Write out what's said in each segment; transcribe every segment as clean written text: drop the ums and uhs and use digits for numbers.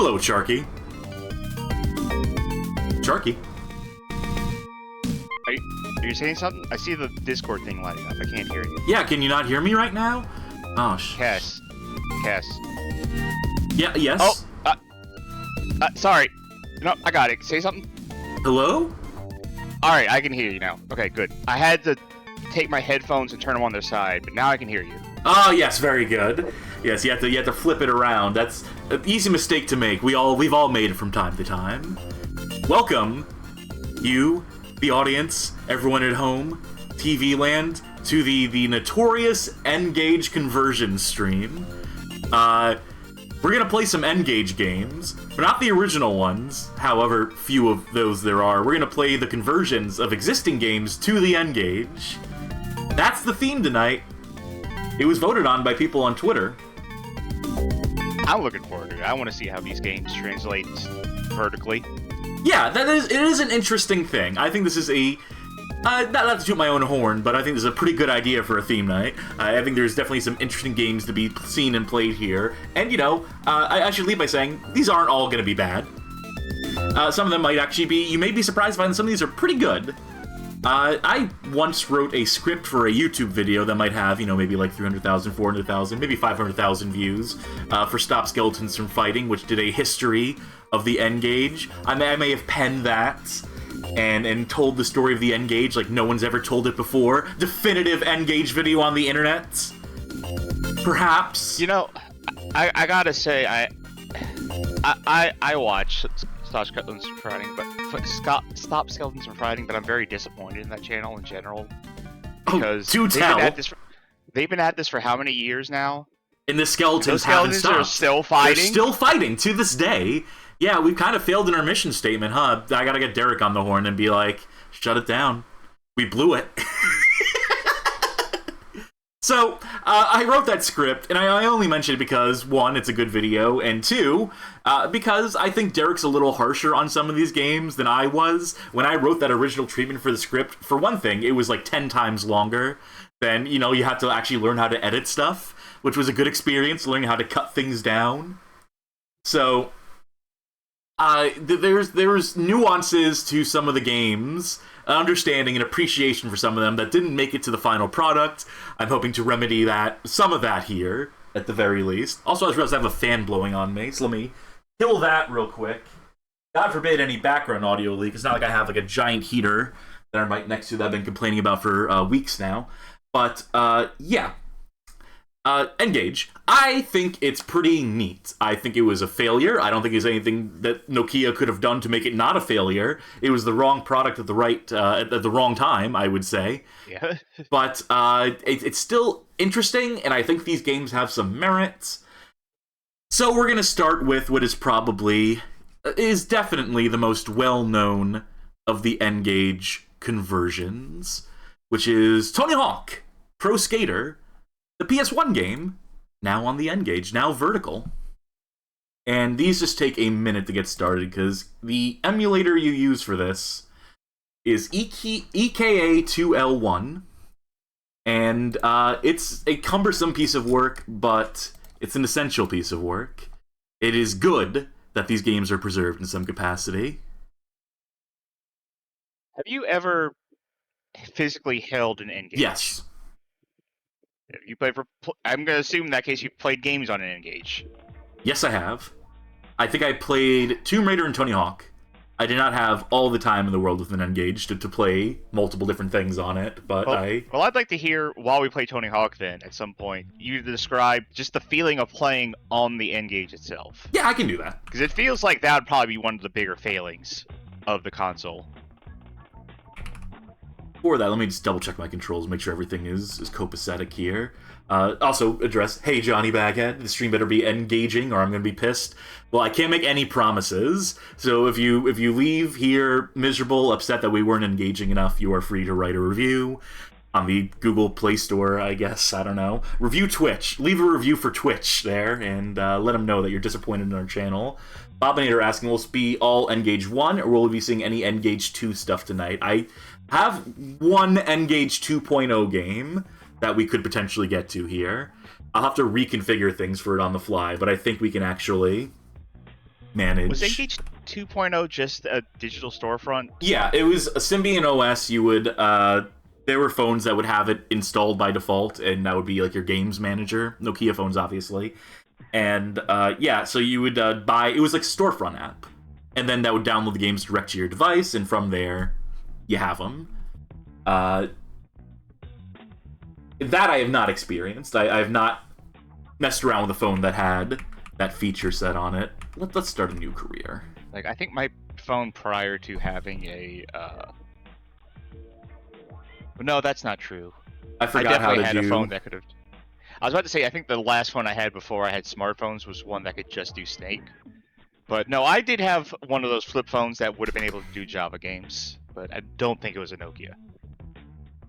Hello, Charkie. Charkie? Are you saying something? I see the Discord thing lighting up. I can't hear you. Yeah, can you not hear me right now? Oh, Cass. Yeah, yes? Oh, sorry. No, I got it. Say something. Hello? Alright, I can hear you now. Okay, good. I had to take my headphones and turn them on their side, but now I can hear you. Oh, yes, very good. Yes, you have to flip it around. That's an easy mistake to make. We've all made it from time to time. Welcome, you, the audience, everyone at home, TV land, to the Notorious N-Gage conversion stream. We're gonna play some N-Gage games, but not the original ones, however few of those there are. We're gonna play the conversions of existing games to the N-Gage. That's the theme tonight. It was voted on by people on Twitter. I'm looking forward to it. I want to see how these games translate vertically. Yeah, it is an interesting thing. I think this is a... not to toot my own horn, but I think this is a pretty good idea for a theme night. I think there's definitely some interesting games to be seen and played here. And, you know, I should lead by saying, these aren't all going to be bad. Some of them might actually be... You may be surprised by them. Some of these are pretty good. I once wrote a script for a YouTube video that might have, you know, maybe like 300,000, 400,000, maybe 500,000 views for Stop Skeletons from Fighting, which did a history of the N-Gage. I may have penned that and told the story of the N-Gage like no one's ever told it before. Definitive N-Gage video on the internet. Perhaps. You know, I gotta say, I watch Stop Skeletons from Fighting, Stop Skeletons from Fighting, but I'm very disappointed in that channel in general. Because they've been at this for how many years now? And the skeletons haven't stopped. Are still fighting? They're still fighting to this day. Yeah, we've kind of failed in our mission statement, huh? I gotta get Derek on the horn and be like, shut it down. We blew it. So, I wrote that script, and I only mention it because, one, it's a good video, and two, because I think Derek's a little harsher on some of these games than I was. When I wrote that original treatment for the script, for one thing, it was like 10 times longer than, you know, you have to actually learn how to edit stuff, which was a good experience, learning how to cut things down. So, there's nuances to some of the games, understanding and appreciation for some of them that didn't make it to the final product. I'm hoping to remedy some of that here, at the very least. Also, I just realized I have a fan blowing on me, so let me kill that real quick. God forbid any background audio leak. It's not like I have like a giant heater that I'm right next to that I've been complaining about for weeks now. But, yeah. N-Gage. I think it's pretty neat. I think it was a failure. I don't think there's anything that Nokia could have done to make it not a failure. It was the wrong product at the wrong time, I would say. Yeah. But it's still interesting, and I think these games have some merits. So we're gonna start with what is definitely the most well-known of the N-Gage conversions, which is Tony Hawk Pro Skater. The PS1 game, now on the N-Gage, now vertical. And these just take a minute to get started, because the emulator you use for this is EKA2L1. And it's a cumbersome piece of work, but it's an essential piece of work. It is good that these games are preserved in some capacity. Have you ever physically held an N-Gage? Yes. You played for... I'm going to assume in that case you played games on an N-Gage. Yes, I have. I think I played Tomb Raider and Tony Hawk. I did not have all the time in the world with an N-Gage to play multiple different things on it, but well, I'd like to hear, while we play Tony Hawk then, at some point, you describe just the feeling of playing on the N-Gage itself. Yeah, I can do that. Because it feels like that would probably be one of the bigger failings of the console. Before that, let me just double check my controls, make sure everything is copacetic here. Also address, hey Johnny Baghead, the stream better be engaging or I'm gonna be pissed. Well, I can't make any promises, so if you leave here miserable, upset that we weren't engaging enough, you are free to write a review on the Google Play Store, I guess, I don't know. Review Twitch, leave a review for Twitch there, and let them know that you're disappointed in our channel. Bobinator asking, will this be all N-Gage 1, or will we be seeing any N-Gage 2 stuff tonight? I have one N-Gage 2.0 game that we could potentially get to here. I'll have to reconfigure things for it on the fly, but I think we can actually manage. Was N-Gage 2.0 just a digital storefront? Yeah, it was a Symbian OS. You would there were phones that would have it installed by default, and that would be like your games manager. Nokia phones, obviously. And yeah, so you would buy. It was like a storefront app, and then that would download the games direct to your device, and from there, you have them. That I have not experienced. I have not messed around with a phone that had that feature set on it. Let's start a new career. Like, I think my phone prior to having a no, that's not true. I forgot how to had a phone that could have. I was about to say, I think the last phone I had before I had smartphones was one that could just do Snake. But no, I did have one of those flip phones that would have been able to do Java games, but I don't think it was a Nokia.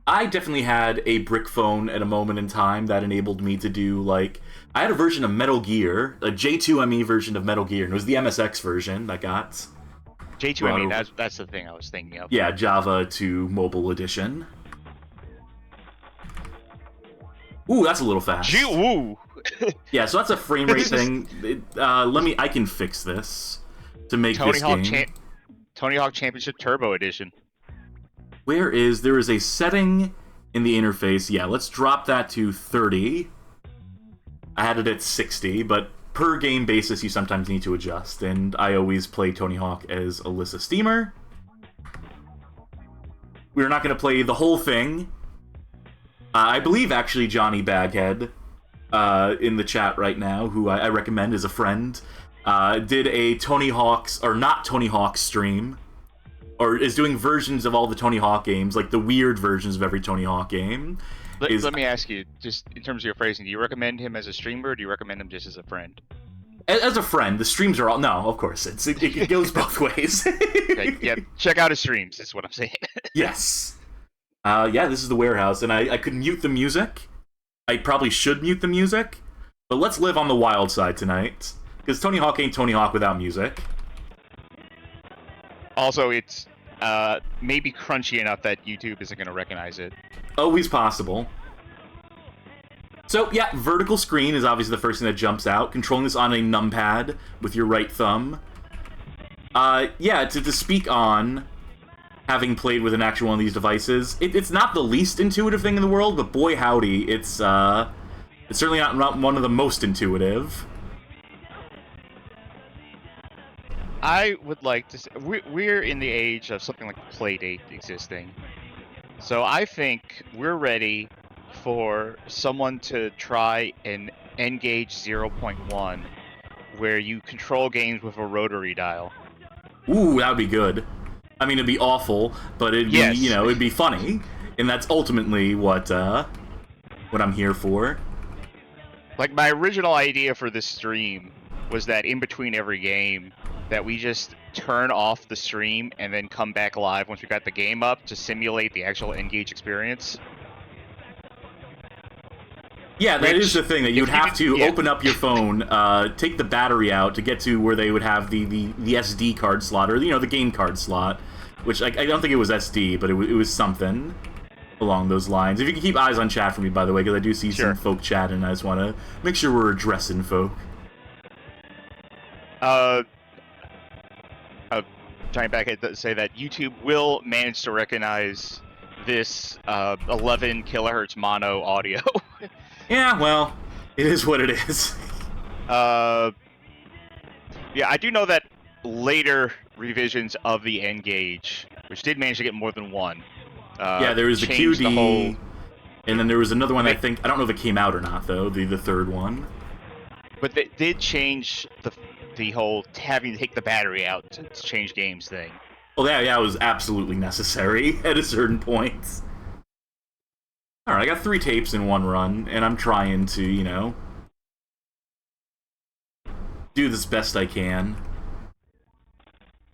I definitely had a brick phone at a moment in time that enabled me to do, like, I had a version of Metal Gear, a J2ME version of Metal Gear, and it was the MSX version that got... J2ME, that's the thing I was thinking of. Yeah, Java to mobile edition. Ooh, that's a little fast. Woo! Yeah, so that's a frame rate thing. I can fix this to make this game. Tony Hawk Championship Turbo Edition. There is a setting in the interface. Yeah, let's drop that to 30. I had it at 60, but per game basis you sometimes need to adjust, and I always play Tony Hawk as Alyssa Steamer. We're not going to play the whole thing. I believe, actually, Johnny Baghead, in the chat right now, who I recommend as a friend, did a Tony Hawk's, or not Tony Hawk stream, or is doing versions of all the Tony Hawk games, like the weird versions of every Tony Hawk game. Let me ask you, just in terms of your phrasing, do you recommend him as a streamer, or do you recommend him just as a friend? As a friend. The streams are all... No, of course. It goes both ways. Okay, yeah, check out his streams, is what I'm saying. Yes. Yeah, this is the warehouse, and I could mute the music. I probably should mute the music, but let's live on the wild side tonight, because Tony Hawk ain't Tony Hawk without music. Also, it's maybe crunchy enough that YouTube isn't going to recognize it. Always possible. So, yeah, vertical screen is obviously the first thing that jumps out. Controlling this on a numpad with your right thumb. Yeah, to speak on... having played with an actual one of these devices, it's not the least intuitive thing in the world, but boy howdy, it's certainly not one of the most intuitive. I would like to say, we're in the age of something like Playdate existing. So I think we're ready for someone to try an N-Gage 0.1 where you control games with a rotary dial. Ooh, that would be good. I mean, it'd be awful, but it'd be, you know, it'd be funny, and that's ultimately what I'm here for. Like, my original idea for this stream was that in between every game, that we just turn off the stream and then come back live once we got the game up to simulate the actual N-Gage experience. Yeah, that is the thing, that you'd have to open up your phone, take the battery out to get to where they would have the SD card slot, or, you know, the game card slot, which I don't think it was SD, but it was something along those lines. If you can keep eyes on chat for me, by the way, because I do see some folk chat, and I just want to make sure we're addressing folk. Trying back to say that YouTube will manage to recognize this 11 kilohertz mono audio. Yeah, well, it is what it is. Yeah, I do know that later revisions of the N-Gage, which did manage to get more than one. Yeah, there was the QD, and then there was another one I think, I don't know if it came out or not, though, the third one. But they did change the whole having to take the battery out to change games thing. Well, yeah, it was absolutely necessary at a certain point. Alright, I got 3 tapes in one run, and I'm trying to, you know, do this best I can.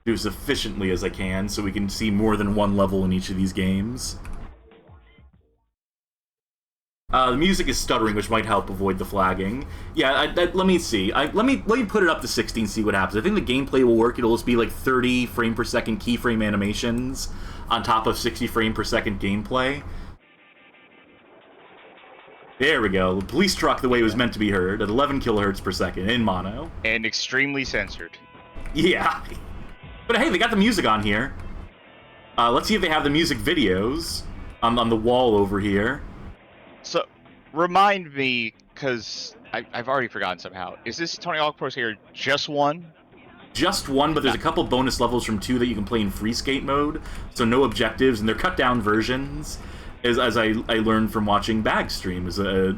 Do as efficiently as I can, so we can see more than one level in each of these games. The music is stuttering, which might help avoid the flagging. Yeah, let me see. Let me put it up to 16 and see what happens. I think the gameplay will work. It'll just be like 30 frame per second keyframe animations on top of 60 frame per second gameplay. There we go. The police truck the way it was meant to be heard at 11 kilohertz per second in mono. And extremely censored. Yeah. But hey, they got the music on here. Let's see if they have the music videos on the wall over here. So, remind me, because I've already forgotten somehow. Is this Tony Hawk Pro Skater just one? Just one, but there's a couple bonus levels from 2 that you can play in free skate mode, so no objectives, and they're cut-down versions, as I learned from watching Bag stream,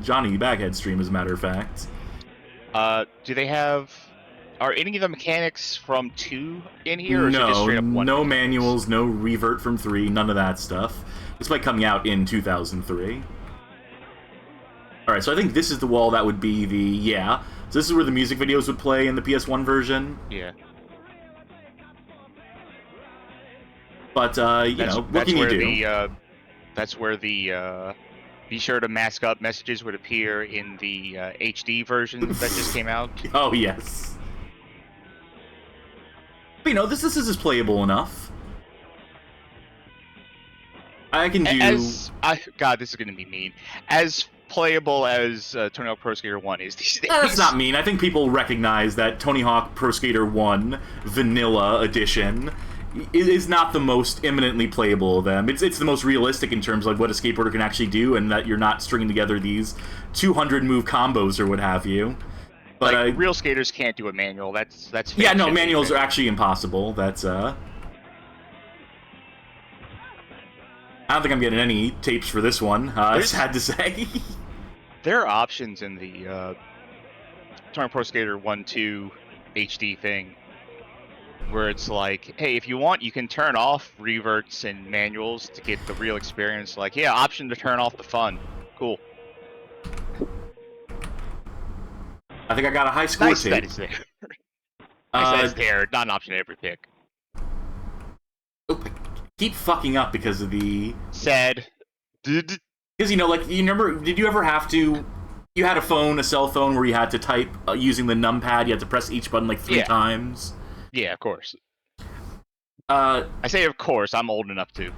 Johnny Baghead stream, as a matter of fact. Do they have... Are any of the mechanics from 2 in here, or is it just No, straight up 1? no manuals, no revert from 3, none of that stuff. Despite coming out in 2003. Alright, so I think this is the wall that would be the... Yeah. So this is where the music videos would play in the PS1 version. Yeah. But, you know, what can you do? That's where the, be sure to mask up messages would appear in the HD version that just came out. Oh, yes. But, you know, this is playable enough. I can do... God, this is going to be mean. As playable as Tony Hawk Pro Skater 1 is these days. That's not mean. I think people recognize that Tony Hawk Pro Skater 1 Vanilla Edition is not the most eminently playable of them. It's the most realistic in terms of what a skateboarder can actually do, and that you're not stringing together these 200 move combos or what have you. But like, real skaters can't do a manual. That's yeah, no, manuals are actually impossible. That's I don't think I'm getting any tapes for this one. It's sad to say. There are options in the Tony Hawk Pro Skater 1-2 HD thing where it's like, hey, if you want, you can turn off reverts and manuals to get the real experience. Like, yeah, option to turn off the fun. Cool. I think I got a high score tape. That is there. Nice that is there. Not an option to ever pick. Oh, I keep fucking up because of the... Sad. Because, you know, like, you remember, did you ever have to... You had a cell phone, where you had to type using the numpad, you had to press each button like 3 times? Yeah, of course. I say of course, I'm old enough to.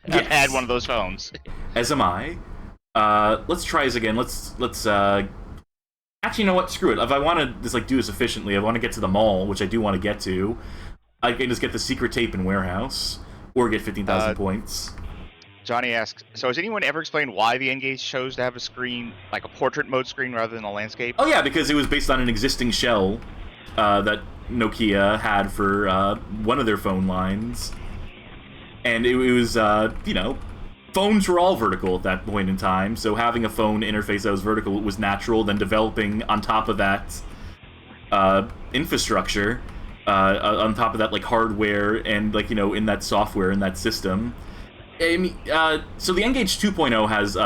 I've had one of those phones. As am I. Let's try this again. Let's actually, you know what? Screw it. If I want to just like do this efficiently, I want to get to the mall, which I do want to get to. I can just get the secret tape in warehouse, or get 15,000 points. Johnny asks, so has anyone ever explained why the N-Gage chose to have a screen, like a portrait mode screen, rather than a landscape? Oh yeah, because it was based on an existing shell that Nokia had for one of their phone lines. And it was, you know, phones were all vertical at that point in time, so having a phone interface that was vertical was natural. Then developing on top of that infrastructure, on top of that, like, hardware and, like, you know, in that software, in that system. I mean, so the N-Gage 2.0 has,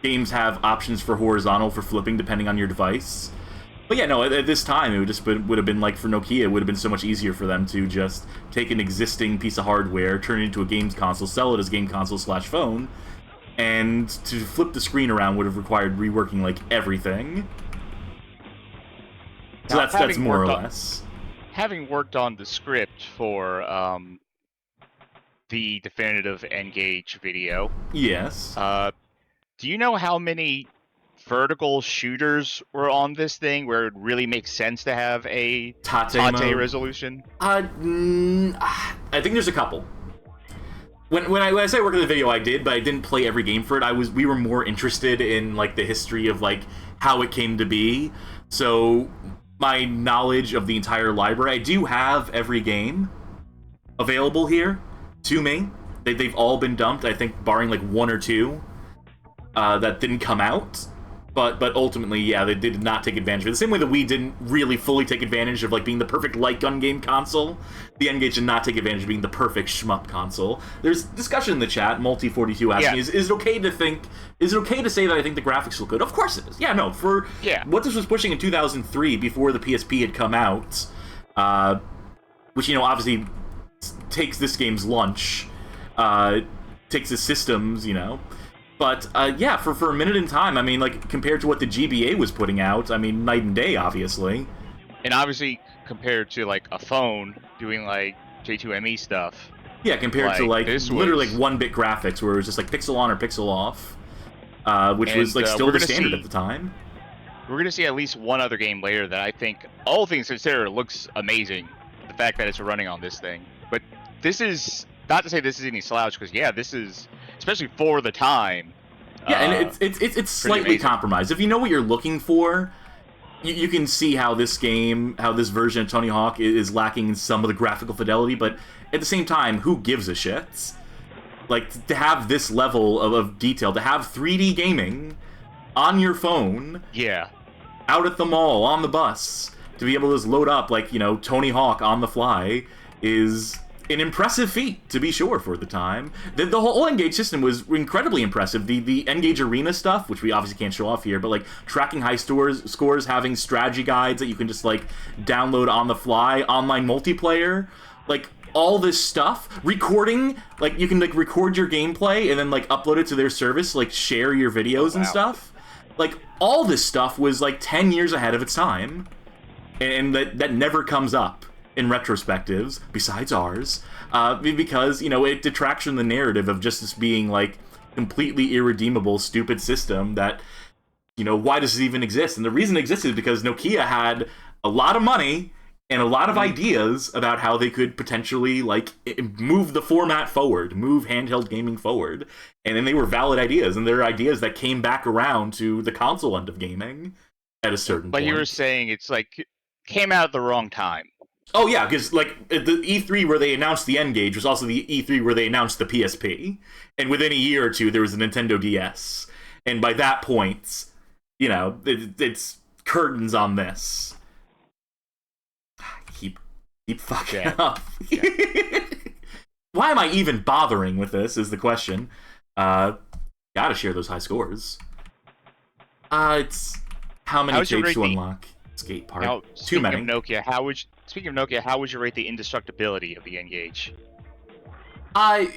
games have options for horizontal, for flipping, depending on your device. But yeah, no, at this time, it would have been like, for Nokia, it would have been so much easier for them to just take an existing piece of hardware, turn it into a games console, sell it as game console/phone, and to flip the screen around would have required reworking, like, everything. So now, that's more or less. Having worked on the script for the definitive N-Gage video, yes. Do you know how many vertical shooters were on this thing where it really makes sense to have a Tate resolution? I think there's a couple. When I say work on the video, I did, but I didn't play every game for it. We were more interested in, like, the history of, like, how it came to be. So my knowledge of the entire library, I do have every game available here to me. They've all been dumped, I think, barring like 1 or 2 that didn't come out. But ultimately, yeah, they did not take advantage of it. The same way that we didn't really fully take advantage of, like, being the perfect light gun game console, the N-Gage did not take advantage of being the perfect shmup console. There's discussion in the chat. Multi42 asking, is it okay to say that I think the graphics look good? Of course it is. Yeah, no, what this was pushing in 2003, before the PSP had come out, which, you know, obviously takes this game's lunch, takes the systems, you know. But, yeah, for a minute in time, I mean, like, compared to what the GBA was putting out, I mean, night and day, obviously. And obviously, compared to, like, a phone doing, like, J2ME stuff. Yeah, compared to, like, literally, like, 1-bit graphics, where it was just, like, pixel on or pixel off, which was, like, still the standard at the time. We're gonna see at least one other game later that I think, all things considered, looks amazing. the fact that it's running on this thing. But this is not to say this is any slouch, because yeah, this is, especially for the time. Yeah, and it's slightly amazing. compromised. If you know what you're looking for, you can see how this version of Tony Hawk is lacking in some of the graphical fidelity, but at the same time, who gives a shit? Like, to have this level of detail, to have 3D gaming on your phone, yeah, out at the mall, on the bus, to be able to just load up, like, you know, Tony Hawk on the fly, is an impressive feat, to be sure, for the time. The whole N-Gage system was incredibly impressive. The N-Gage Arena stuff, which we obviously can't show off here, but, like, tracking high scores, having strategy guides that you can just, like, download on the fly, online multiplayer, like, all this stuff, recording, like, you can, like, record your gameplay and then, like, upload it to their service, like, share your videos and stuff. Like, all this stuff was, like, 10 years ahead of its time, and that never comes up in retrospectives, besides ours, because, you know, it detracts from the narrative of just this being, like, completely irredeemable, stupid system that, you know, why does it even exist? And the reason it existed is because Nokia had a lot of money and a lot of ideas about how they could potentially, like, move the format forward, move handheld gaming forward. And then they were valid ideas, and they're ideas that came back around to the console end of gaming at a certain point. But you were saying it's, like, came out at the wrong time. Oh, yeah, because, like, the E3 where they announced the N-Gage was also the E3 where they announced the PSP. And within a year or two, there was a Nintendo DS. And by that point, you know, it's curtains on this. Keep fucking up. Yeah. Why am I even bothering with this is the question. Gotta share those high scores. It's how many tapes to unlock? Skate park. Now, Too many. Speaking of Nokia, how would you rate the indestructibility of the N-Gage? I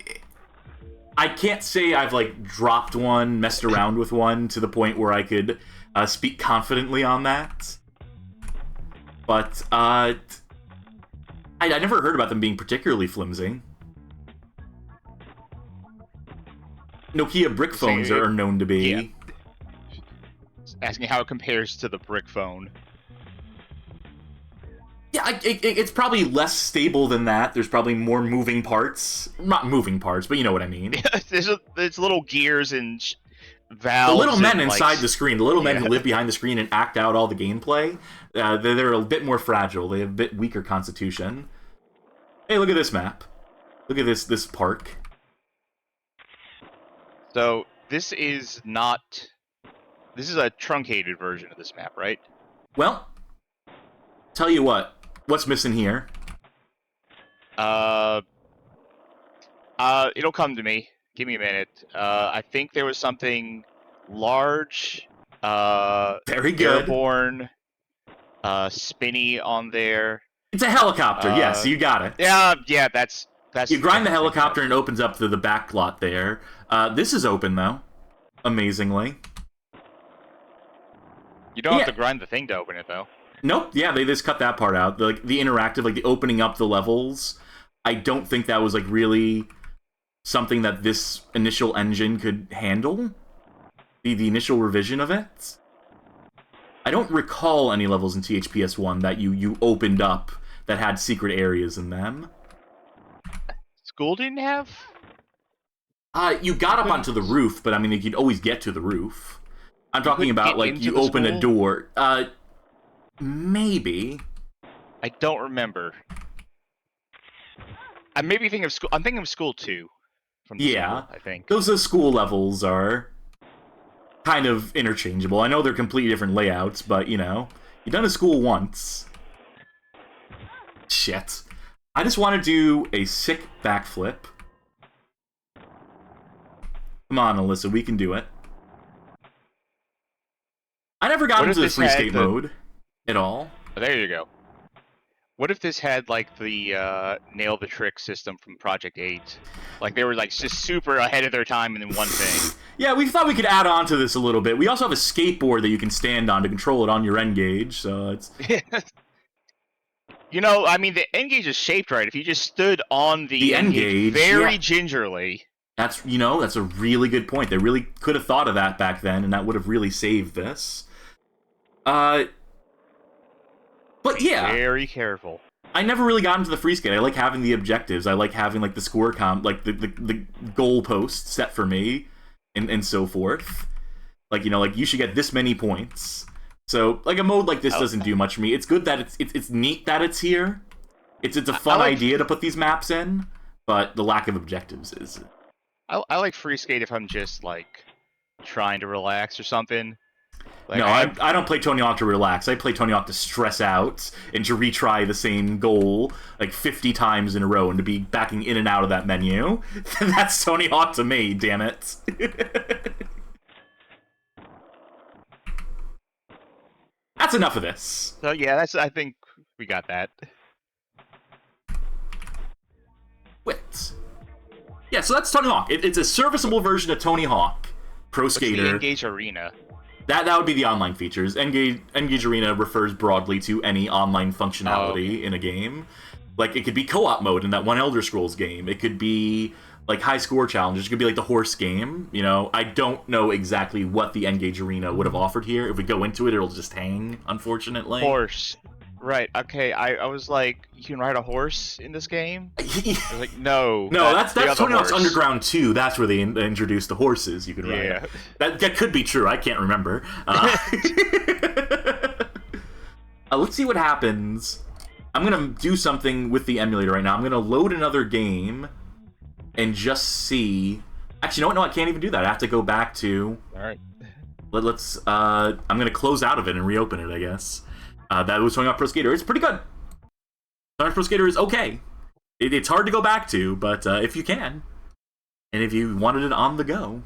can't say I've, like, dropped one, messed around with one to the point where I could speak confidently on that. But I never heard about them being particularly flimsy. Nokia brick phones are known to be. Yeah. Asking how it compares to the brick phone. Yeah, it's probably less stable than that. There's probably more moving parts. Not moving parts, but you know what I mean. There's little gears and valves. The little men and, inside the screen, the little men who live behind the screen and act out all the gameplay, they're a bit more fragile. They have a bit weaker constitution. Hey, look at this map. Look at this park. So, this is not... This is a truncated version of this map, right? Well, tell you what. What's missing here? It'll come to me. Give me a minute. I think there was something large, very good, airborne, spinny on there. It's a helicopter. Yes, you got it. Yeah, that's. You grind the helicopter and it opens up to the back lot there. This is open though, amazingly. You don't have to grind the thing to open it though. Nope. Yeah, they just cut that part out. The interactive, like the opening up the levels. I don't think that was like really something that this initial engine could handle. The initial revision of it. I don't recall any levels in THPS 1 that you opened up that had secret areas in them. School didn't have? You got up onto the roof, but I mean, you could always get to the roof. I'm talking about, like, you open a door. Maybe. I don't remember. I maybe think of school. I'm thinking of school 2. From the school, I think. Those school levels are kind of interchangeable. I know they're completely different layouts, but, you know, you've done a school once. Shit. I just want to do a sick backflip. Come on, Alyssa, we can do it. I never got into the free skate mode at all. Oh, there you go. What if this had, like, the nail the trick system from Project 8? Like, they were, like, just super ahead of their time in one thing. Yeah, we thought we could add on to this a little bit. We also have a skateboard that you can stand on to control it on your N-Gage, so it's... You know, I mean, the N-Gage is shaped right. If you just stood on the N-Gage very gingerly... That's, you know, that's a really good point. They really could have thought of that back then, and that would have really saved this. But yeah. Very careful. I never really got into the free skate. I like having the objectives. I like having like the score like the goal post set for me, and so forth. Like, you know, like you should get this many points. So like a mode like this doesn't do much for me. It's good that it's neat that it's here. It's a fun idea to put these maps in, but the lack of objectives is. I like free skate if I'm just like trying to relax or something. Like, no, I don't play Tony Hawk to relax. I play Tony Hawk to stress out and to retry the same goal like 50 times in a row and to be backing in and out of that menu. That's Tony Hawk to me, damn it. That's enough of this. So yeah, I think we got that. Wit. Yeah, so that's Tony Hawk. It's a serviceable version of Tony Hawk Pro Skater. The N-Gage Arena. That would be the online features. N-Gage Arena refers broadly to any online functionality in a game. Like, it could be co-op mode in that one Elder Scrolls game. It could be, like, high score challenges. It could be, like, the horse game. You know, I don't know exactly what the N-Gage Arena would have offered here. If we go into it, it'll just hang, unfortunately. Horse. Right, okay, I was like, you can ride a horse in this game? I was like, no. No, that's Tony Hawk's Underground 2. That's where they introduced the horses you could ride. Yeah. That could be true. I can't remember. Let's see what happens. I'm going to do something with the emulator right now. I'm going to load another game and just see... Actually, you know what? No, I can't even do that. I have to go back to... Alright. Let's... I'm going to close out of it and reopen it, I guess. That was Tony Hawk Pro Skater. It's pretty good. Tony Hawk Pro Skater is okay. It's hard to go back to, but if you can, and if you wanted it on the go.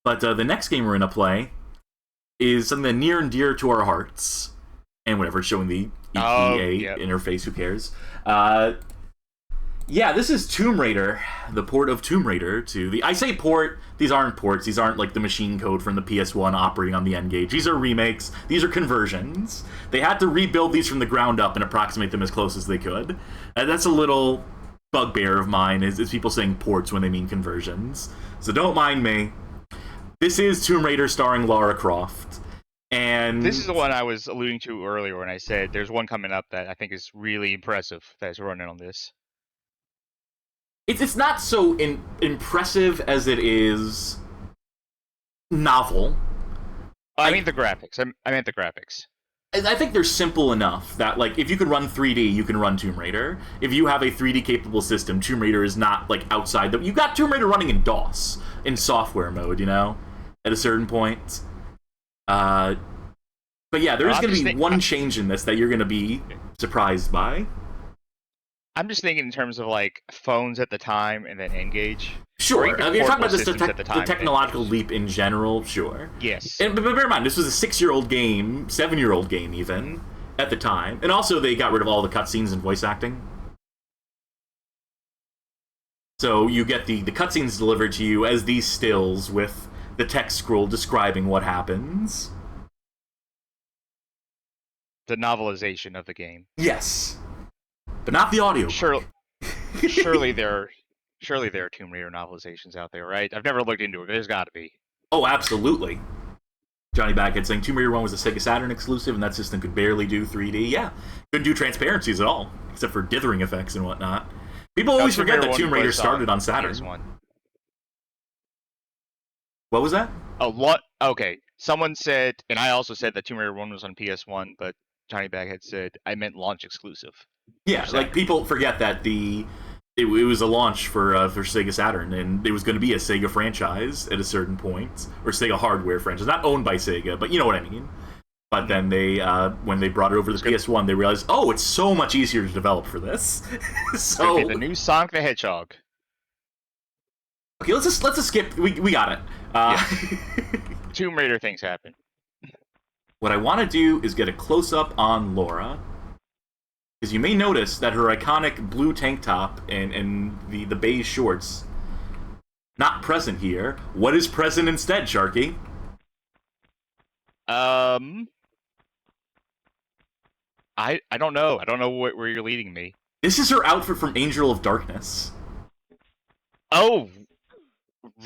But the next game we're going to play is something near and dear to our hearts. And whatever, showing the EPA interface, who cares? Yeah, this is Tomb Raider, the port of Tomb Raider to the... I say port, these aren't ports, these aren't like the machine code from the PS1 operating on the N-Gage. These are remakes, these are conversions. They had to rebuild these from the ground up and approximate them as close as they could. That's a little bugbear of mine, is people saying ports when they mean conversions. So don't mind me. This is Tomb Raider starring Lara Croft. And this is the one I was alluding to earlier when I said there's one coming up that I think is really impressive that is running on this. It's not so impressive as it is novel. I mean the graphics. I meant the graphics. I think they're simple enough that, like, if you can run 3D, you can run Tomb Raider. If you have a 3D capable system, Tomb Raider is not, like, outside the... You got Tomb Raider running in DOS, in software mode, you know? At a certain point. But yeah, there is going to be one change in this that you're going to be surprised by. I'm just thinking in terms of, like, phones at the time and then N-Gage. Sure. You're talking about the technological leap in general, sure. Yes. But bear in mind, this was a 6-year-old game, 7-year-old game even, at the time. And also they got rid of all the cutscenes and voice acting. So you get the cutscenes delivered to you as these stills with the text scroll describing what happens. The novelization of the game. Yes. But not the audio. Surely there are Tomb Raider novelizations out there, right? I've never looked into it. There's got to be. Oh, absolutely. Johnny Backhead saying Tomb Raider 1 was a Sega Saturn exclusive, and that system could barely do 3D. Yeah, couldn't do transparencies at all, except for dithering effects and whatnot. People always forget that Tomb Raider started on Saturn. PS1. What was that? Oh, what? Okay. Someone said, and I also said that Tomb Raider 1 was on PS1, but Johnny Backhead said I meant launch exclusive. Yeah, like people forget that it was a launch for Sega Saturn, and it was going to be a Sega franchise at a certain point, or Sega hardware franchise, not owned by Sega, but you know what I mean. But then they, when they brought it over to the PS1, they realized, oh, it's so much easier to develop for this. So the new Sonic the Hedgehog. Okay, let's just skip. We got it. Yeah. Tomb Raider things happen. What I want to do is get a close up on Lara. Because you may notice that her iconic blue tank top and the beige shorts not present here. What is present instead, Charkie? I don't know. I don't know where you're leading me. This is her outfit from Angel of Darkness. Oh,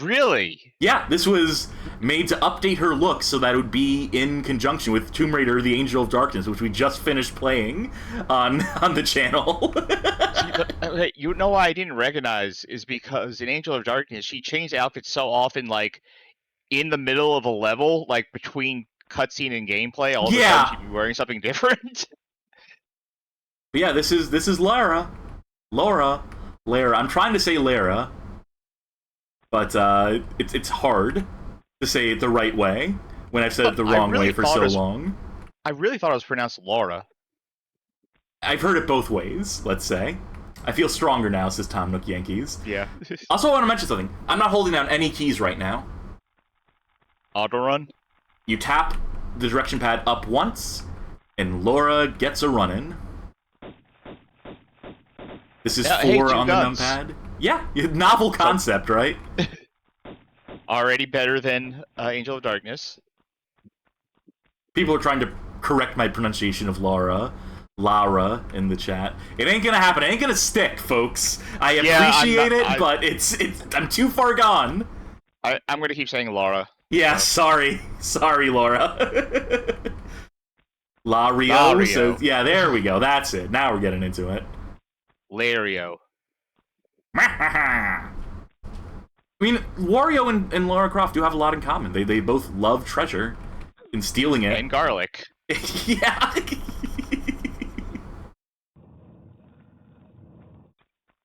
Really? Yeah, this was made to update her look so that it would be in conjunction with Tomb Raider: The Angel of Darkness, which we just finished playing on the channel. See, okay, you know why I didn't recognize is because in Angel of Darkness, she changed outfits so often, like, in the middle of a level, like, between cutscene and gameplay, all of a sudden she'd be wearing something different. But yeah, this is Lara. Lara. I'm trying to say Lara, but it's hard to say it the right way when I've said it the wrong way for so long. I really thought it was pronounced Laura. I've heard it both ways, let's say. I feel stronger now, says Tom Nook Yankees. Yeah. Also, I want to mention something. I'm not holding down any keys right now. Auto run? You tap the direction pad up once, and Laura gets a run-in. This is 4 on the numpad. Yeah, novel concept, right? Already better than Angel of Darkness. People are trying to correct my pronunciation of Lara in the chat. It ain't gonna happen. It ain't gonna stick, folks. I appreciate it, but I'm too far gone. I'm gonna keep saying Lara. Yeah, sorry, Laura. Lario. So, yeah, there we go. That's it. Now we're getting into it. Lario. I mean, Wario and Lara Croft do have a lot in common. They both love treasure and stealing it. And garlic. Yeah.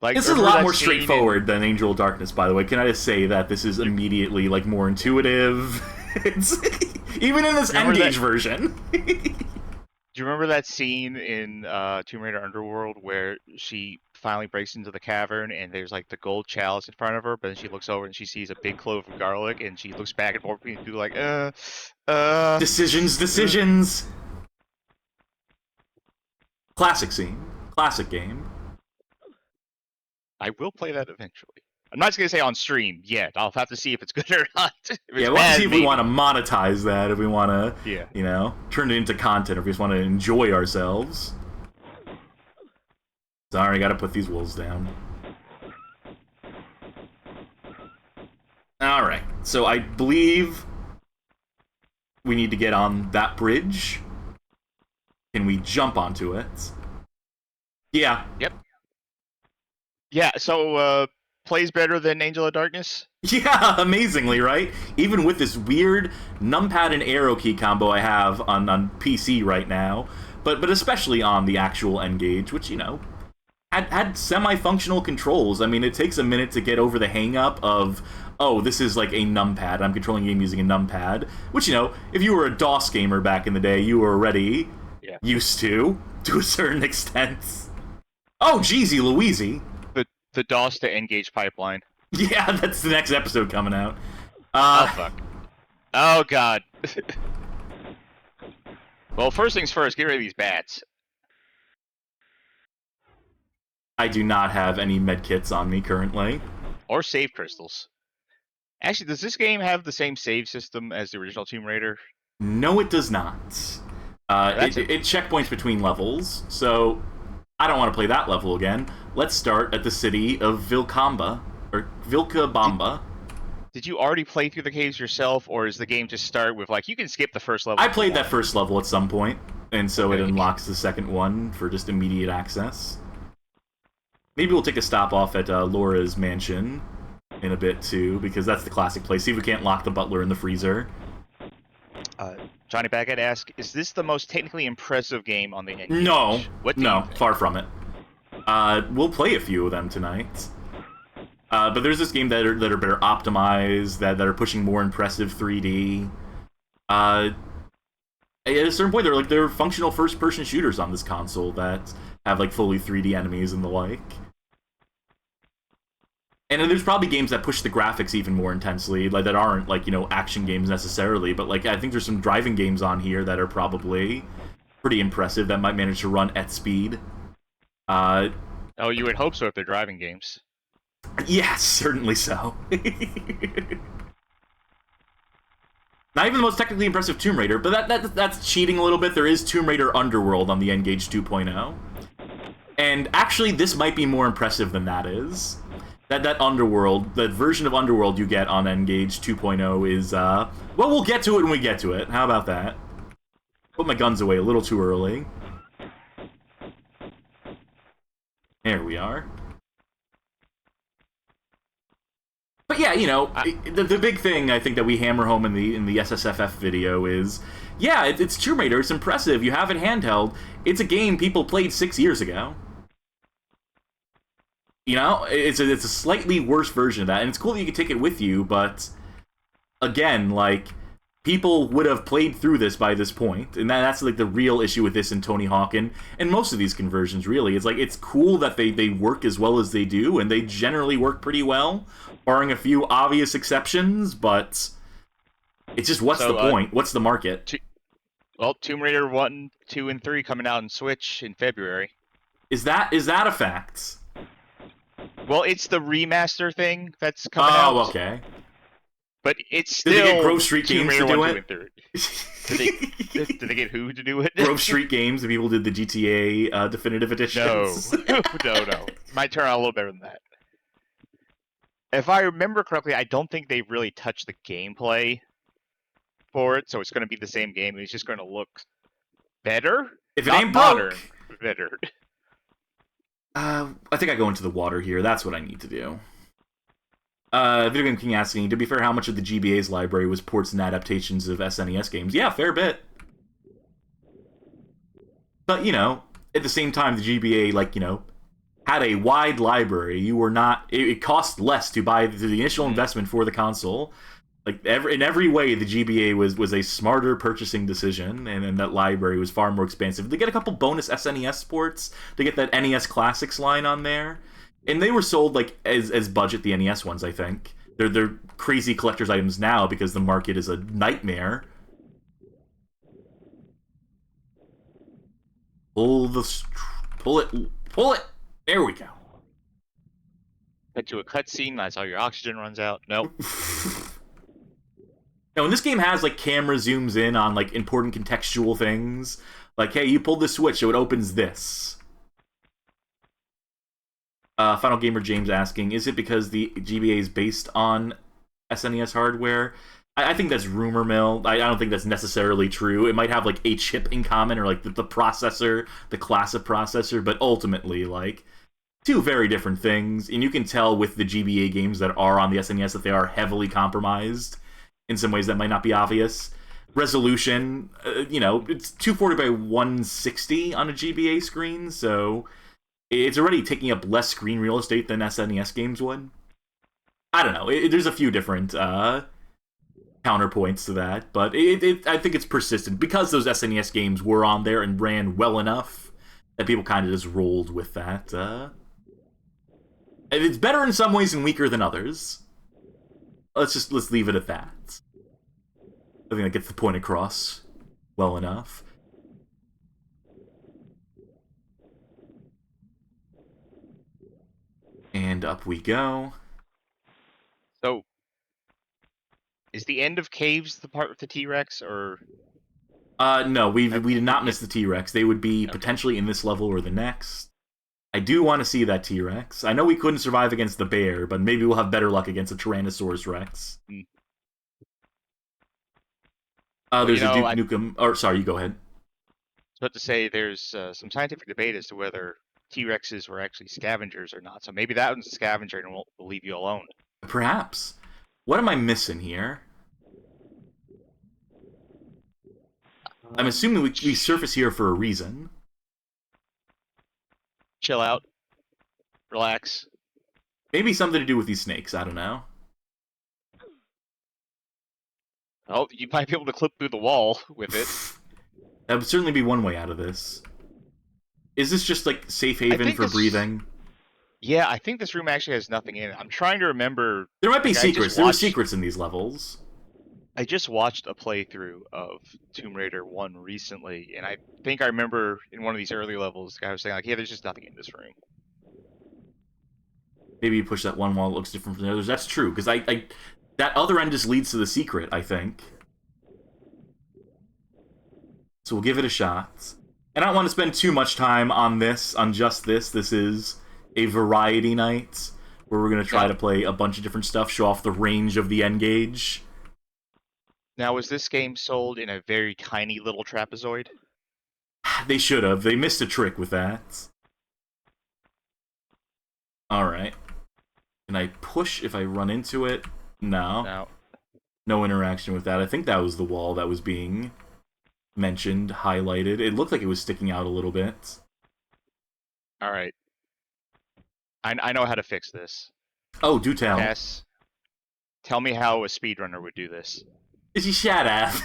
Like, this is a lot more straightforward than Angel of Darkness, by the way. Can I just say that this is immediately, like, more intuitive? It's even in this N-Gage version. Do you remember that scene in Tomb Raider Underworld where she finally breaks into the cavern and there's, like, the gold chalice in front of her, but then she looks over and she sees a big clove of garlic and she looks back and forth between people like, Decisions. Classic scene. Classic game. I will play that eventually. I'm not just gonna say on stream yet. I'll have to see if it's good or not. We'll see if we want to monetize that, if we want to, you know, turn it into content, or if we just want to enjoy ourselves. Sorry, gotta put these wolves down. Alright, so I believe we need to get on that bridge. Can we jump onto it? Yeah. Yep. Yeah, so, plays better than Angel of Darkness? Yeah, amazingly, right? Even with this weird numpad and arrow key combo I have on PC right now, but especially on the actual N-Gage, which, you know, had semi-functional controls. I mean, it takes a minute to get over the hang-up of, oh, this is like a numpad. I'm controlling the game using a numpad, which, you know, if you were a DOS gamer back in the day, you were already used to a certain extent. Oh, Jeezy Louise. The DOS to N-Gage pipeline. Yeah, that's the next episode coming out. Oh, fuck. Oh, God. Well, first things first, get rid of these bats. I do not have any medkits on me currently. Or save crystals. Actually, does this game have the same save system as the original Tomb Raider? No, it does not. It checkpoints between levels, so I don't want to play that level again. Let's start at the city of Vilcabamba. Did you already play through the caves yourself, or does the game just start with, like, you can skip the first level? I played that first level at some point, and so it unlocks the second one for just immediate access. Maybe we'll take a stop off at Laura's mansion in a bit, too, because that's the classic place. See if we can't lock the butler in the freezer. Johnny Baggett asked, is this the most technically impressive game on the N-Gage? No. Far from it. We'll play a few of them tonight. But there's this game that are better optimized, that are pushing more impressive 3D. At a certain point, they're functional first-person shooters on this console that have, like, fully 3D enemies and the like. And then there's probably games that push the graphics even more intensely, like, that aren't, like, you know, action games necessarily, but, like, I think there's some driving games on here that are probably pretty impressive that might manage to run at speed. Oh, you would hope so if they're driving games. Yes, certainly so. Not even the most technically impressive Tomb Raider, but that's cheating a little bit. There is Tomb Raider Underworld on the N-Gage 2.0. And actually, this might be more impressive than that is. That Underworld, that version of Underworld you get on N-Gage 2.0 is, well, we'll get to it when we get to it. How about that? Put my guns away a little too early. There we are. But yeah, you know, the big thing I think that we hammer home in the SSFF video is, yeah, it's Tomb Raider. It's impressive. You have it handheld. It's a game people played 6 years ago. You know, it's a slightly worse version of that, and it's cool that you can take it with you. But again, like, people would have played through this by this point, and that's like the real issue with this and Tony Hawk and most of these conversions. Really, it's like it's cool that they work as well as they do, and they generally work pretty well, barring a few obvious exceptions. But it's just what's the point? What's the market? Well, Tomb Raider 1, 2, and 3 coming out on Switch in February. Is that a fact? Well, it's the remaster thing that's coming out. Oh, okay. But it's still. Did they get Grove Street Games to do it? Did they get who to do it? Grove Street Games, the people who did the GTA Definitive Editions. No. Might turn out a little better than that. If I remember correctly, I don't think they really touched the gameplay for it, so it's going to be the same game. It's just going to look better. If it ain't broke, better. I think I go into the water here. That's what I need to do. Video Game King asking, to be fair, how much of the GBA's library was ports and adaptations of SNES games? Yeah, fair bit. But, you know, at the same time, the GBA, like, you know, had a wide library. You were not... It cost less to buy the initial investment for the console. Like, in every way, the GBA was a smarter purchasing decision, and that library was far more expansive. They get a couple bonus SNES ports. They get that NES Classics line on there. And they were sold, like, as budget, the NES ones, I think. They're crazy collector's items now because the market is a nightmare. Pull it! There we go. Cut to a cutscene, that's how your oxygen runs out. Nope. Now, when this game has, like, camera zooms in on, like, important contextual things, like, hey, you pulled the switch, so it opens this. Final Gamer James asking, is it because the GBA is based on SNES hardware? I think that's rumor mill. I don't think that's necessarily true. It might have, like, a chip in common, or, like, the processor, the class of processor, but ultimately, like, two very different things. And you can tell with the GBA games that are on the SNES that they are heavily compromised in some ways that might not be obvious. Resolution, you know, it's 240 by 160 on a GBA screen, so it's already taking up less screen real estate than SNES games would. I don't know. There's a few different counterpoints to that, but I think it's persistent because those SNES games were on there and ran well enough that people kind of just rolled with that. It's better in some ways and weaker than others. Let's leave it at that. I think that gets the point across well enough. And up we go. So, is the end of Caves the part with the T-Rex, or...? No, we did not miss the T-Rex. They would be potentially in this level or the next. I do want to see that T-Rex. I know we couldn't survive against the bear, but maybe we'll have better luck against a Tyrannosaurus Rex. There's a Duke Nukem... Or, sorry, you go ahead. I was about to say, there's some scientific debate as to whether T-Rexes were actually scavengers or not. So maybe that one's a scavenger and we'll leave you alone. Perhaps. What am I missing here? I'm assuming we surface here for a reason. Chill out. Relax. Maybe something to do with these snakes, I don't know. Oh, you might be able to clip through the wall with it. That would certainly be one way out of this. Is this just, like, safe haven for breathing? Yeah, I think this room actually has nothing in it. I'm trying to remember... There might be secrets. There were secrets in these levels. I just watched a playthrough of Tomb Raider 1 recently, and I think I remember in one of these early levels, the guy was saying, like, yeah, there's just nothing in this room. Maybe you push that one wall, it looks different from the others. That's true, because that other end just leads to the secret, I think. So we'll give it a shot. And I don't want to spend too much time on this, on just this. This is a variety night. where we're going to try to play a bunch of different stuff, show off the range of the N-Gage. Now, was this game sold in a very tiny little trapezoid? They should have. They missed a trick with that. Alright. Can I push if I run into it? No. No. No interaction with that. I think that was the wall that was being mentioned, highlighted. It looked like it was sticking out a little bit. Alright. I know how to fix this. Oh, do tell. Yes. Tell me how a speedrunner would do this. Is he shut up?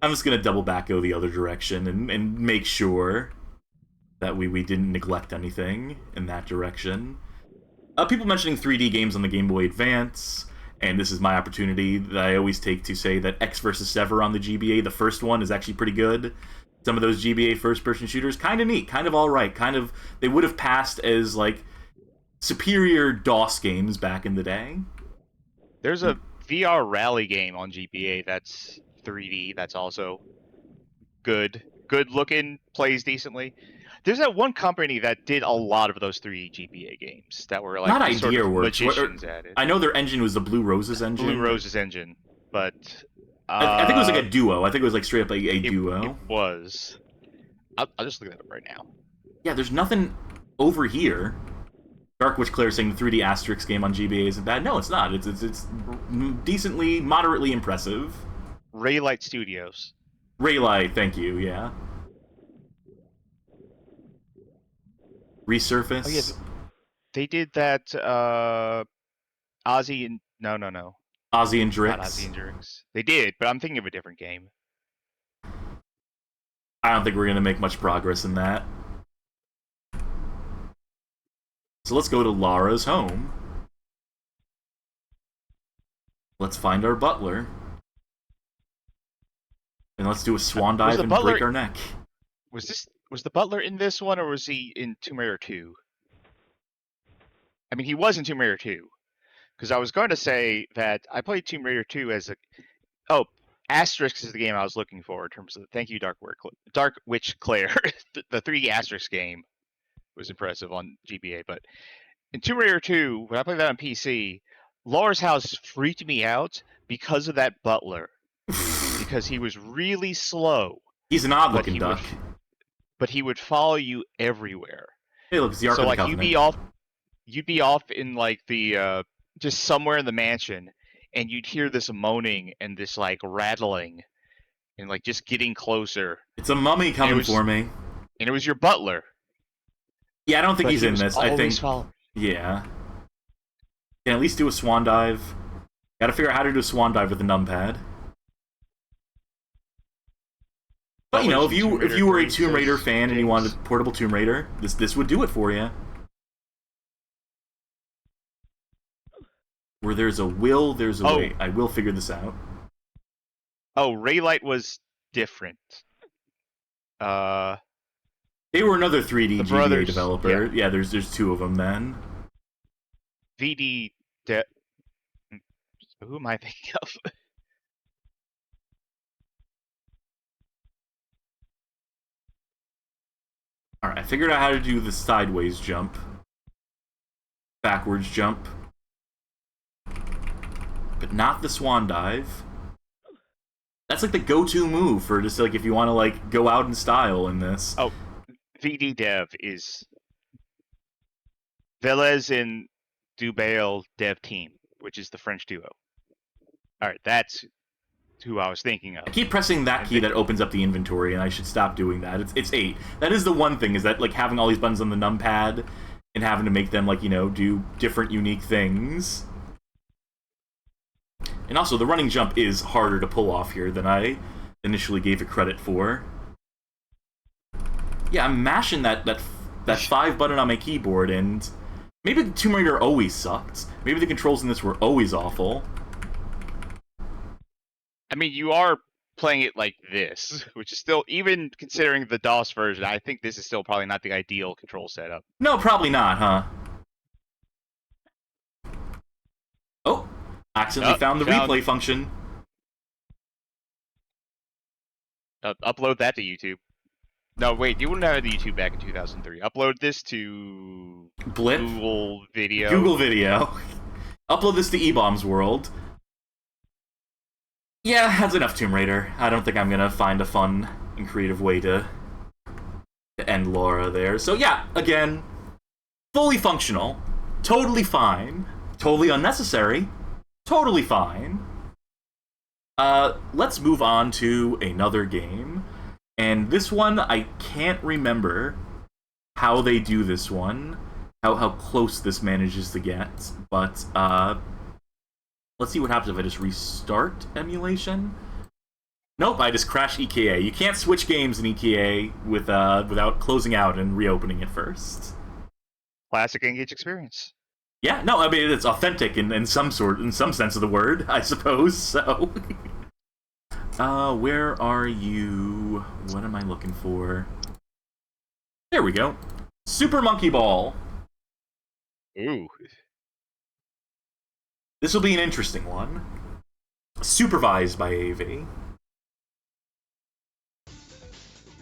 I'm just gonna double back go the other direction and make sure that we didn't neglect anything in that direction. People mentioning 3D games on the Game Boy Advance, and this is my opportunity that I always take to say that X vs. Sever on the GBA, the first one, is actually pretty good. Some of those GBA first-person shooters, kind of neat, kind of alright, kind of... They would have passed as, like, superior DOS games back in the day. There's a VR rally game on GBA that's 3D, that's also good. Good looking, plays decently. There's that one company that did a lot of those 3D GBA games that were like Not sort Idea of Works. magicians at it. I know their engine was the Blue Roses engine. Blue Roses engine, but... I think it was like a duo. I think it was like straight up a duo. It was. I'll just look that up right now. Yeah, there's nothing over here. Dark Witch Claire saying the 3D Asterix game on GBA isn't bad. No, it's not. It's decently, moderately impressive. Raylight Studios. Raylight, thank you, yeah. Resurface. Oh, yes. They did that, Ozzy and... No. Ozzy and Drix. Not Ozzy and Drix. They did, but I'm thinking of a different game. I don't think we're going to make much progress in that. So let's go to Lara's home. Let's find our butler. And let's do a swan dive and break our neck. Was the butler in this one, or was he in Tomb Raider 2? I mean, he was in Tomb Raider 2. Because I was going to say that I played Tomb Raider 2 as a... Oh, Asterix is the game I was looking for in terms of... Thank you, Dark Witch Claire. The 3D Asterix game was impressive on GBA, but in Tomb Raider 2, when I played that on PC, Lara's house freaked me out because of that butler. Because he was really slow. He's an odd-looking duck. But he would follow you everywhere. Hey, look, it's the Ark of the Covenant. You'd be off in, like, the... just somewhere in the mansion, and you'd hear this moaning and this like rattling and like just getting closer. It's a mummy coming for me. And it was your butler. Yeah, I don't think he's in this. I think Following. Yeah. Can at least do a swan dive. Gotta figure out how to do a swan dive with a numpad. But you know, if you were a Tomb Raider fan and you wanted a portable Tomb Raider, this would do it for you. Where there's a will, there's a way. I will figure this out. Oh, Raylight was different. They were another 3D GBA developer. Yeah, there's two of them then. VD... Who am I thinking of? Alright, I figured out how to do the sideways jump. Backwards jump. But not the swan dive. That's like the go-to move for just like if you want to like go out in style in this. Oh, VD Dev is Velez and Dubail Dev Team, which is the French duo. Alright, that's who I was thinking of. I keep pressing that key that opens up the inventory, and I should stop doing that. It's 8. That is the one thing, is that like having all these buttons on the numpad and having to make them like, you know, do different unique things. And also, the running jump is harder to pull off here than I initially gave it credit for. Yeah, I'm mashing that 5 button on my keyboard, and maybe the Tomb Raider always sucked. Maybe the controls in this were always awful. I mean, you are playing it like this, which is still, even considering the DOS version, I think this is still probably not the ideal control setup. No, probably not, huh? Oh! Accidentally found the replay function. Upload that to YouTube. No, wait, you wouldn't have the YouTube back in 2003. Upload this to Blip? Google Video. Google Video. Upload this to E-Bomb's World. Yeah, that's enough Tomb Raider. I don't think I'm gonna find a fun and creative way to end Lara there. So yeah, again, fully functional, totally fine, totally unnecessary, totally fine. Let's move on to another game. And this one, I can't remember how they do this one, how close this manages to get, but let's see what happens if I just restart emulation. Nope, I just crashed EKA. You can't switch games in EKA without closing out and reopening it first. Classic N-Gage experience. Yeah, no, I mean, it's authentic in some sense of the word, I suppose, so... where are you? What am I looking for? There we go. Super Monkey Ball. Ooh. This will be an interesting one. Supervised by AV.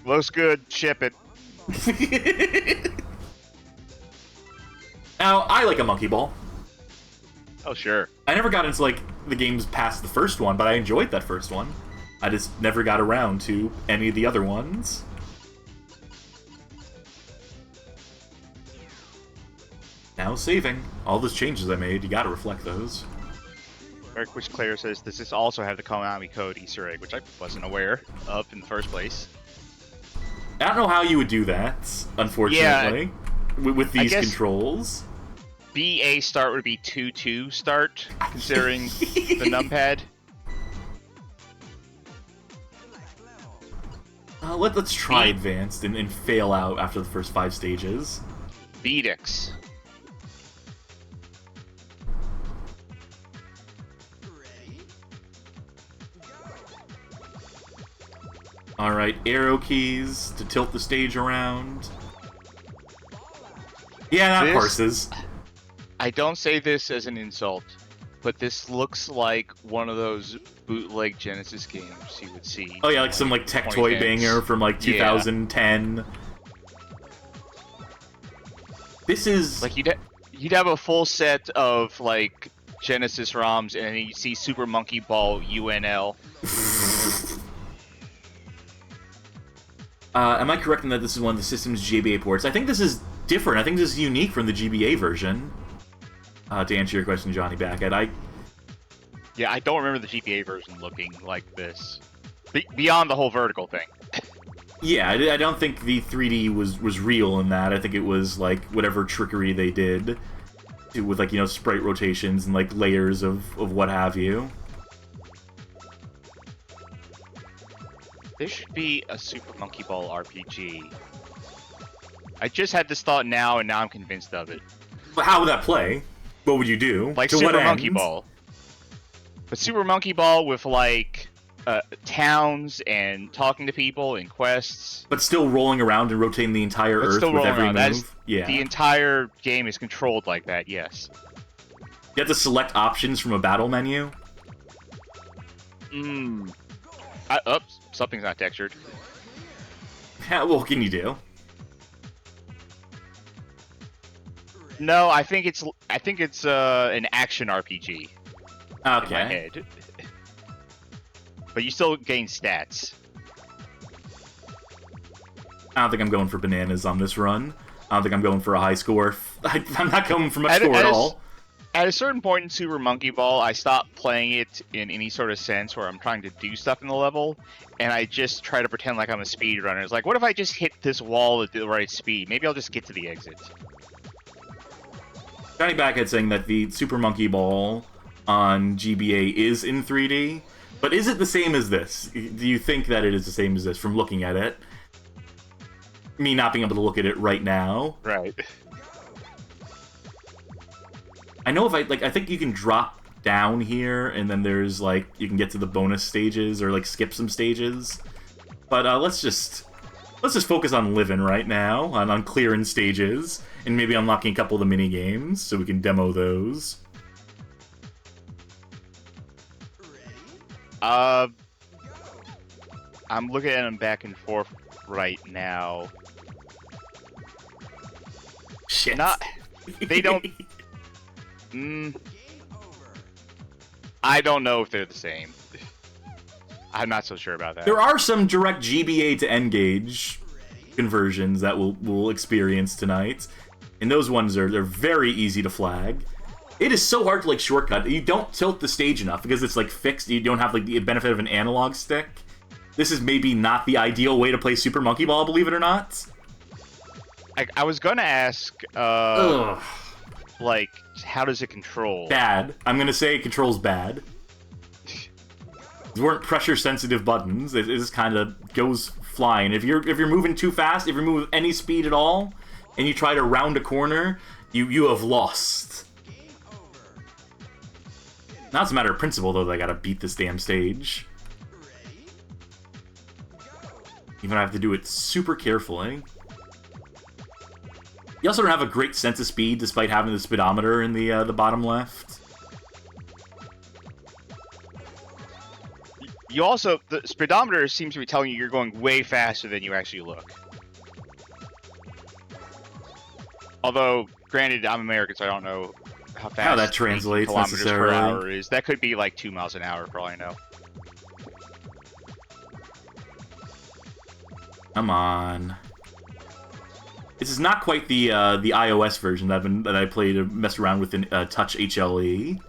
Looks good. Ship it. Now, I like a Monkey Ball. Oh, sure. I never got into, like, the games past the first one, but I enjoyed that first one. I just never got around to any of the other ones. Now saving. All those changes I made, you gotta reflect those. Eric Wish Claire says, does this also have the Konami code Easter egg, which I wasn't aware of in the first place? I don't know how you would do that, unfortunately, with these controls. BA start would be 2-2 start, considering the numpad. Let's try advanced and fail out after the first 5 stages. Beatix. Alright, arrow keys to tilt the stage around. Yeah, that parses. I don't say this as an insult, but this looks like one of those bootleg Genesis games you would see. Oh yeah, like some like tech toy banger from like 2010. Yeah. This is like you'd have a full set of like Genesis ROMs, and then you see Super Monkey Ball UNL. Am I correct in that this is one of the system's GBA ports? I think this is different. I think this is unique from the GBA version. To answer your question, Johnny Backhead, Yeah, I don't remember the GBA version looking like this. Beyond the whole vertical thing. Yeah, I don't think the 3D was real in that. I think it was, like, whatever trickery they did with, like, you know, sprite rotations and, like, layers of what have you. There should be a Super Monkey Ball RPG. I just had this thought now, and now I'm convinced of it. But how would that play? What would you do? Like to Super what Monkey end? Ball. But Super Monkey Ball with, like, towns and talking to people and quests. But still rolling around and rotating the entire Earth with every move? Yeah. The entire game is controlled like that, yes. You have to select options from a battle menu? Oops, something's not textured. Yeah, what can you do? No, I think it's an action RPG. Okay. In my head. But you still gain stats. I don't think I'm going for bananas on this run. I don't think I'm going for a high score. I'm not going for much score at all. At a certain point in Super Monkey Ball, I stopped playing it in any sort of sense where I'm trying to do stuff in the level, and I just try to pretend like I'm a speedrunner. It's like, what if I just hit this wall at the right speed? Maybe I'll just get to the exit. Johnny Backhead saying that the Super Monkey Ball on GBA is in 3D, but is it the same as this? Do you think that it is the same as this from looking at it? Me not being able to look at it right now. Right. I know I think you can drop down here, and then there's, like, you can get to the bonus stages, or, like, skip some stages. But, let's just focus on living right now, on clearing stages, and maybe unlocking a couple of the mini-games, so we can demo those. I'm looking at them back and forth right now. Shit. They don't... I don't know if they're the same. I'm not so sure about that. There are some direct GBA to N-Gage conversions that we'll experience tonight, and those ones they're very easy to flag. It is so hard to like shortcut. You don't tilt the stage enough because it's like fixed. You don't have like the benefit of an analog stick. This is maybe not the ideal way to play Super Monkey Ball, believe it or not. I was gonna ask, like, how does it control? Bad. I'm gonna say it controls bad. These weren't pressure-sensitive buttons. It just kind of goes flying. If you're moving too fast, if you're moving with any speed at all, and you try to round a corner, you have lost. Now it's a matter of principle, though, that I gotta beat this damn stage. Even I have to do it super carefully. You also don't have a great sense of speed, despite having the speedometer in the bottom left. You also, the speedometer seems to be telling you you're going way faster than you actually look. Although, granted, I'm American, so I don't know how fast that translates kilometers necessarily. per hour is. That could be like 2 miles an hour, for all I know. Come on. This is not quite the iOS version that I played to mess around with in Touch HLE.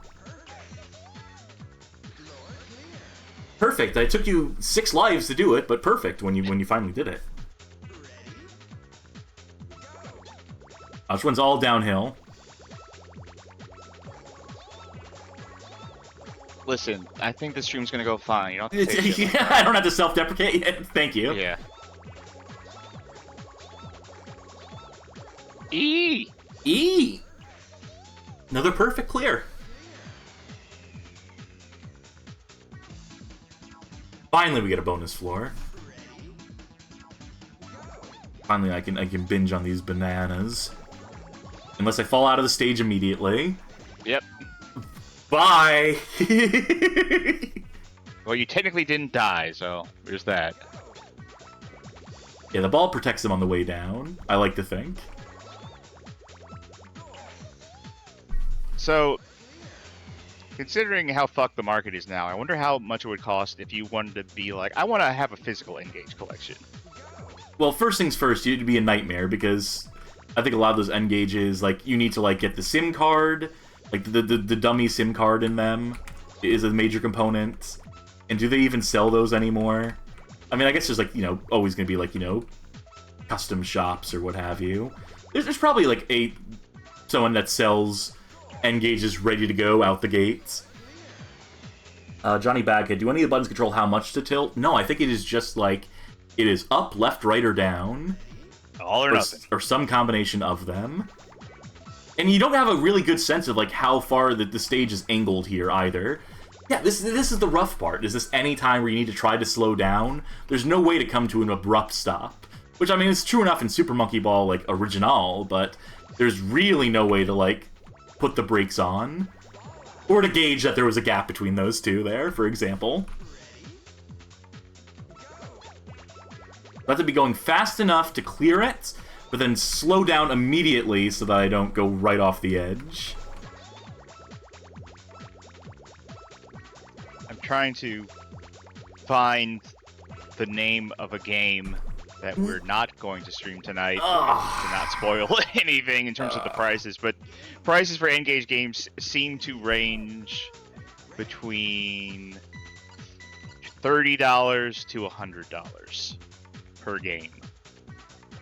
Perfect. I took you 6 lives to do it, but perfect when you finally did it. This one's all downhill. Listen, I think the stream's gonna go fine. You don't have to say shit like I don't have to self-deprecate yet. Thank you. Yeah. E! Another perfect clear. Finally, we get a bonus floor. Finally, I can binge on these bananas. Unless I fall out of the stage immediately. Yep. Bye! Well, you technically didn't die, so there's that. Yeah, the ball protects them on the way down, I like to think. So, considering how fucked the market is now, I wonder how much it would cost if you wanted to be like, I want to have a physical N-Gage collection. Well, first things first, it'd be a nightmare, because I think a lot of those N-Gages, like, you need to, like, get the SIM card, like, the dummy SIM card in them is a major component. And do they even sell those anymore? I mean, I guess there's, like, you know, always gonna be, like, you know, custom shops or what have you. There's probably, like, someone that sells N-Gages ready to go out the gates. Johnny Baghead, do any of the buttons control how much to tilt? No, I think it is just, like, it is up, left, right, or down. All or nothing. Or some combination of them. And you don't have a really good sense of, like, how far the stage is angled here, either. Yeah, this is the rough part. Is this any time where you need to try to slow down? There's no way to come to an abrupt stop. Which, I mean, it's true enough in Super Monkey Ball, like, Original, but there's really no way to, like, put the brakes on. Or to gauge that there was a gap between those two there, for example. I have to be going fast enough to clear it, but then slow down immediately so that I don't go right off the edge. I'm trying to find the name of a game that we're not going to stream tonight to not spoil anything in terms of the prices, but prices for N-Gage games seem to range between $30 to $100 per game.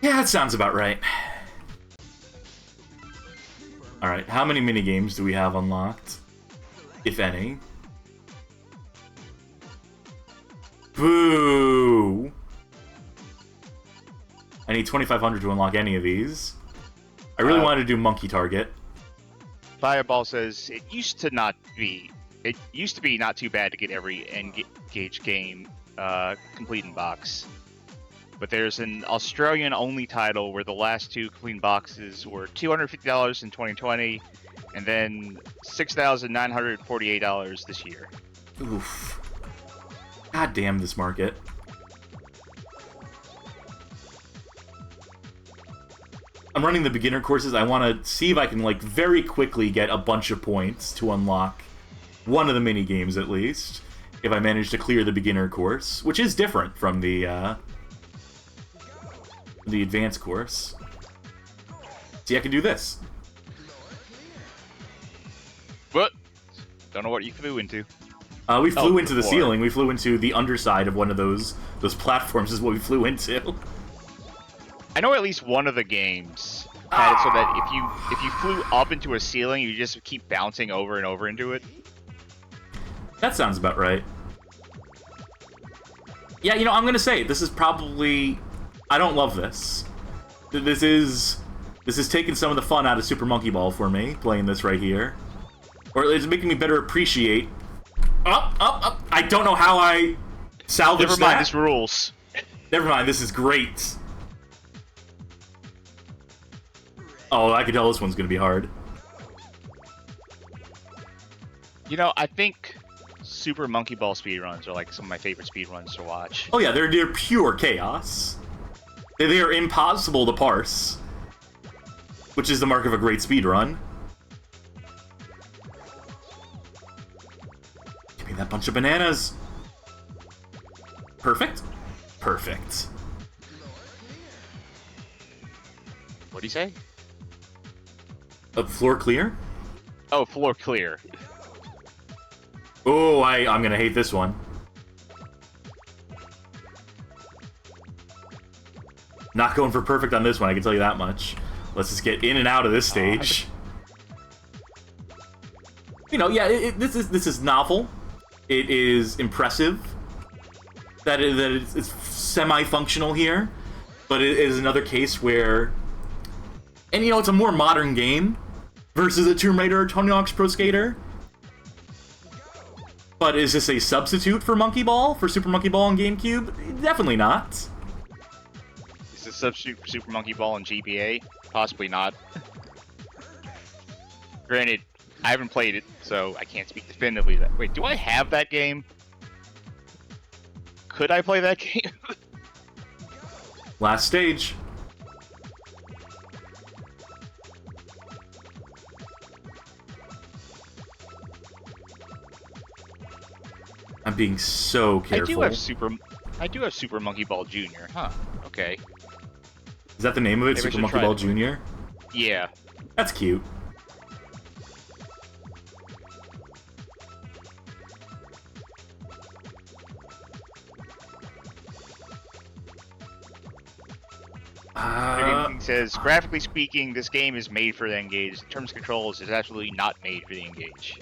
Yeah, that sounds about right. Alright, how many minigames do we have unlocked? If any. Boo! I need 2,500 to unlock any of these. I really wanted to do Monkey Target. Fireball says it used to be not too bad to get every N-Gage game complete in box. But there's an Australian-only title where the last 2 complete boxes were $250 in 2020, and then $6,948 this year. Oof. God damn this market. I'm running the beginner courses. I want to see if I can, like, very quickly get a bunch of points to unlock one of the mini games at least. If I manage to clear the beginner course, which is different from the advanced course. See, I can do this. What? Don't know what you flew into. We flew into the ceiling. We flew into the underside of one of those platforms is what we flew into. I know at least one of the games had it so that if you flew up into a ceiling, you just keep bouncing over and over into it. That sounds about right. Yeah, you know, I'm gonna say this is probably. I don't love this. This is taking some of the fun out of Super Monkey Ball for me, playing this right here. Or it's making me better appreciate... Up! I don't know how I salvaged that. Never mind, this rules. Never mind, this is great. Oh, I can tell this one's gonna be hard. You know, I think Super Monkey Ball speedruns are like some of my favorite speedruns to watch. Oh yeah, they're pure chaos. They are impossible to parse, which is the mark of a great speedrun. Give me that bunch of bananas. Perfect. Perfect. What'd he say? Floor clear? Oh, floor clear. Oh, I'm gonna hate this one. Not going for perfect on this one, I can tell you that much. Let's just get in and out of this stage. You know, yeah, this is novel. It is impressive that it's semi-functional here, but it is another case where, and you know, it's a more modern game versus a Tomb Raider or Tony Hawk's Pro Skater. But is this a substitute for Monkey Ball, for Super Monkey Ball on GameCube? Definitely not. Is this a substitute for Super Monkey Ball on GBA? Possibly not. Granted, I haven't played it, so I can't speak definitively to that. Wait, do I have that game? Could I play that game? Last stage. I'm being so careful. I do have Super Monkey Ball Jr. Huh. Okay. Is that the name of it? Maybe Super Monkey Ball Jr.? Yeah. That's cute. It says, graphically speaking, this game is made for the N-Gage. In terms of controls, it's absolutely not made for the N-Gage.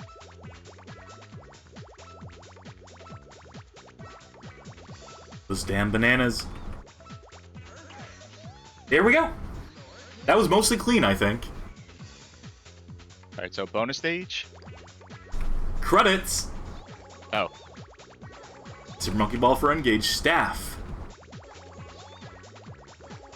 Those damn bananas. There we go. That was mostly clean, I think. Alright, so bonus stage? Credits. Oh. Super Monkey Ball for N-Gage staff.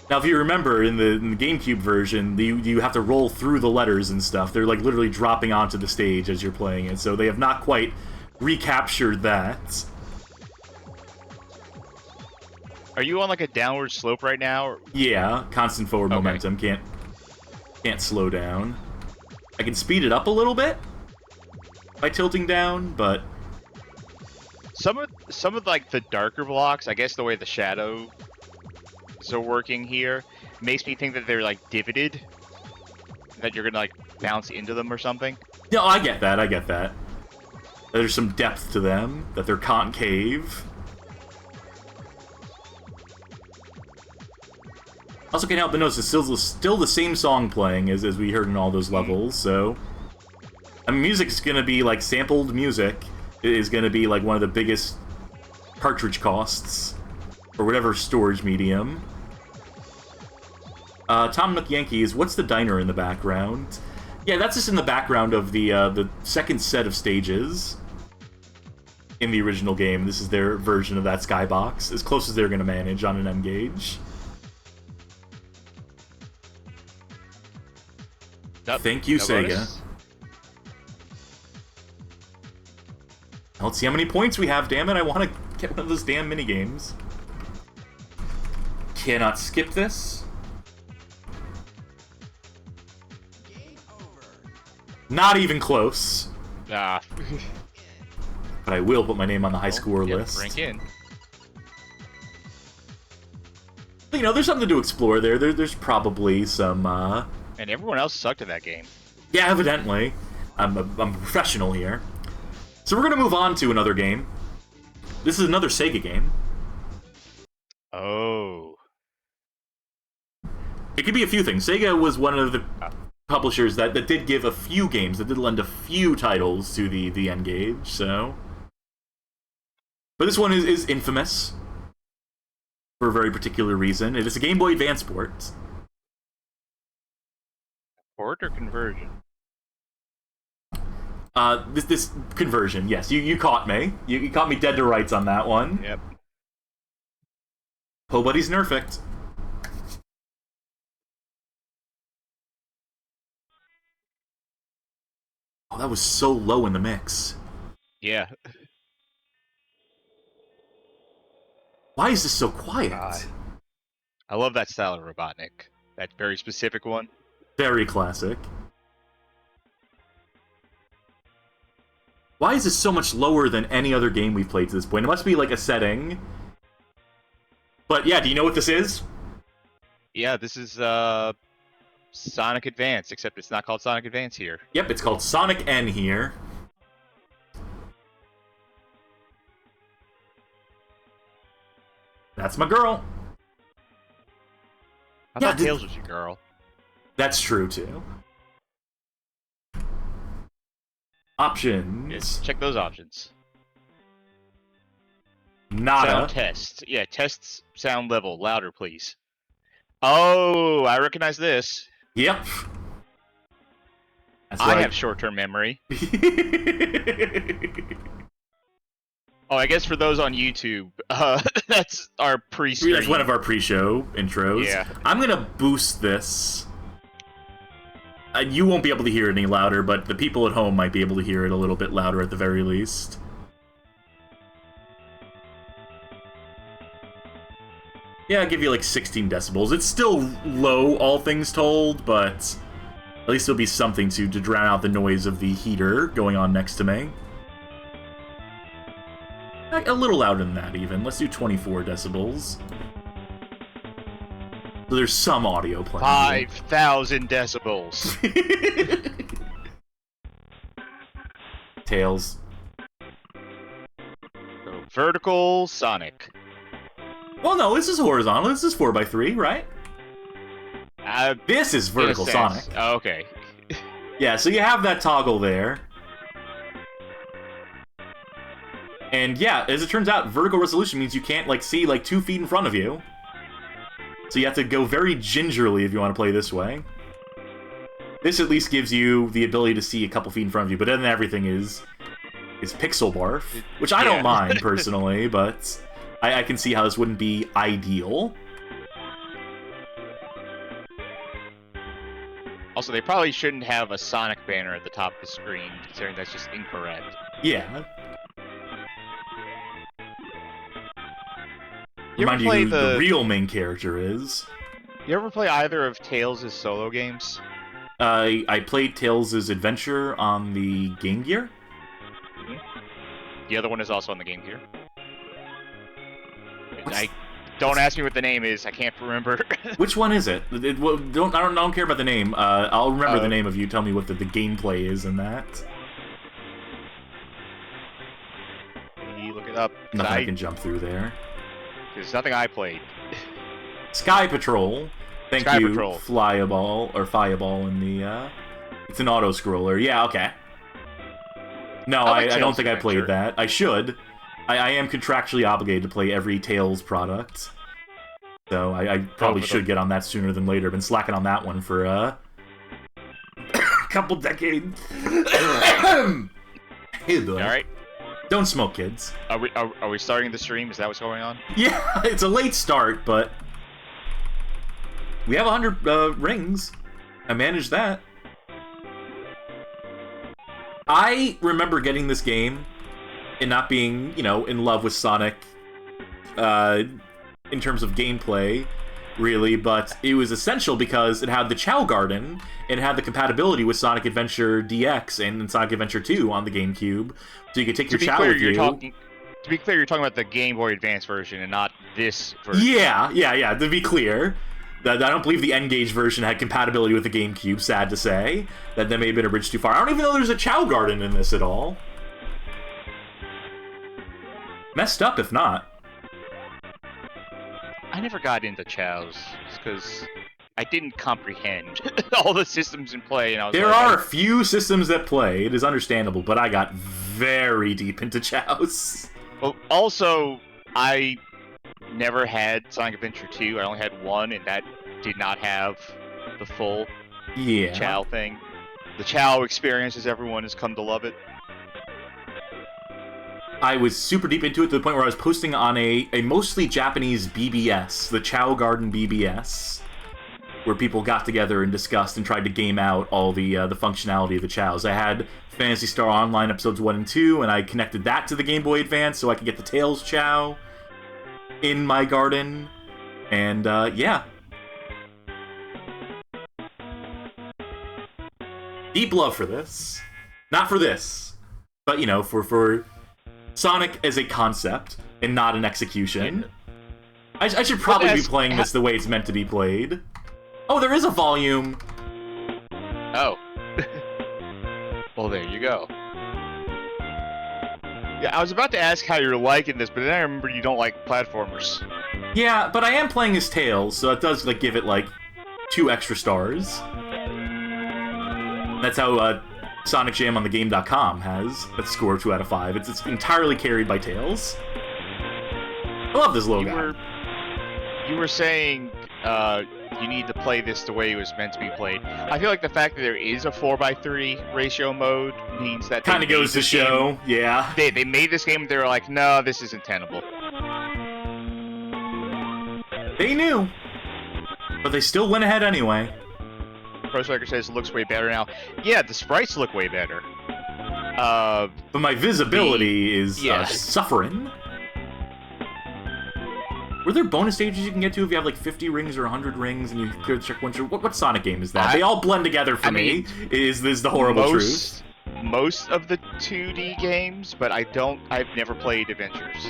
Now, if you remember, in the GameCube version, you have to roll through the letters and stuff. They're like literally dropping onto the stage as you're playing it, so they have not quite recaptured that. Are you on like a downward slope right now? Or... Yeah, constant forward momentum. Can't slow down. I can speed it up a little bit by tilting down, but some of like the darker blocks, I guess the way the shadows are working here, makes me think that they're like divoted, that you're gonna like bounce into them or something. No, I get that. There's some depth to them, that they're concave. Also can't help but notice it's still the same song playing as we heard in all those levels, so... I mean, music's gonna be, like, sampled music is gonna be, like, one of the biggest cartridge costs, or whatever storage medium. Tom Nook Yankees, what's the diner in the background? Yeah, that's just in the background of the second set of stages in the original game. This is their version of that skybox, as close as they're gonna manage on an N-Gage. Thank you, Sega. Bonus? Let's see how many points we have, damn it. I want to get one of those damn minigames. Cannot skip this. Not even close. Ah. But I will put my name on the high score list. Rank in. You know, there's something to explore there. There's probably some, And everyone else sucked at that game. Yeah, evidently. I'm a professional here. So we're gonna move on to another game. This is another Sega game. Oh. It could be a few things. Sega was one of the publishers that did give a few games, that did lend a few titles to the N-Gage, so... But this one is infamous. For a very particular reason. It is a Game Boy Advance port. Port or conversion? This conversion, yes. You caught me. You caught me dead to rights on that one. Yep. Po Buddy's Nerfect. Oh, that was so low in the mix. Yeah. Why is this so quiet? I love that style of Robotnik. That very specific one. Very classic. Why is this so much lower than any other game we've played to this point? It must be like a setting. But yeah, do you know what this is? Yeah, this is Sonic Advance, except it's not called Sonic Advance here. Yep, it's called SonicN here. That's my girl. I thought Tails was your girl. That's true, too. Options. Yes, check those options. Nada. Sound test. Yeah, tests sound level. Louder, please. Oh, I recognize this. Yep. That's I right. have short-term memory. Oh, I guess for those on YouTube, that's our pre-stream. That's one of our pre-show intros. Yeah. I'm gonna boost this. You won't be able to hear it any louder, but the people at home might be able to hear it a little bit louder at the very least. Yeah, I'll give you like 16 decibels. It's still low, all things told, but at least there'll be something to drown out the noise of the heater going on next to me. A little louder than that, even. Let's do 24 decibels. So there's some audio playing. 5,000 decibels. Tails. So, vertical Sonic. Well, no, this is horizontal. This is 4x3, right? This is vertical Sonic. Oh, okay. Yeah, so you have that toggle there. And yeah, as it turns out, vertical resolution means you can't, like, see, like, 2 feet in front of you. So you have to go very gingerly if you want to play this way. This at least gives you the ability to see a couple feet in front of you, but then everything is pixel barf, which I don't mind, personally, but I can see how this wouldn't be ideal. Also, they probably shouldn't have a Sonic banner at the top of the screen, considering that's just incorrect. Yeah. You ever Remind you play who the real main character is. You ever play either of Tails' solo games? I played Tails' Adventure on the Game Gear. Mm-hmm. The other one is also on the Game Gear. Don't ask me what the name is. I can't remember. Which one is it? I don't care about the name. I'll remember the name if you tell me what the gameplay is in that. Look it up. Nothing I can jump through there. There's nothing I played. Sky Patrol. Thank Sky you, Patrol. Flyaball, or Fireball in the, it's an auto-scroller. Yeah, okay. No, I don't think I played that. I should. I am contractually obligated to play every Tails product. So I probably should get on that sooner than later. Been slacking on that one for, a couple decades. Hey, boy. Alright. Don't smoke, kids. Are we starting the stream? Is that what's going on? Yeah, it's a late start, but we have 100 rings. I managed that. I remember getting this game and not being, you know, in love with Sonic in terms of gameplay really, but it was essential because it had the Chow Garden, and it had the compatibility with Sonic Adventure DX and Sonic Adventure 2 on the GameCube, so you could take your Chow with you. To be clear, you're talking about the Game Boy Advance version and not this version. Yeah, to be clear. I don't believe the N-Gage version had compatibility with the GameCube, sad to say. That may have been a bridge too far. I don't even know there's a Chow Garden in this at all. Messed up if not. I never got into Chows, because I didn't comprehend all the systems in play, and I was There are a few systems that play, it is understandable, but I got very deep into Chows. Well, also, I never had Sonic Adventure 2, I only had one, and that did not have the full Chow thing. The Chow experience, as everyone has come to love it. I was super deep into it to the point where I was posting on a mostly Japanese BBS, the Chow Garden BBS, where people got together and discussed and tried to game out all the functionality of the Chows. I had Phantasy Star Online episodes 1 and 2, and I connected that to the Game Boy Advance so I could get the Tails Chow in my garden, and yeah. Deep love for this. Not for this, but, you know, for Sonic as a concept and not an execution. I should probably be playing this the way it's meant to be played. Oh, there is a volume! Oh. Well, there you go. Yeah, I was about to ask how you're liking this, but then I remember you don't like platformers. Yeah, but I am playing as Tails, so that does give it 2 extra stars. That's how Sonic Jam on thegame.com has a score of 2 out of 5. It's entirely carried by Tails. I love this little guy. You were saying you need to play this the way it was meant to be played. I feel like the fact that there is a 4x3 ratio mode means that kind of goes to show, yeah. They made this game and they were like, no, this isn't tenable. They knew, but they still went ahead anyway. Pro Striker says it looks way better now. Yeah, the sprites look way better. But my visibility is suffering. Were there bonus stages you can get to if you have 50 rings or 100 rings and you clear the checkpoints? What Sonic game is that? They all blend together for me. Is the horrible truth? Most of the 2D games, but I've never played Adventures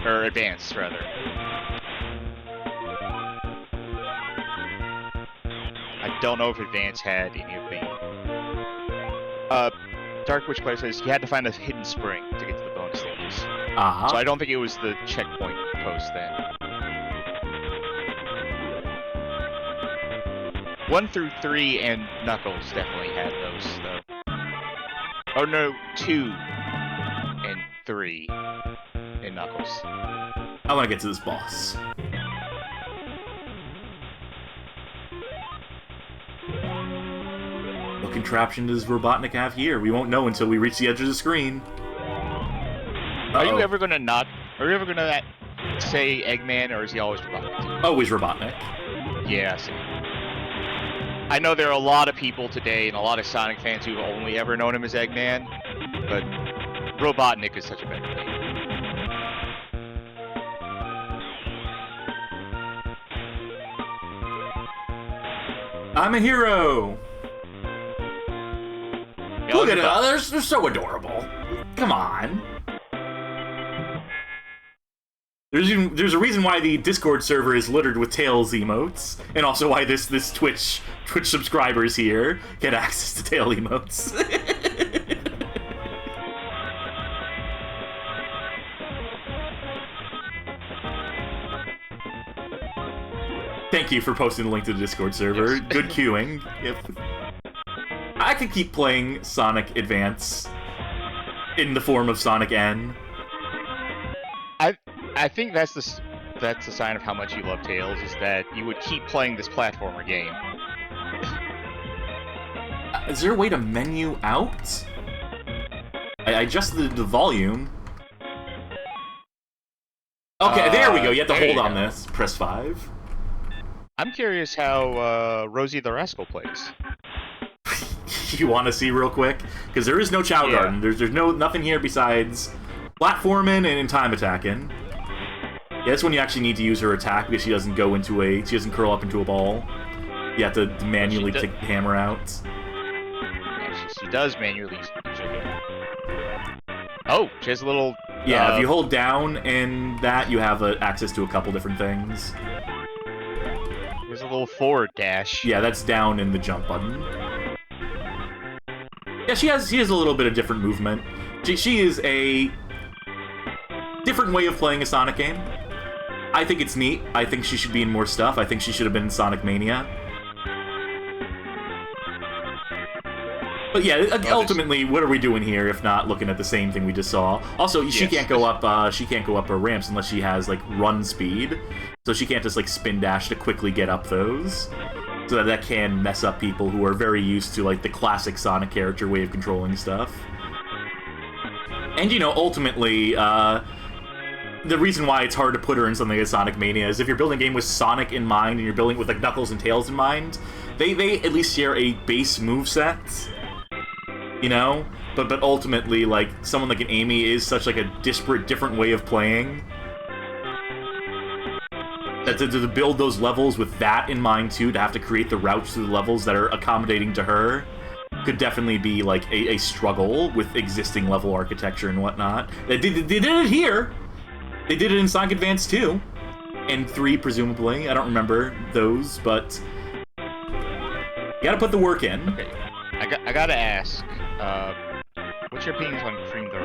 or Advance rather. I don't know if Advance had any of the. Dark Witch Player says you had to find a hidden spring to get to the bonus stages. So I don't think it was the checkpoint post then. 1 through 3 and Knuckles definitely had those though. Oh no, 2 and 3 and Knuckles. I want to get to this boss. What contraption does Robotnik have here? We won't know until we reach the edge of the screen. Are you ever gonna say Eggman, or is he always Robotnik? Always Robotnik. Yeah, see. I know there are a lot of people today and a lot of Sonic fans who've only ever known him as Eggman, but Robotnik is such a better name. I'm a hero! Look at it! They're so adorable. Come on. There's a reason why the Discord server is littered with Tails emotes, and also why this Twitch subscribers here get access to Tail emotes. Thank you for posting the link to the Discord server. Yes. Good queuing. I could keep playing Sonic Advance in the form of Sonic N. I think that's the sign of how much you love Tails, is that you would keep playing this platformer game. Is there a way to menu out? I adjusted the volume. Okay, there we go. You have to hold on this. Press 5. I'm curious how Rosie the Rascal plays. You want to see real quick? Because there is no Chow Garden. There's nothing here besides platforming and time attacking. Yeah, that's when you actually need to use her attack because she doesn't curl up into a ball. You have to manually take the hammer out. Yeah, she does manually use her. Oh, she has a little... Yeah, if you hold down and that, you have access to a couple different things. There's a little forward dash. Yeah, that's down in the jump button. Yeah, she has a little bit of different movement. She is a different way of playing a Sonic game. I think it's neat. I think she should be in more stuff. I think she should have been in Sonic Mania. But yeah, ultimately, what are we doing here if not looking at the same thing we just saw? Also, she can't go up. She can't go up her ramps unless she has like run speed, so she can't just like spin dash to quickly get up those. So that can mess up people who are very used to like the classic Sonic character way of controlling stuff. And you know, ultimately, the reason why it's hard to put her in something like Sonic Mania is if you're building a game with Sonic in mind and you're building it with like Knuckles and Tails in mind, they at least share a base moveset. You know, but ultimately, like someone like an Amy is such like a disparate, different way of playing that to build those levels with that in mind too, to have to create the routes to the levels that are accommodating to her, could definitely be like a struggle with existing level architecture and whatnot. They did it here. They did it in Sonic Advance 2 and 3, presumably. I don't remember those, but you gotta put the work in. Okay. I gotta ask, what's your opinions on Cream the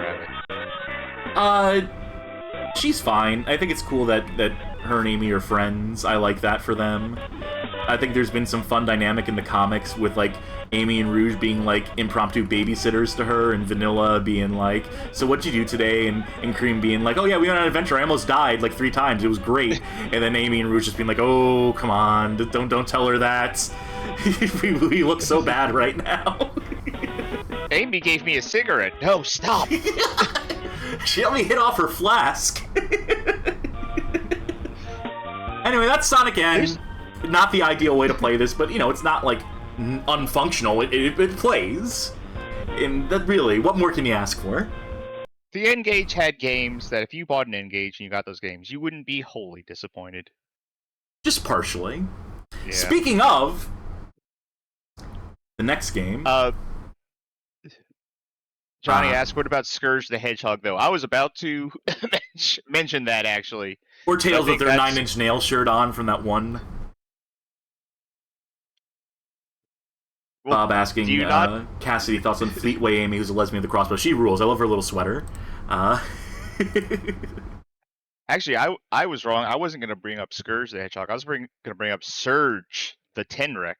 Rabbit? She's fine. I think it's cool that her and Amy are friends. I like that for them. I think there's been some fun dynamic in the comics with, like, Amy and Rouge being, like, impromptu babysitters to her, and Vanilla being like, so what'd you do today? And Cream being like, oh yeah, we went on an adventure, I almost died, like, 3 times, it was great. And then Amy and Rouge just being like, oh, come on, don't tell her that. we look so bad right now. Amy gave me a cigarette. No, stop. She only hit off her flask. Anyway, that's Sonic N. Not the ideal way to play this, but, you know, it's not, like, unfunctional. It plays. And that really, what more can you ask for? The N-Gage had games that if you bought an N-Gage and you got those games, you wouldn't be wholly disappointed. Just partially. Yeah. Speaking of the next game... Johnny asked, what about Scourge the Hedgehog, though? I was about to mention that, actually. Or Tails with their 9-inch nail shirt on from that one. Well, Bob asking Cassidy thoughts on Fleetway Amy, who's a lesbian with the crossbow. She rules. I love her little sweater. Actually, I was wrong. I wasn't going to bring up Scourge the Hedgehog. I was going to bring up Surge the Tenrec,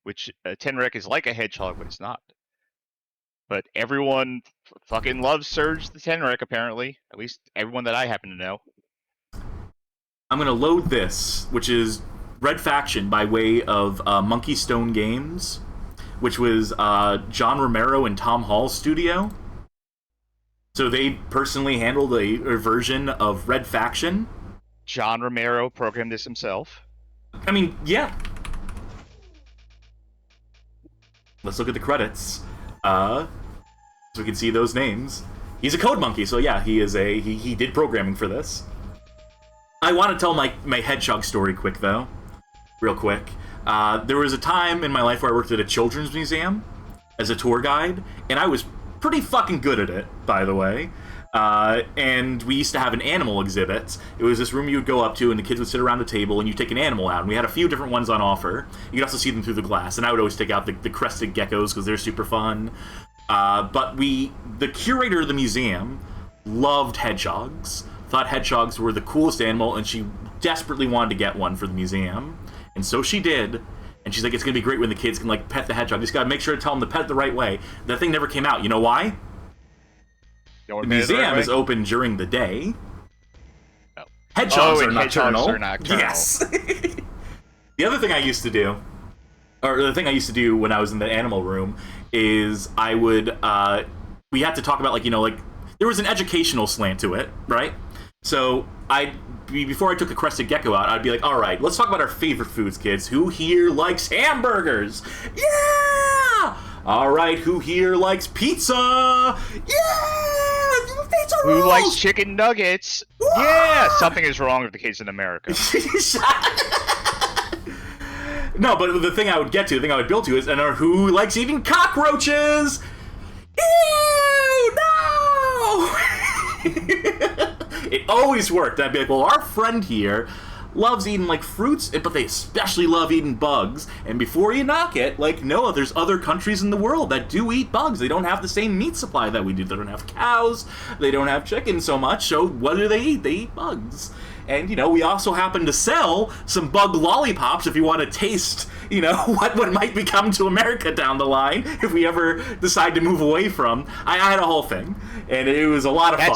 which Tenrec is like a hedgehog, but it's not. But everyone fucking loves Surge the Tenrec, apparently. At least everyone that I happen to know. I'm going to load this, which is Red Faction by way of Monkey Stone Games, which was John Romero and Tom Hall's studio. So they personally handled a version of Red Faction. John Romero programmed this himself. I mean, yeah. Let's look at the credits. So we can see those names. He's a code monkey, so yeah, he did programming for this. I want to tell my hedgehog story quick, though. Real quick. There was a time in my life where I worked at a children's museum as a tour guide, and I was pretty fucking good at it, by the way. And we used to have an animal exhibit. It was this room you would go up to, and the kids would sit around the table, and you'd take an animal out. And we had a few different ones on offer. You could also see them through the glass, and I would always take out the crested geckos, because they're super fun. But the curator of the museum loved hedgehogs, thought hedgehogs were the coolest animal, and she desperately wanted to get one for the museum. And so she did. And she's like, it's going to be great when the kids can, like, pet the hedgehog. Just got to make sure to tell them to pet it the right way. That thing never came out. You know why? The museum is open during the day. Oh. Hedgehogs are nocturnal. Hedgehogs are nocturnal. Yes. The other thing I used to do, or the thing I used to do when I was in the animal room, is I would, we had to talk about, like, you know, like, there was an educational slant to it, right? So before I took a crested gecko out, I'd be like, all right, let's talk about our favorite foods, kids. Who here likes hamburgers? Yeah! All right, who here likes pizza? Yeah! It's a Who rose! likes chicken nuggets? Yeah, something is wrong with the kids in America. No, but the thing I would get to, the thing I would build to is, and who likes eating cockroaches? Ew, no! It always worked. I'd be like, well, our friend here loves eating, like, fruits, but they especially love eating bugs. And before you knock it, like, no, there's other countries in the world that do eat bugs. They don't have the same meat supply that we do. They don't have cows. They don't have chicken so much. So what do they eat? They eat bugs. And, you know, we also happen to sell some bug lollipops if you want to taste, you know, what might become to America down the line if we ever decide to move away from. I had a whole thing, and it was a lot of fun.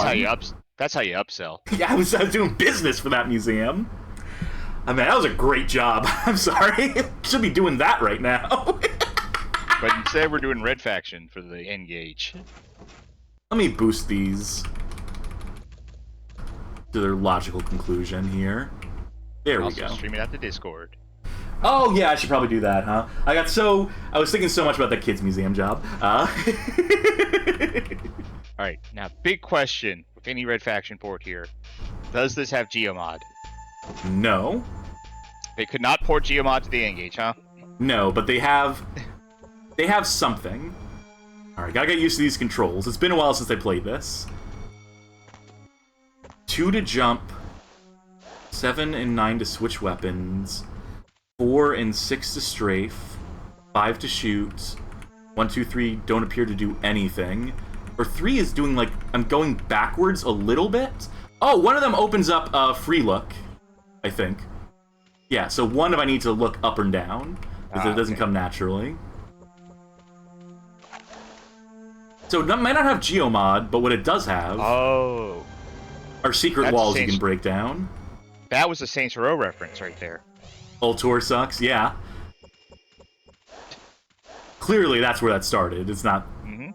That's how you upsell. Yeah, I was doing business for that museum. I mean, that was a great job. I'm sorry. Should be doing that right now. But instead, we're doing Red Faction for the N-Gage. Let me boost these to their logical conclusion here. There we go. Stream it out to Discord. Oh, yeah, I should probably do that, huh? I was thinking so much about that kid's museum job. Alright, now, big question with any Red Faction port here. Does this have Geomod? No. They could not port Geomod to the N-Gage, huh? No, but they have something. Alright, gotta get used to these controls. It's been a while since I played this. 2 to jump, 7 and 9 to switch weapons, 4 and 6 to strafe, 5 to shoot, 1, 2, 3 don't appear to do anything. Or 3 is doing, like, I'm going backwards a little bit. Oh, one of them opens up free look, I think. Yeah, so one if I need to look up and down, because it doesn't come naturally. So it might not have Geomod, but what it does have are secret walls you can break down. That was a Saints Row reference right there. Ultor sucks, yeah. Clearly that's where that started. It's not... Mm-hmm.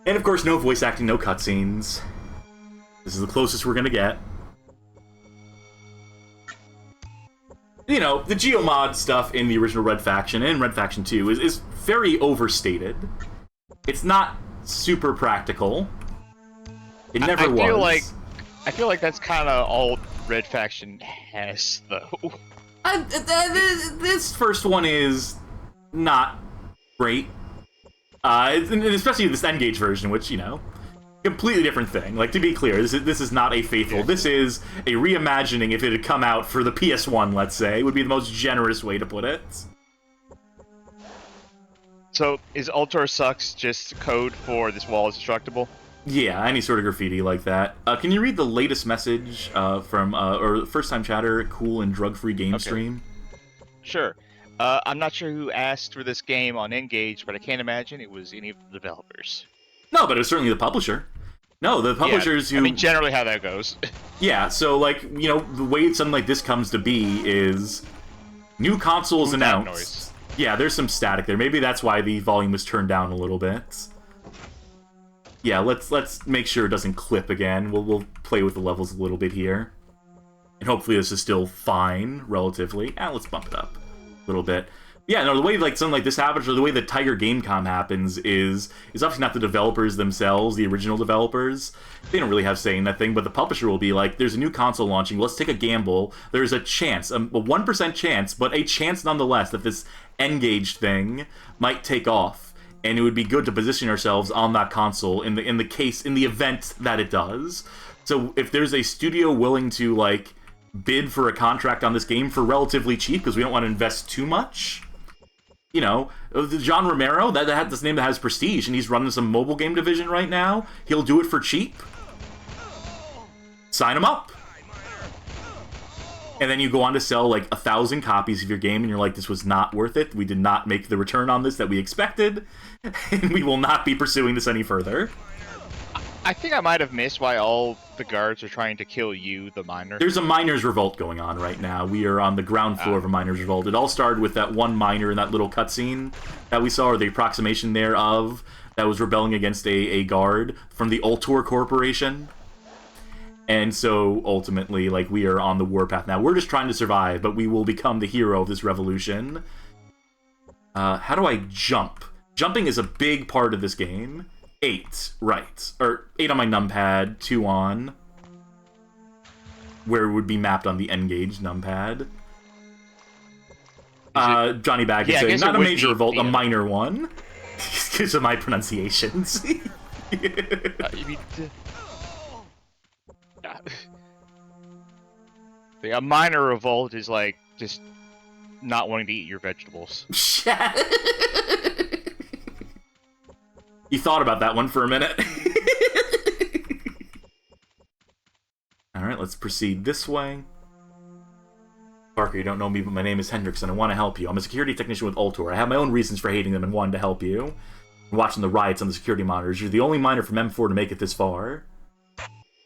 And of course, no voice acting, no cutscenes. This is the closest we're gonna get. You know, the Geomod stuff in the original Red Faction and Red Faction 2 is very overstated. It's not super practical. It never was. I feel like that's kind of all Red Faction has, though. This first one is not great. And especially this N-Gage version, which, you know, completely different thing. Like, to be clear, this is not a faithful. This is a reimagining. If it had come out for the PS1, let's say, would be the most generous way to put it. So, is Ultor Sucks just code for this wall is destructible? Yeah, any sort of graffiti like that. Can you read the latest message from or first-time chatter, Cool and Drug-Free Game Stream? Sure. I'm not sure who asked for this game on N-Gage, but I can't imagine it was any of the developers. No, but it was certainly the publisher. No, the publishers who... I mean, generally how that goes. Yeah, so, like, you know, the way something like this comes to be is new consoles announced. Yeah, there's some static there. Maybe that's why the volume was turned down a little bit. Yeah, let's make sure it doesn't clip again. We'll play with the levels a little bit here. And hopefully this is still fine, relatively. Let's bump it up a little bit. Yeah, no, the way like something like this happens, or the way that Tiger Gamecom happens, is obviously not the developers themselves, the original developers. They don't really have say in that thing, but the publisher will be like, there's a new console launching, let's take a gamble. There's a chance, a 1% chance, but a chance nonetheless that this N-Gage thing might take off. And it would be good to position ourselves on that console in the event that it does. So if there's a studio willing to, like, bid for a contract on this game for relatively cheap, because we don't want to invest too much... You know, John Romero, that had this name that has prestige, and he's running some mobile game division right now. He'll do it for cheap. Sign him up. And then you go on to sell, like, 1,000 copies of your game, and you're like, this was not worth it. We did not make the return on this that we expected, and we will not be pursuing this any further. I think I might have missed why all the guards are trying to kill you, the miner. There's a miners' revolt going on right now. We are on the ground floor of a miners' revolt. It all started with that one miner in that little cutscene that we saw, or the approximation thereof, that was rebelling against a guard from the Ultor Corporation. And so, ultimately, like, we are on the warpath now. We're just trying to survive, but we will become the hero of this revolution. How do I jump? Jumping is a big part of this game. 8, right. Or 8 on my numpad, 2 on... where it would be mapped on the N-Gage numpad. Johnny Bag is saying, not a major revolt, a minor one. Because of my pronunciations. A minor revolt is like just not wanting to eat your vegetables. You thought about that one for a minute. Alright, let's proceed this way. Parker, you don't know me, but my name is Hendrix, and I want to help you. I'm a security technician with Ultor. I have my own reasons for hating them and wanting to help you. I'm watching the riots on the security monitors. You're the only miner from M4 to make it this far.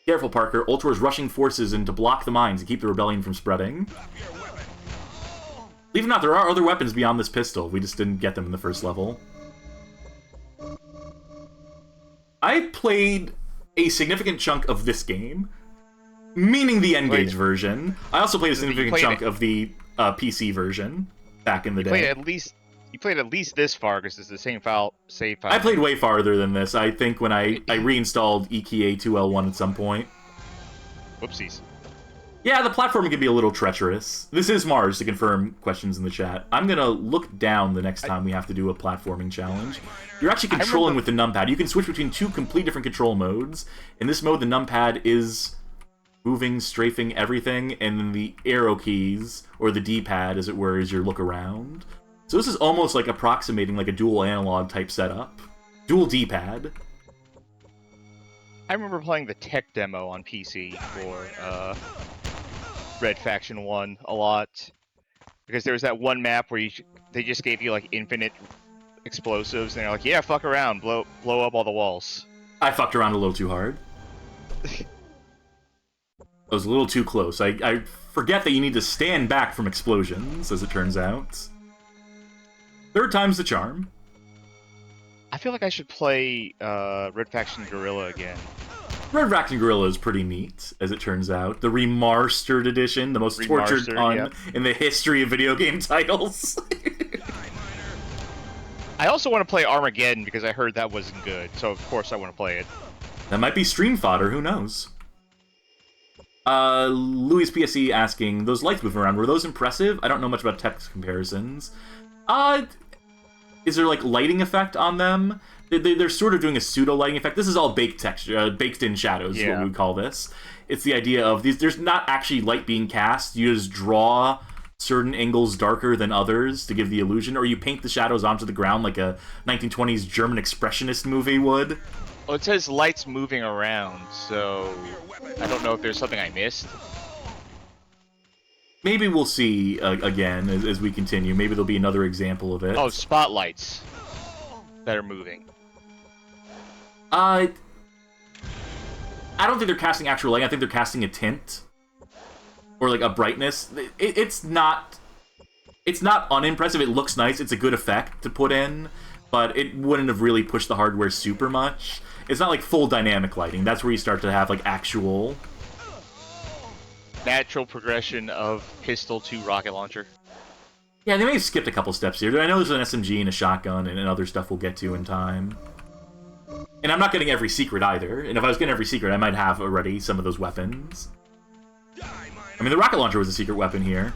Careful, Parker. Ultor is rushing forces in to block the mines and keep the rebellion from spreading. Believe it or not, there are other weapons beyond this pistol. We just didn't get them in the first level. I played a significant chunk of this game, meaning the N-Gage version. I also played a significant chunk of the PC version back in the day. You played at least this far because it's the same save file. I played way farther than this. I think when I reinstalled EKA2L1 at some point. Whoopsies. Yeah, the platforming can be a little treacherous. This is Mars, to confirm questions in the chat. I'm going to look down the next time we have to do a platforming challenge. You're actually controlling with the numpad. You can switch between 2 complete different control modes. In this mode, the numpad is moving, strafing everything, and then the arrow keys, or the D-pad, as it were, is your look around. So this is almost like approximating like a dual analog type setup. Dual D-pad. I remember playing the tech demo on PC for Red Faction 1 a lot. Because there was that one map where they just gave you like infinite explosives, and they're like, yeah, fuck around, blow up all the walls. I fucked around a little too hard. I was a little too close. I forget that you need to stand back from explosions, as it turns out. Third time's the charm. I feel like I should play Red Faction Guerrilla again. Red Faction Guerrilla is pretty neat, as it turns out. The remastered edition, the most tortured pun in the history of video game titles. I also want to play Armageddon because I heard that wasn't good, so of course I want to play it. That might be stream fodder, who knows? Louis PSE asking, those lights moving around, were those impressive? I don't know much about text comparisons. Is there, like, lighting effect on them? They're sort of doing a pseudo-lighting effect. This is all baked texture, baked-in shadows, is what we would call this. It's the idea of there's not actually light being cast. You just draw certain angles darker than others to give the illusion, or you paint the shadows onto the ground like a 1920s German expressionist movie would. Well, it says lights moving around, so I don't know if there's something I missed. Maybe we'll see again as we continue. Maybe there'll be another example of it. Oh, spotlights that are moving. I don't think they're casting actual light. I think they're casting a tint or like a brightness. It's not unimpressive. It looks nice. It's a good effect to put in, but it wouldn't have really pushed the hardware super much. It's not like full dynamic lighting. That's where you start to have like actual natural progression of pistol to rocket launcher. Yeah, they may have skipped a couple steps here. I know there's an SMG and a shotgun and other stuff we'll get to in time. And I'm not getting every secret either. And if I was getting every secret, I might have already some of those weapons. I mean, the rocket launcher was a secret weapon here.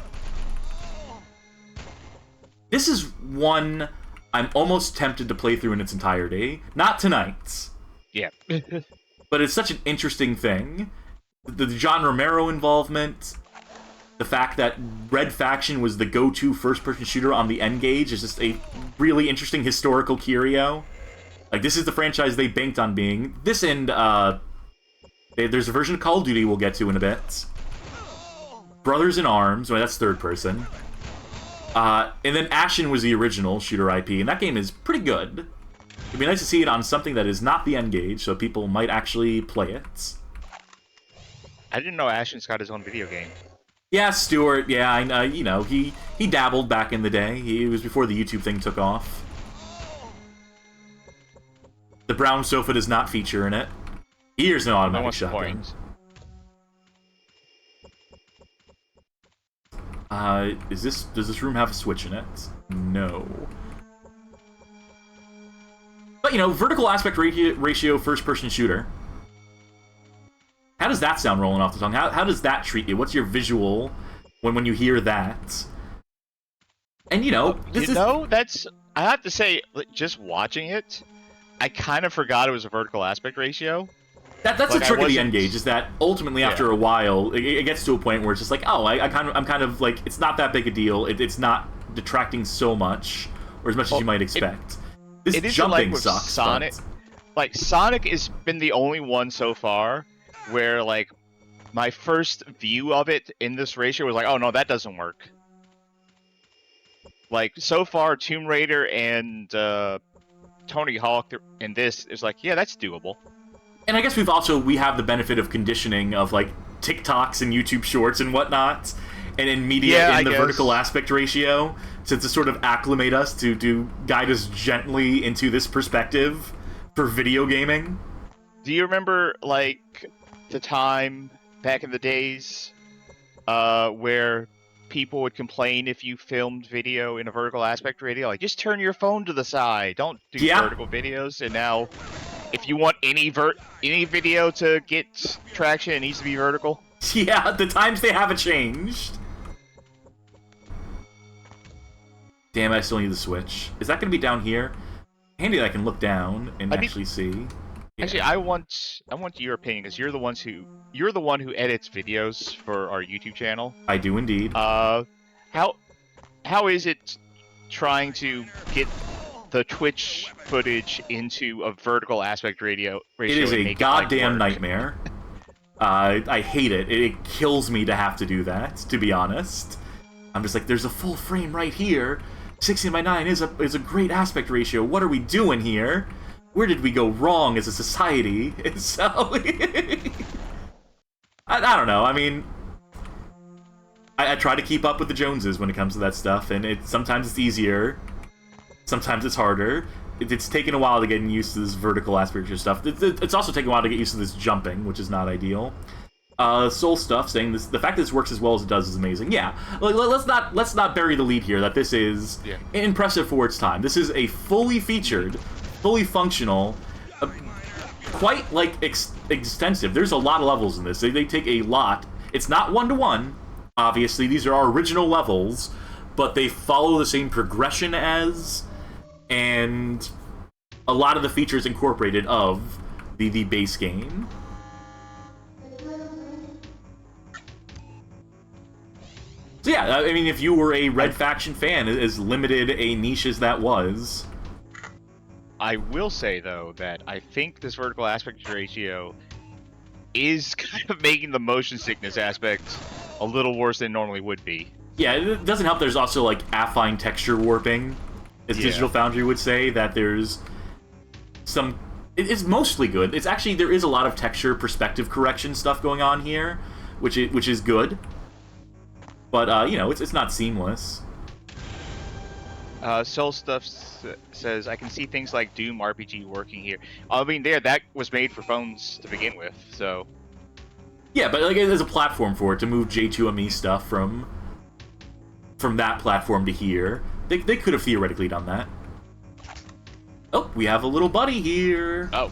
This is one I'm almost tempted to play through in its entirety. Not tonight. Yeah. But it's such an interesting thing. The John Romero involvement, the fact that Red Faction was the go-to first-person shooter on the N-Gage is just a really interesting historical curio. Like, this is the franchise they banked on being. This and, there's a version of Call of Duty we'll get to in a bit. Brothers in Arms, well, that's third person. And then Ashen was the original shooter IP, and that game is pretty good. It'd be nice to see it on something that is not the N-Gage, so people might actually play it. I didn't know Ashen's got his own video game. Yeah, Stuart, yeah, you know, he dabbled back in the day. It was before the YouTube thing took off. The brown sofa does not feature in it. Here's an automatic shotgun. Does this room have a switch in it? No. But But, you know, vertical aspect ratio first-person shooter. How does that sound rolling off the tongue? How does that treat you? What's your visual when you hear that? And, you know, that's... I have to say, just watching it, I kind of forgot it was a vertical aspect ratio. That's like, the trick of the N-Gage, is that ultimately after a while, it gets to a point where it's just like, oh, I'm kind of like, it's not that big a deal. It's not detracting so much, or as much as you might expect. This jumping like sucks. Sonic, like Sonic has been the only one so far where like my first view of it in this ratio was like, oh no, that doesn't work. Like so far, Tomb Raider and Tony Hawk in this is like, yeah, that's doable. And I guess we have the benefit of conditioning of like TikToks and YouTube Shorts and whatnot, and in media in the vertical aspect ratio, to sort of acclimate us to guide us gently into this perspective for video gaming. Do you remember like the time back in the days where people would complain if you filmed video in a vertical aspect ratio, like just turn your phone to the side, don't do vertical videos, and now if you want any video to get traction, it needs to be vertical. Yeah, the times they haven't changed. Damn, I still need the switch. Is that going to be down here? Handy that I can look down and actually see. Yeah. Actually, I want your opinion, because you're the one who edits videos for our YouTube channel. I do indeed. How is it trying to get the Twitch footage into a vertical aspect ratio? It is a goddamn nightmare. I hate it. It kills me to have to do that, to be honest. I'm just like, there's a full frame right here. 16:9 is a great aspect ratio. What are we doing here? Where did we go wrong as a society? And so... I don't know. I mean... I try to keep up with the Joneses when it comes to that stuff, and sometimes it's easier. Sometimes it's harder. It's taken a while to get used to this vertical aspect ratio stuff. It's also taken a while to get used to this jumping, which is not ideal. Soul Stuff saying this: the fact that this works as well as it does is amazing. Yeah, let's not bury the lead here. That this is impressive for its time. This is a fully featured, fully functional, quite like extensive. There's a lot of levels in this. They take a lot. It's not 1-to-1. Obviously, these are our original levels, but they follow the same progression as, and a lot of the features incorporated of the base game. So yeah, I mean, if you were a Red Faction fan, as limited a niche as that was... I will say, though, that I think this vertical aspect ratio is kind of making the motion sickness aspect a little worse than it normally would be. Yeah, it doesn't help there's also, like, affine texture warping, as Digital Foundry would say, that there's some... It's mostly good. It's actually, there is a lot of texture perspective correction stuff going on here, which is good. But, you know, it's not seamless. Soul Stuff says, I can see things like Doom RPG working here. I mean, that was made for phones to begin with, so... Yeah, but like, there's a platform for it to move J2ME stuff from that platform to here. They could have theoretically done that. Oh, we have a little buddy here. Oh.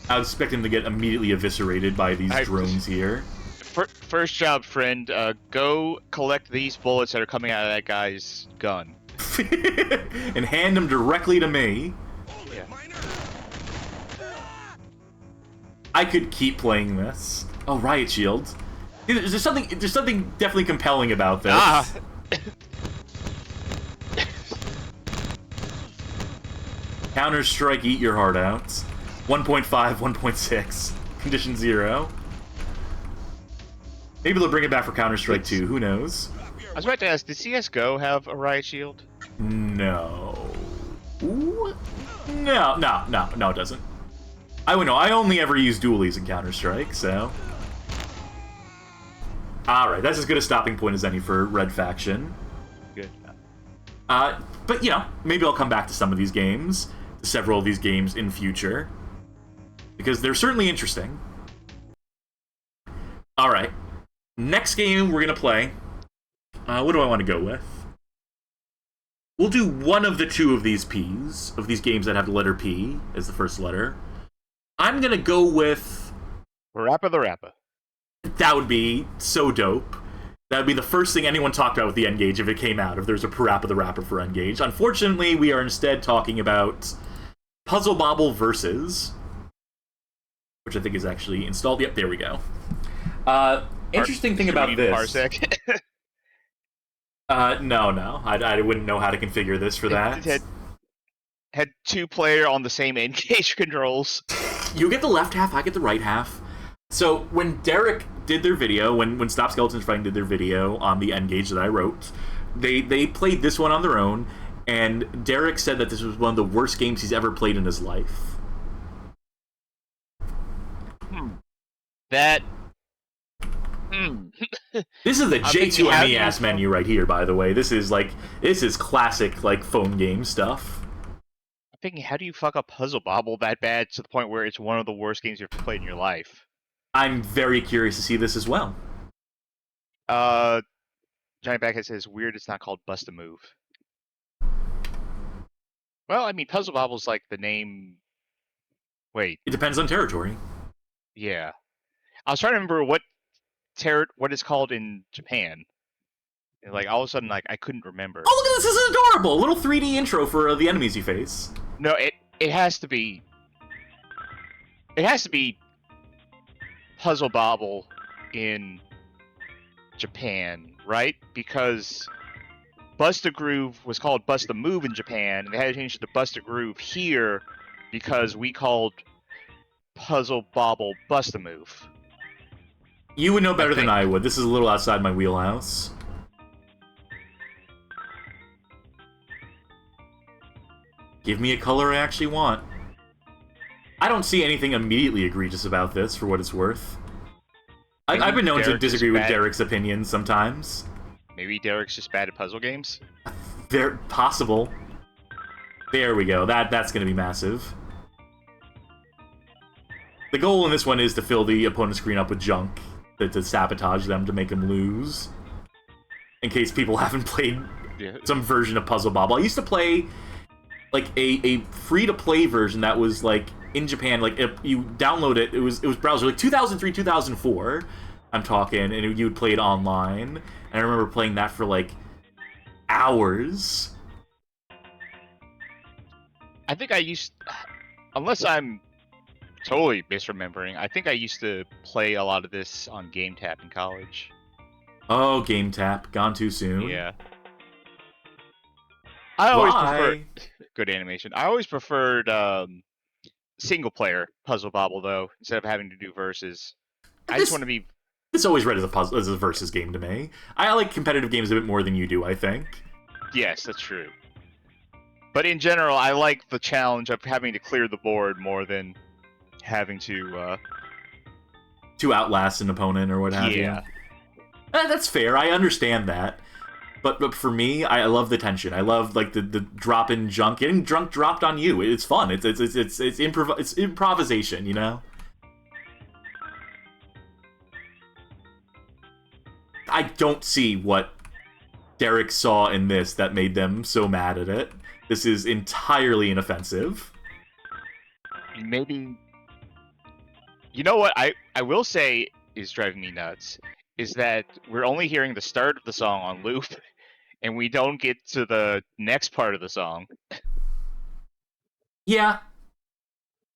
I was expecting to get immediately eviscerated by these drones here. First job, friend. Go collect these bullets that are coming out of that guy's gun. And hand them directly to me. Yeah. I could keep playing this. Oh, Riot Shield. There's something definitely compelling about this. Ah. Counter-Strike, eat your heart out. 1.5, 1.6. Condition 0. Maybe they'll bring it back for Counter-Strike 2, who knows? I was about to ask, does CSGO have a Riot Shield? No. Ooh. No, it doesn't. I would know. I only ever use dualies in Counter-Strike, so... Alright, that's as good a stopping point as any for Red Faction. Good. But, you know, maybe I'll come back to some of these games, to several of these games in future. Because they're certainly interesting. Alright. Next game we're gonna play. What do I want to go with? We'll do one of the two of these P's, of these games that have the letter P as the first letter. I'm gonna go with... Rappa the Rappa. That would be so dope. That would be the first thing anyone talked about with the N-Gage if it came out, if there's a Parappa the Rapper for N-Gage. Unfortunately, we are instead talking about Puzzle Bobble Versus, which I think is actually installed. Yep, there we go. Interesting thing about this... Parsec? No. I wouldn't know how to configure this for that. It had two-player on the same N-Gage controls. You get the left half, I get the right half. So when Derek did their video, when Stop Skeletons Fighting did their video on the N-Gage that I wrote, they played this one on their own, and Derek said that this was one of the worst games he's ever played in his life. That... This is the J2 MES menu right here, by the way. This is classic, like, phone game stuff. I'm thinking, how do you fuck up Puzzle Bobble that bad to the point where it's one of the worst games you've ever played in your life? I'm very curious to see this as well. Johnny Backhead says, weird it's not called Bust a Move. Well, I mean, Puzzle Bobble's like the name... Wait. It depends on territory. Yeah. I was trying to remember what it's called in Japan. And, like, all of a sudden, like, I couldn't remember. Oh, look at this! This is adorable! A little 3D intro for the enemies you face. No, it has to be... It has to be Puzzle Bobble in Japan, right? Because Bust a Groove was called Bust a Move in Japan, and they had to change it to Bust a Groove here because we called Puzzle Bobble Bust a Move. You would know better than I would. This is a little outside my wheelhouse. Give me a color I actually want. I don't see anything immediately egregious about this, for what it's worth. I've been known to disagree with Derek's opinions sometimes. Maybe Derek's just bad at puzzle games? They're possible. There we go. That's going to be massive. The goal in this one is to fill the opponent's screen up with junk, to sabotage them, to make them lose. In case people haven't played some version of Puzzle Bobble. I used to play like a free-to-play version that was like in Japan. Like if you download it, it was browser like 2003, 2004. I'm talking, and you would play it online. And I remember playing that for like hours. I think I used, unless I'm totally misremembering, I think I used to play a lot of this on GameTap in college. Oh, GameTap. Gone too soon. Yeah. I always preferred... Good animation. I always preferred single-player Puzzle Bobble, though, instead of having to do versus. I just want to be... It's always read as a versus game to me. I like competitive games a bit more than you do, I think. Yes, that's true. But in general, I like the challenge of having to clear the board more than having to outlast an opponent or what have you. Yeah. That's fair. I understand that. But for me, I love the tension. I love like the drop-in junk, getting drunk dropped on you. It's fun. It's improvisation, you know. I don't see what Derek saw in this that made them so mad at it. This is entirely inoffensive. Maybe... You know what I will say is driving me nuts is that we're only hearing the start of the song on loop, and we don't get to the next part of the song. Yeah.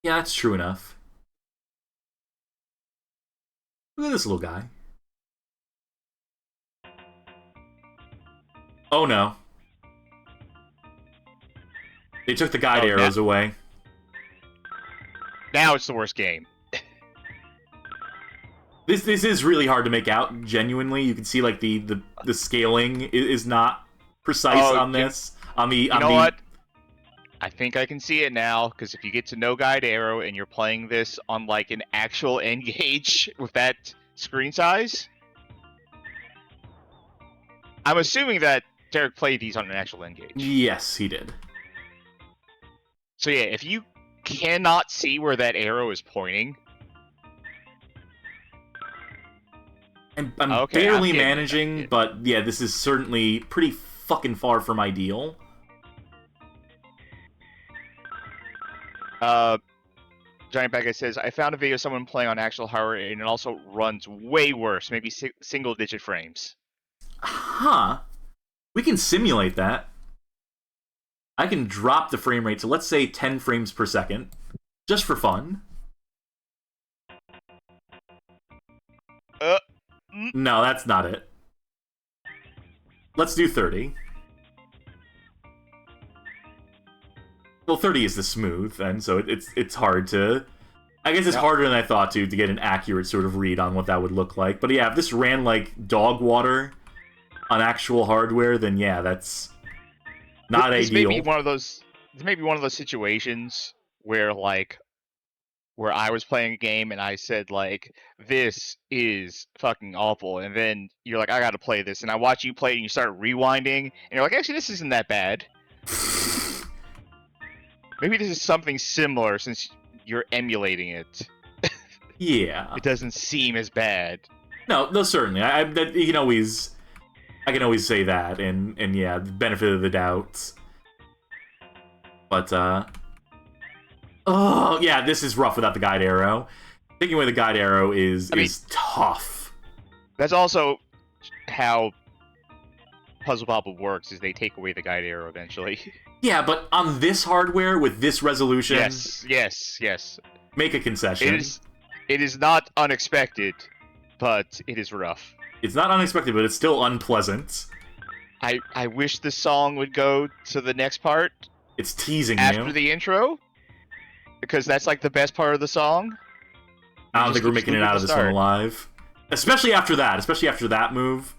Yeah, that's true enough. Look at this little guy. Oh no. They took the guide arrows away. Now it's the worst game. This is really hard to make out, genuinely. You can see like the scaling is not precise on this. You know what? I think I can see it now, because if you get to no guide arrow and you're playing this on like an actual N-Gage with that screen size, I'm assuming that Derek played these on an actual N-Gage. Yes, he did. So yeah, if you cannot see where that arrow is pointing... I'm barely managing, but yeah, this is certainly pretty fucking far from ideal. Giant Bag Guy says, I found a video of someone playing on actual hardware and it also runs way worse, maybe single-digit frames. Huh. We can simulate that. I can drop the frame rate to, let's say, 10 frames per second, just for fun. No, that's not it. Let's do 30. Well, 30 is the smooth, and so it's hard to... I guess it's harder than I thought to get an accurate sort of read on what that would look like. But yeah, if this ran like dog water on actual hardware, then yeah, that's not this ideal. May be one of those, this may be one of those situations where, like, where I was playing a game and I said, like, this is fucking awful. And then you're like, I gotta play this. And I watch you play it and you start rewinding. And you're like, actually, this isn't that bad. Maybe this is something similar since you're emulating it. Yeah. It doesn't seem as bad. No, certainly. I can always say that, and yeah, the benefit of the doubt. But oh yeah, this is rough without the guide arrow. Taking away the guide arrow is tough. That's also how Puzzle Bobble works. Is they take away the guide arrow eventually. Yeah, but on this hardware with this resolution, yes. Make a concession. It is not unexpected, but it is rough. It's not unexpected, but it's still unpleasant. I wish the song would go to the next part. It's teasing you. After the intro, because that's like the best part of the song. I don't think we're making it out of this one alive. Especially after that move.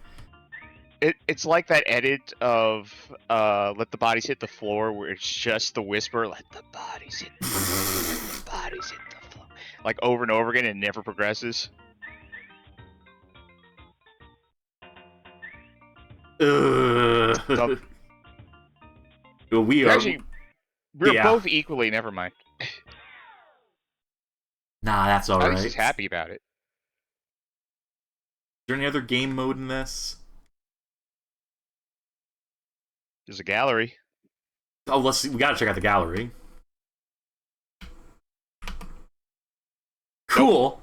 It's like that edit of Let the Bodies Hit the Floor, where it's just the whisper, let the bodies hit the floor, let the bodies hit the floor. Like over and over again, and it never progresses. We're both equally, never mind. Nah, that's alright. I was just happy about it. Is there any other game mode in this? There's a gallery. Oh, let's see. We gotta check out the gallery. Cool.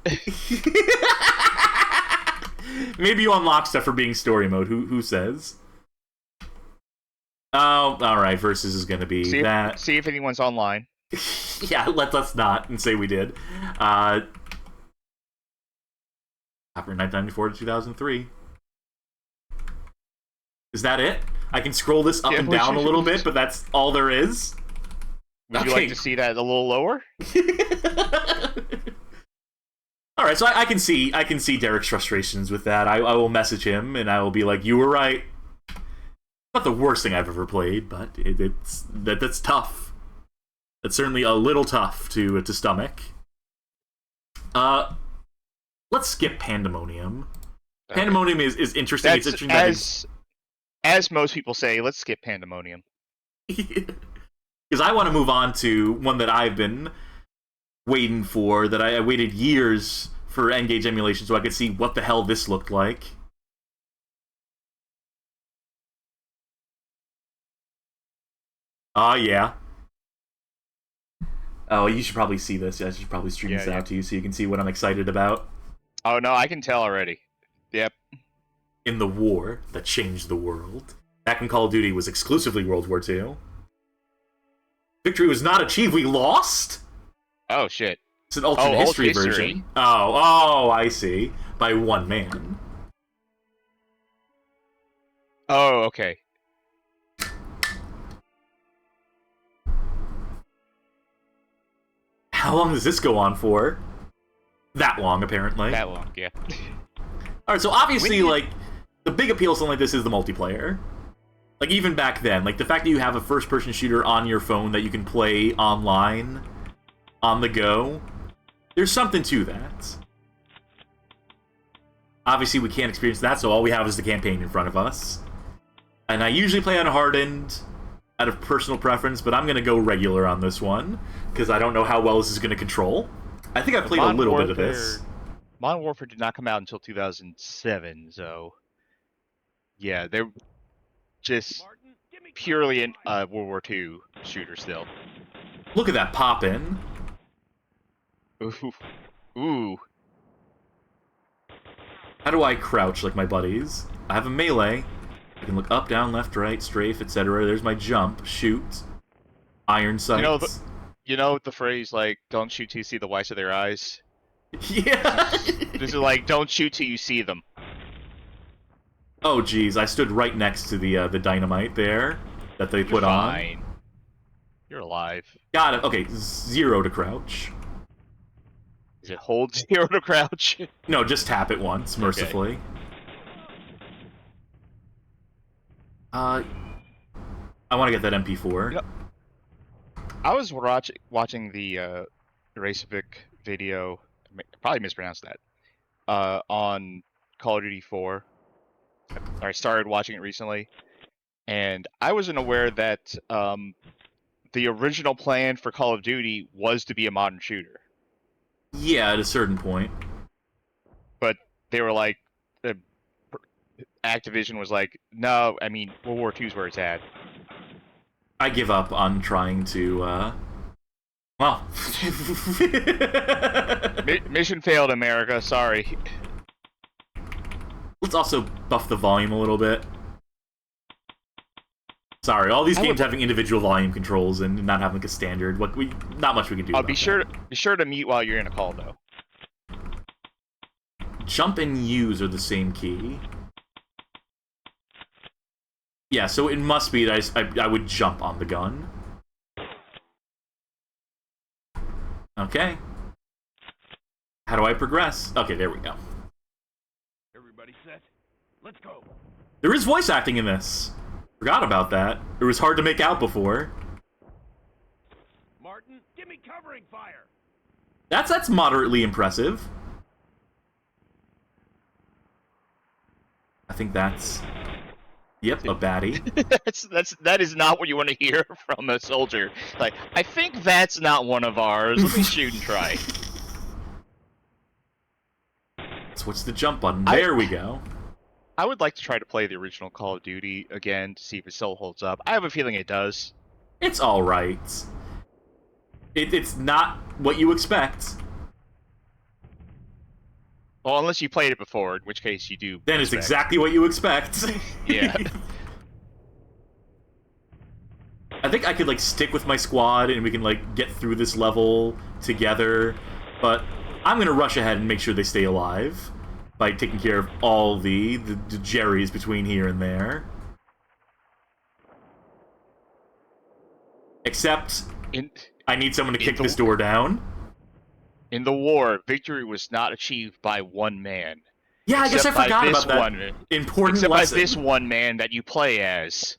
Maybe you unlock stuff for being story mode. Who says? Oh, alright. Versus is gonna be that. See if anyone's online. Yeah, let's not and say we did. From 1994 to 2003. Is that it? I can scroll this up and down a little bit, but that's all there is? Would you like to see that a little lower? Alright, so I can see Derek's frustrations with that. I will message him, and I will be like, you were right. Not the worst thing I've ever played, but that's tough. That's certainly a little tough to stomach. Let's skip Pandemonium. Okay. Pandemonium is interesting. It's interesting as most people say, let's skip Pandemonium. Because I want to move on to one that I've been waiting for, that I waited years for N-Gage emulation so I could see what the hell this looked like. Oh, yeah. Oh, you should probably see this. I should probably stream this out to you so you can see what I'm excited about. Oh, no, I can tell already. Yep. In the war that changed the world. Back when Call of Duty was exclusively World War II. Victory was not achieved, we lost? Oh, shit. It's an alternate history version. Oh, I see. By one man. Oh, okay. How long does this go on for? That long, apparently. That long, yeah. Alright, so obviously, like, the big appeal of something like this is the multiplayer. Like, even back then, like, the fact that you have a first-person shooter on your phone that you can play online, on the go, there's something to that. Obviously, we can't experience that, so all we have is the campaign in front of us. And I usually play on hardened, out of personal preference, but I'm going to go regular on this one, because I don't know how well this is going to control. I think I played a little bit of this. Modern Warfare did not come out until 2007, so... Yeah, they're just purely in World War II shooter still. Look at that poppin'. Ooh. Ooh. How do I crouch like my buddies? I have a melee. I can look up, down, left, right, strafe, etc. There's my jump, shoot, iron sights. You know the phrase, like, don't shoot till you see the whites of their eyes? Yeah! This is like, don't shoot till you see them. Oh, geez, I stood right next to the dynamite there that they put fine. on. You're alive. Got it. Okay, 0 to crouch. Does it hold 0 to crouch? No, just tap it once, mercifully. Okay. I want to get that MP4. You know, I was watching the Racevic video, probably mispronounced that, on Call of Duty 4. I started watching it recently, and I wasn't aware that the original plan for Call of Duty was to be a modern shooter. Yeah, at a certain point. But they were like, Activision was like, no, I mean, World War II's where it's at. I give up on trying to, well. Mission failed, America, sorry. Let's also buff the volume a little bit. Sorry, all these games having individual volume controls and not having like a standard. Not much we can do. Be sure to mute while you're in a call, though. Jump and use are the same key. Yeah, so it must be that I would jump on the gun. Okay. How do I progress? Okay, there we go. Everybody set? Let's go. There is voice acting in this. Forgot about that. It was hard to make out before. Martin, give me covering fire. That's moderately impressive. I think that's... Yep, a baddie. That is not what you want to hear from a soldier. Like, I think that's not one of ours. Let me shoot and try. Switch the jump button. There we go. I would like to try to play the original Call of Duty again to see if it still holds up. I have a feeling it does. It's alright. It's not what you expect. Well, unless you played it before, in which case you do. Then it's exactly what you expect. Yeah. I think I could, like, stick with my squad and we can, like, get through this level together. But I'm gonna rush ahead and make sure they stay alive by taking care of all the Jerrys between here and there. Except, I need someone to kick this door down. In the war, victory was not achieved by one man. Yeah, I guess I forgot about that important lesson. Except by this one man that you play as.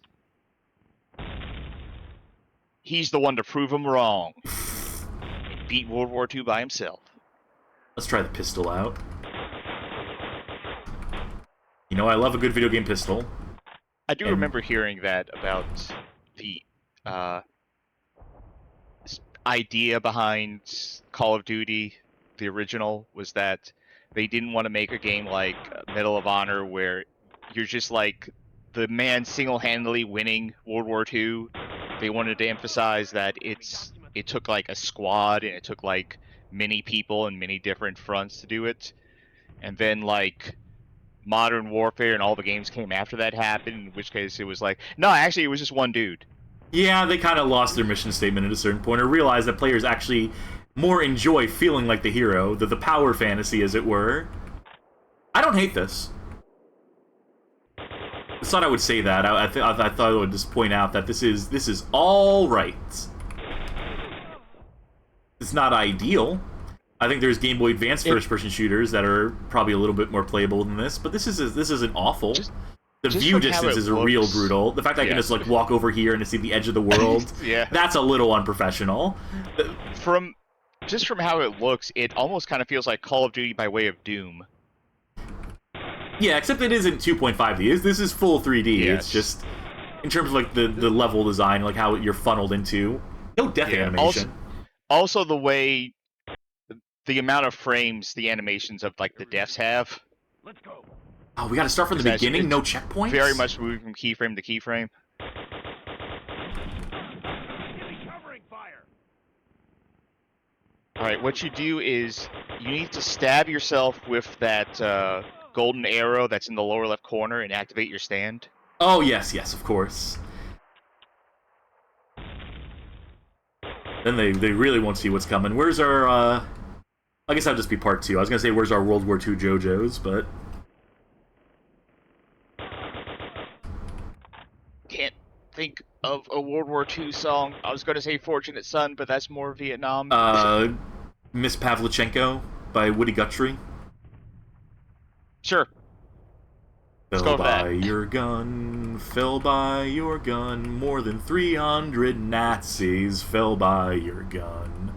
He's the one to prove him wrong. And beat World War II by himself. Let's try the pistol out. You know, I love a good video game pistol. I do remember hearing that about the idea behind Call of Duty, the original, was that they didn't want to make a game like Medal of Honor where you're just like the man single-handedly winning World War II. They wanted to emphasize that it took like a squad and it took like many people and many different fronts to do it. And then like Modern Warfare and all the games came after that happened, in which case it was like, no, actually it was just one dude. Yeah, they kind of lost their mission statement at a certain point, or realized that players actually more enjoy feeling like the hero, the power fantasy, as it were. I don't hate this. I thought I would say that. I thought I would just point out that this is all right. It's not ideal. I think there's Game Boy Advance first-person shooters that are probably a little bit more playable than this, but this isn't awful. The view distance is real brutal. The fact that I can just like walk over here and see the edge of the world, that's a little unprofessional. From how it looks, it almost kind of feels like Call of Duty by way of Doom. Yeah, except it isn't 2.5D. This is full 3D. Yes. It's just in terms of like the level design, like how you're funneled into. No death animation. Also, the way the amount of frames the animations of like the deaths have. Let's go. Oh, we gotta start from the beginning? No checkpoints? Very much moving from keyframe to keyframe. Give me covering fire. Alright, what you do is you need to stab yourself with that golden arrow that's in the lower left corner and activate your stand. Oh, yes, of course. Then they really won't see what's coming. Where's our, I guess that'll just be part 2. I was gonna say, where's our World War II JoJo's, but... Can't think of a World War II song. I was gonna say Fortunate Son, but that's more Vietnam. Miss Pavlichenko by Woody Guthrie. Sure. Let's Fell go with that. by your gun, fell by your gun. More than 300 Nazis fell by your gun.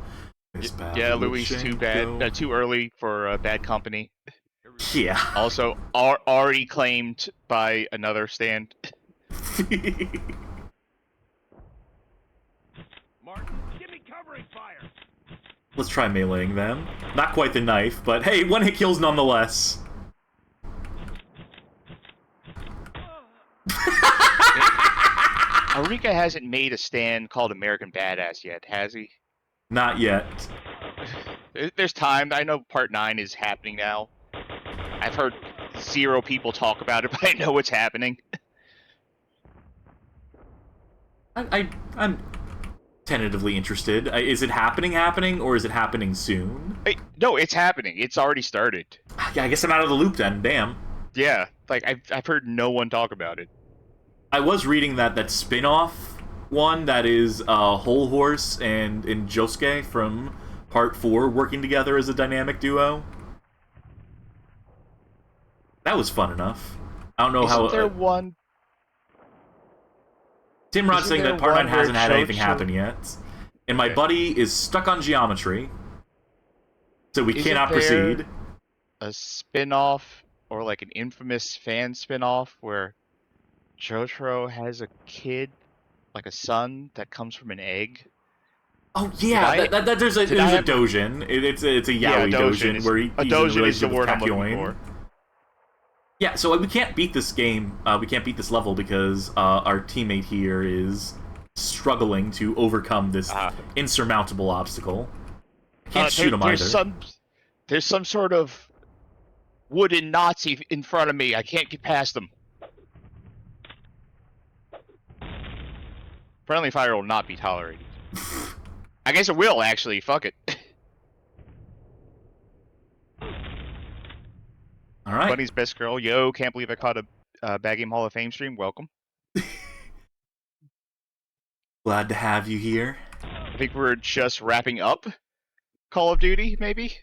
Miss Yeah, Louis, too bad. Too early for Bad Company. Yeah. Also, already claimed by another stand. Martin, give me covering fire. Let's try meleeing them. Not quite the knife, but hey, one hit kills nonetheless. Arika hasn't made a stand called American Badass yet, has he? Not yet. There's time. I know Part 9 is happening now. I've heard 0 people talk about it, but I know it's happening. I'm tentatively interested. Is it happening, or is it happening soon? No, it's happening. It's already started. Yeah, I guess I'm out of the loop then. Damn. Yeah, like I've heard no one talk about it. I was reading that spin-off one that is Whole Horse and Josuke from Part 4 working together as a dynamic duo. That was fun enough. I don't know how... Isn't there one... Tim Rod's saying that Part 9 hasn't had anything happen yet. And my Okay. buddy is stuck on geometry. So we Isn't cannot there proceed. a spin-off, or like an infamous fan spin-off, where Jotaro has a kid, like a son, that comes from an egg? Oh yeah, there's a Dojin. It's a yaoi Dojin where he's in a relationship with Kakyoin. Yeah, so we can't beat this game. We can't beat this level because our teammate here is struggling to overcome this insurmountable obstacle. Can't shoot him either. There's some sort of wooden Nazi in front of me. I can't get past them. Friendly fire will not be tolerated. I guess it will, actually. Fuck it. All right. Bunny's best girl. Yo, can't believe I caught a Bad Game Hall of Fame stream. Welcome. Glad to have you here. I think we're just wrapping up Call of Duty, maybe?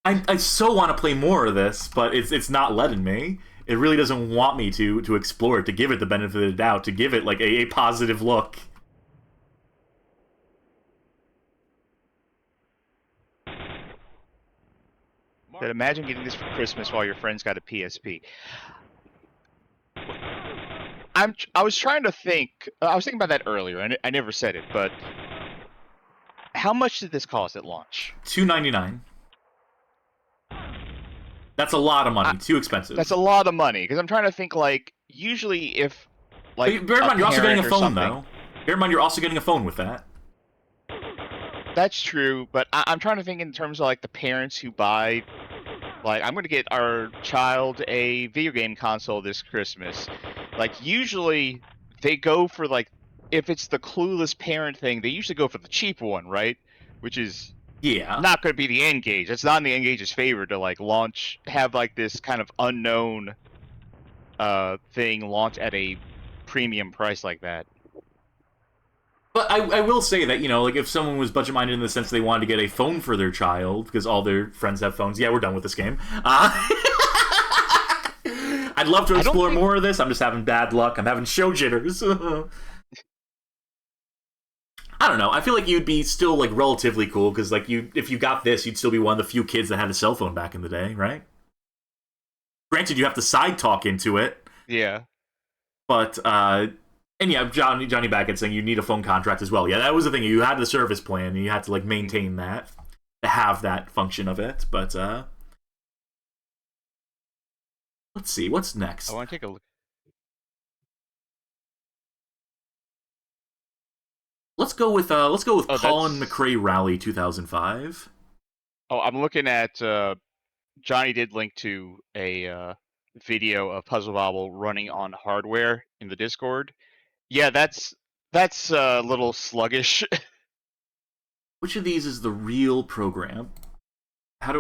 I so want to play more of this, but it's not letting me. It really doesn't want me to explore it, to give it the benefit of the doubt, to give it like a positive look. But imagine getting this for Christmas while your friend's got a PSP. I was trying to think. I was thinking about that earlier, and I never said it, but how much did this cost at launch? $2.99. That's a lot of money. Too expensive. That's a lot of money, because I'm trying to think, like, usually if, like, bear in mind, you're also getting a phone, something, though. Bear in mind, you're also getting a phone with that. That's true, but I'm trying to think in terms of, like, the parents who buy, like, I'm going to get our child a video game console this Christmas. Like, usually they go for, like, if it's the clueless parent thing, they usually go for the cheap one, right? Which is not going to be the N-Gage. It's not in the N-Gage's favor to, like, have, like, this kind of unknown thing launch at a premium price like that. But I will say that, you know, like, if someone was budget-minded in the sense they wanted to get a phone for their child, because all their friends have phones, yeah, we're done with this game. I'd love to explore more of this. I'm just having bad luck. I'm having show jitters. I don't know. I feel like you'd be still, like, relatively cool, because, like, if you got this, you'd still be one of the few kids that had a cell phone back in the day, right? Granted, you have to side talk into it. Yeah. But, and yeah, Johnny Backett saying you need a phone contract as well. Yeah, that was the thing. You had the service plan, and you had to, like, maintain that, to have that function of it. But, let's see, what's next? I want to take a look. Let's go with Colin McRae Rally 2005. Oh, I'm looking at Johnny did link to a video of Puzzle Bobble running on hardware in the Discord. Yeah, that's a little sluggish. Which of these is the real program?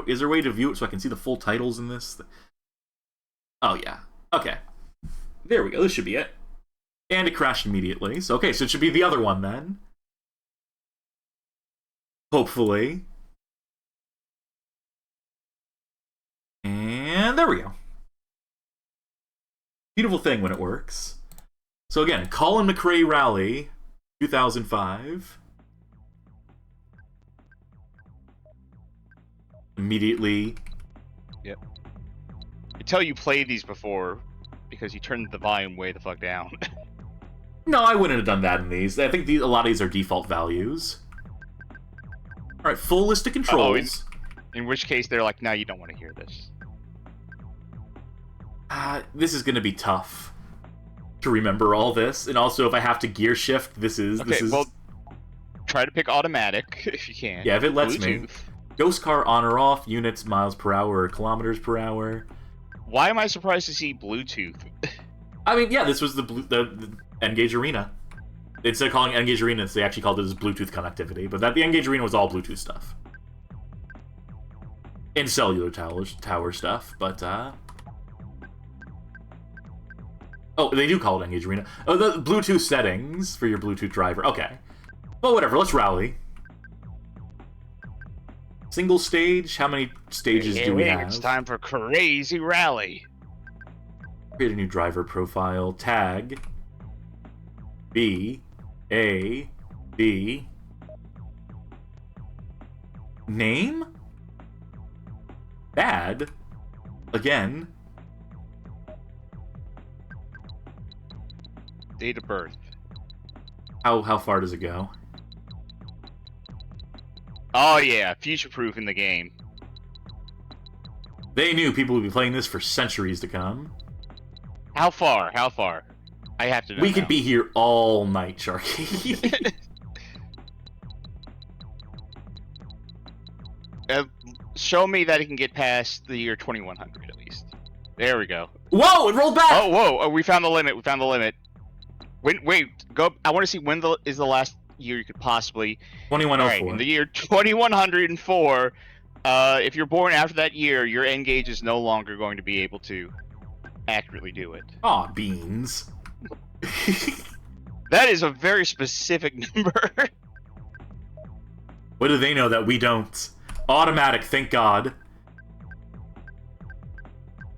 Is there a way to view it so I can see the full titles in this? Oh, yeah. Okay. There we go. This should be it. And it crashed immediately. So, okay, so it should be the other one then. Hopefully. And there we go. Beautiful thing when it works. So again, Colin McRae Rally, 2005. Immediately. Yep. I tell you played these before because you turned the volume way the fuck down. No, I wouldn't have done that in these. I think a lot of these are default values. Alright, full list of controls. In which case they're like, no, you don't want to hear this. This is going to be tough to remember all this. And also, if I have to gear shift, this is... well, try to pick automatic if you can. Yeah, if it lets Bluetooth. me. Ghost car on or off, units, miles per hour, or kilometers per hour. Why am I surprised to see Bluetooth? I mean, yeah, this was the N-Gage Arena. Instead of calling N-Gage Arena, they actually called it as Bluetooth connectivity. But the N-Gage Arena was all Bluetooth stuff. And cellular tower stuff, but, oh, they do call it N-Gage Arena. Oh, the Bluetooth settings for your Bluetooth driver. Okay. Well, whatever, let's rally. Single stage? How many stages do we have? It's time for Crazy Rally. Create a new driver profile. Tag. B. A. B. Name? Bad? Again? Date of birth. How far does it go? Oh yeah, future-proof in the game. They knew people would be playing this for centuries to come. How far? How far? I have to know. We could be here all night, Charkie. Show me that it can get past the year 2100 at least. There we go. Whoa! It rolled back! Oh, whoa! Oh, we found the limit. We found the limit. Wait, go. I want to see when is the last year you could possibly. 2104. All right, in the year 2104, if you're born after that year, your N-Gage is no longer going to be able to accurately do it. Aw, beans. That is a very specific number. What do they know that we don't? Automatic, thank God.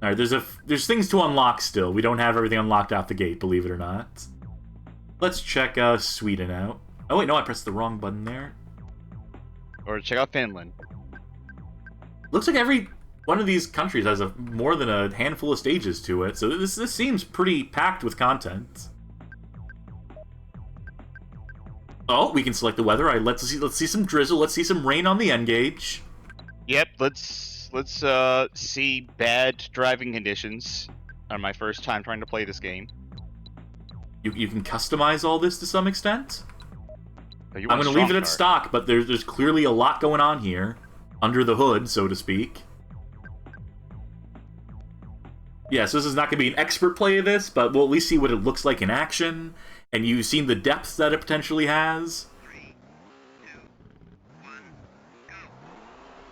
Alright, there's things to unlock still. We don't have everything unlocked out the gate, believe it or not. Let's check Sweden out. Oh wait, no, I pressed the wrong button there. Or check out Finland. Looks like every one of these countries has more than a handful of stages to it, so this seems pretty packed with content. Oh, we can select the weather. Alright, let's see some drizzle. Let's see some rain on the N-Gage. Yep, let's see bad driving conditions on my first time trying to play this game. You can customize all this to some extent. I'm going to leave it at stock, but there's clearly a lot going on here. Under the hood, so to speak. Yeah, so this is not going to be an expert play of this, but we'll at least see what it looks like in action. And you've seen the depth that it potentially has. 3, 2, 1, go.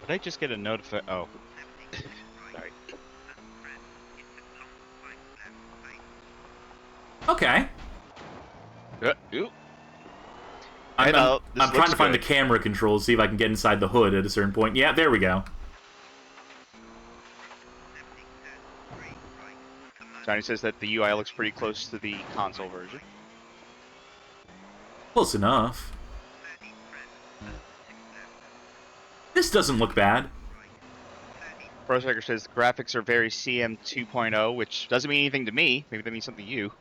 Did I just get a notification? Oh. Sorry. Okay. Ooh. I'm trying to find good. the camera controls, see if I can get inside the hood at a certain point. Yeah, there we go. Johnny says that the UI looks pretty close to the console version. Close enough. This doesn't look bad. Prospector says the graphics are very CM 2.0, which doesn't mean anything to me. Maybe that means something to you.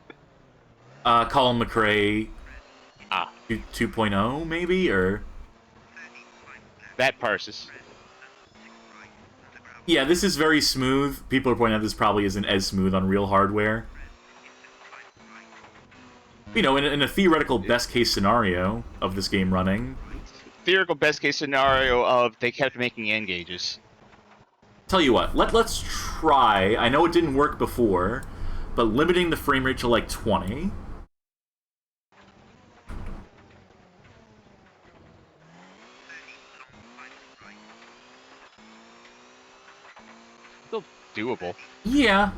Colin McRae 2.0 2.0 maybe, or that parses. yeah, this is very smooth. People are pointing out this probably isn't as smooth on real hardware. You know, in a theoretical best case scenario of this game running, theoretical best case scenario of they kept making N-Gages. Tell you what, let's try. I know it didn't work before, but limiting the frame rate to like 20. Still doable. Yeah.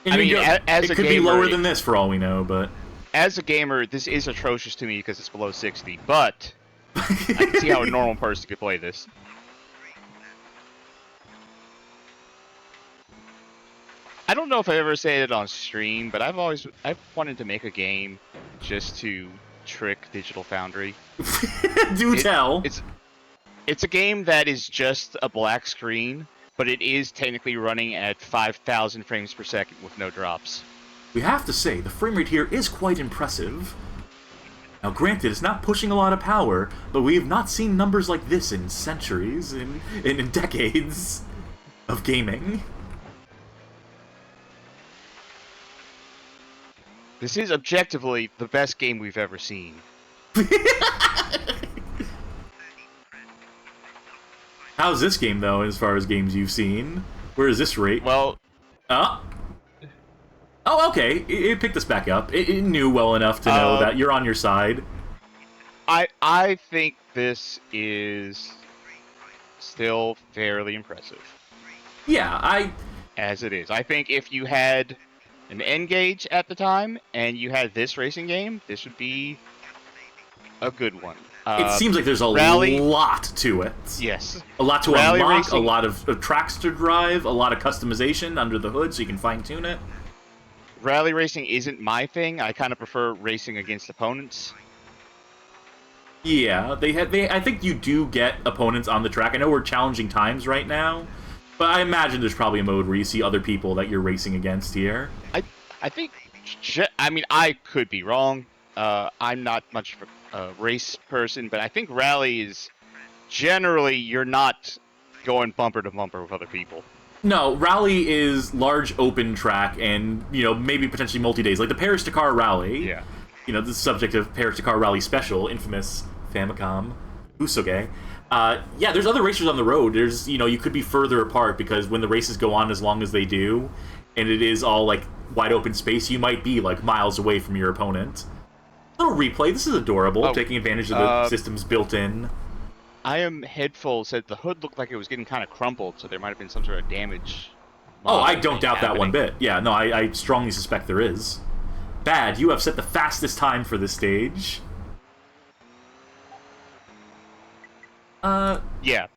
I mean, as it a could be gamer, lower than this for all we know, but as a gamer, this is atrocious to me because it's below 60. But I can see how a normal person could play this. I don't know if I ever said it on stream, but I've wanted to make a game just to trick Digital Foundry. tell. It's a game that is just a black screen, but it is technically running at 5,000 frames per second with no drops. We have to say, the frame rate here is quite impressive. Now granted, it's not pushing a lot of power, but we have not seen numbers like this in centuries, in decades of gaming. This is objectively the best game we've ever seen. How's this game, though, as far as games you've seen? Where is this rate? Well... Oh, okay. It picked us back up. It knew well enough to know that you're on your side. I think this is still fairly impressive. Yeah, As it is. I think if you had an N-Gage at the time, and you had this racing game, this would be a good one. It seems like there's a rally, lot to it. Yes. A lot to rally unlock, racing, a lot of tracks to drive, a lot of customization under the hood so you can fine-tune it. Rally racing isn't my thing. I kind of prefer racing against opponents. Yeah, I think you do get opponents on the track. I know we're challenging times right now, but I imagine there's probably a mode where you see other people that you're racing against here. I think... I mean, I could be wrong. I'm not much of a race person, but I think rally is generally you're not going bumper to bumper with other people. No, rally is large open track and, maybe potentially multi-days. Like the Paris-Dakar Rally. Yeah. The subject of Paris-Dakar Rally Special, infamous Famicom, Usoge. Yeah, there's other racers on the road. There's, you could be further apart because when the races go on as long as they do, and it is all, like, wide open space, you might be, like, miles away from your opponent. Little replay. This is adorable, taking advantage of the systems built in. I am Headful said the hood looked like it was getting kind of crumpled, so there might have been some sort of damage. Oh, I don't doubt that one bit. Yeah, no, I strongly suspect there is. Bad, you have set the fastest time for this stage. Yeah.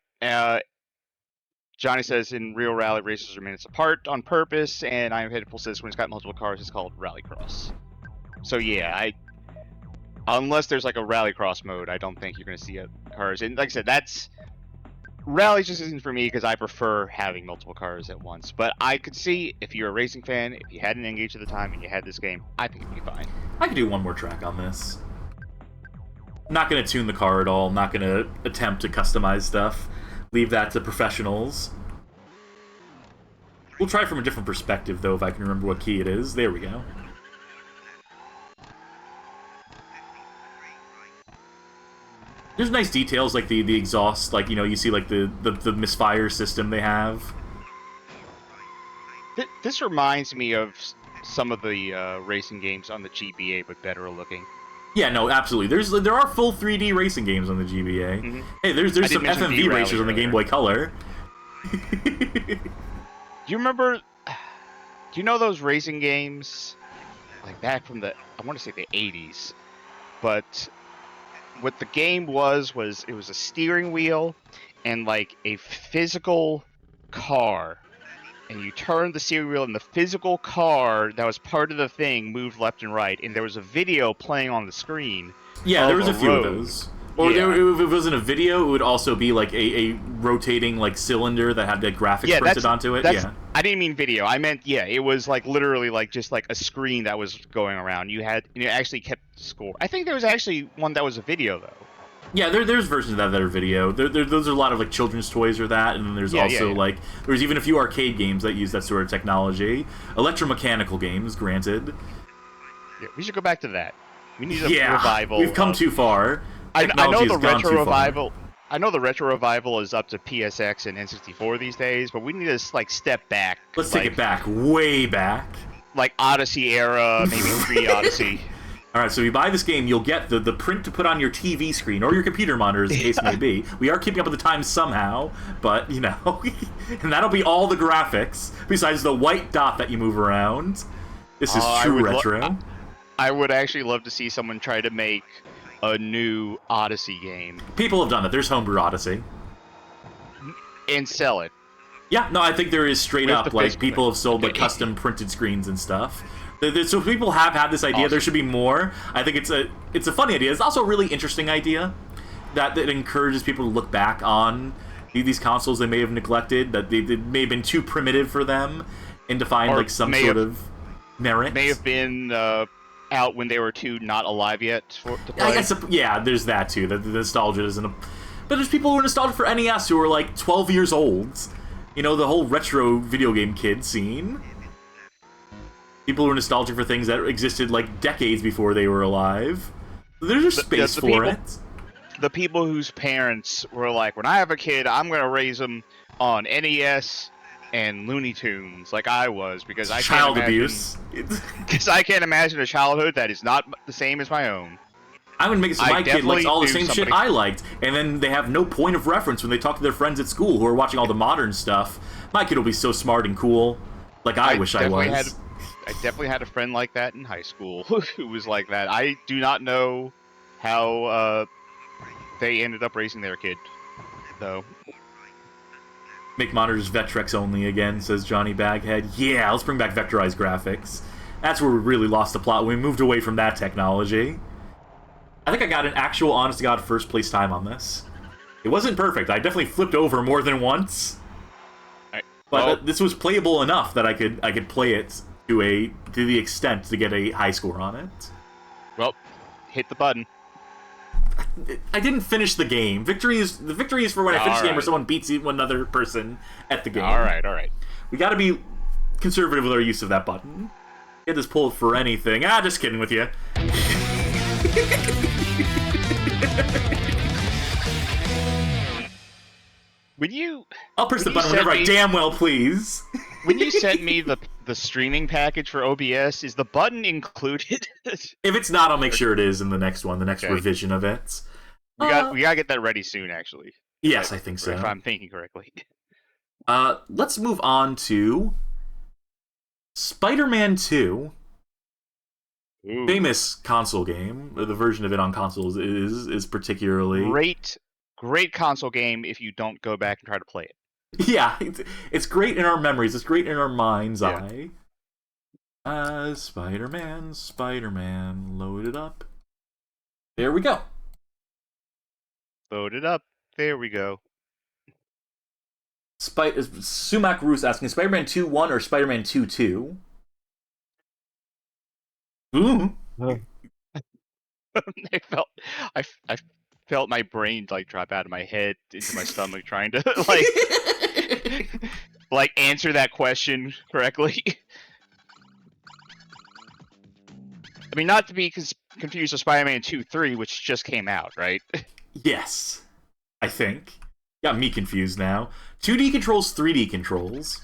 Johnny says in real rally races are minutes apart on purpose, and I am Headful says when it's got multiple cars it's called rallycross. So yeah, unless there's like a rallycross mode, I don't think you're going to see cars. And like I said, rally just isn't for me because I prefer having multiple cars at once. But I could see if you're a racing fan, if you had an N-Gage at the time and you had this game, I think it'd be fine. I could do one more track on this. Not going to tune the car at all. Not going to attempt to customize stuff. Leave that to professionals. We'll try from a different perspective, though, if I can remember what key it is. There we go. There's nice details, like the exhaust, like, you see, like, the misfire system they have. This reminds me of some of the racing games on the GBA, but better looking. Yeah, no, absolutely. There are full 3D racing games on the GBA. Mm-hmm. Hey, there's some FMV racers on the Game Boy Color. Do you remember... Do you know those racing games? Like back from I want to say the 80s. But what the game was it was a steering wheel and like a physical car. And you turned the steering wheel, and the physical car that was part of the thing moved left and right, and there was a video playing on the screen. Yeah, there was a few of those. Or yeah. if it wasn't a video, it would also be like a rotating like cylinder that had the graphics printed onto it. Yeah, I didn't mean video. I meant it was like literally like just like a screen that was going around. You actually kept score. I think there was actually one that was a video though. Yeah, there's versions of that are video. Those are a lot of like children's toys or that, and then there's like there's even a few arcade games that use that sort of technology. Electromechanical games, granted. Yeah, we should go back to that. We need a revival. We've come too far. I know the retro revival. I know the retro revival is up to PSX and N64 these days, but we need to like step back. Let's take it back, way back. Like Odyssey era, maybe pre-Odyssey. All right, so if you buy this game, you'll get the print to put on your TV screen or your computer monitor, as the case may be. We are keeping up with the times somehow, but, you know, and that'll be all the graphics, besides the white dot that you move around. This is true retro. I would actually love to see someone try to make a new Odyssey game. People have done it. There's Homebrew Odyssey. And sell it. Yeah, no, I think there is straight up, like, people have sold, like, custom printed screens and stuff. So people have had this idea. Awesome. There should be more. I think it's a funny idea. It's also a really interesting idea that encourages people to look back on these consoles they may have neglected, that they may have been too primitive for them, and to find, like, some sort of merit. May have been out when they were too not alive yet to play. I guess, yeah, there's that, too. The nostalgia isn't a... But there's people who are nostalgic for NES who are, like, 12 years old. You know, the whole retro video game kid scene. People who are nostalgic for things that existed, like, decades before they were alive. There's space for it. The people whose parents were like, when I have a kid, I'm going to raise him on NES and Looney Tunes, like I was, because I can't imagine... abuse. Because I can't imagine a childhood that is not the same as my own. I would make it so my kid likes all the same shit I liked, and then they have no point of reference when they talk to their friends at school who are watching all the modern stuff. My kid will be so smart and cool, like I wish I was. I definitely had a friend like that in high school who was like that. I do not know how they ended up raising their kid, though. Make monitors Vectrex only again, says Johnny Baghead. Yeah, let's bring back vectorized graphics. That's where we really lost the plot. We moved away from that technology. I think I got an actual honest-to-God first-place time on this. It wasn't perfect. I definitely flipped over more than once. But this was playable enough that I could play it to the extent to get a high score on it. Well, hit the button. I didn't finish the game. The victory is for when I finish the game or someone beats one other person at the game. All right. We got to be conservative with our use of that button. Get this pulled for anything. Just kidding with you. I'll press the button whenever I damn well please. When you sent me the streaming package for OBS, is the button included? If it's not, I'll make sure it is in the next one, the next revision of it. We gotta get that ready soon, actually. Yes, I think so. If I'm thinking correctly. Let's move on to Spider-Man 2. Ooh. Famous console game. The version of it on consoles is particularly... Great console game if you don't go back and try to play it. Yeah, it's great in our memories. It's great in our mind's eye. Spider-Man, load it up. There we go. Load it up. There we go. Sumac Roos asking, Spider-Man 2-1 or Spider-Man 2-2? Ooh. I felt my brain like drop out of my head into my stomach trying to like answer that question correctly. I mean, not to be confused with Spider-Man 2-3, which just came out, right? Yes, I think. Got me confused now. 2D controls, 3D controls.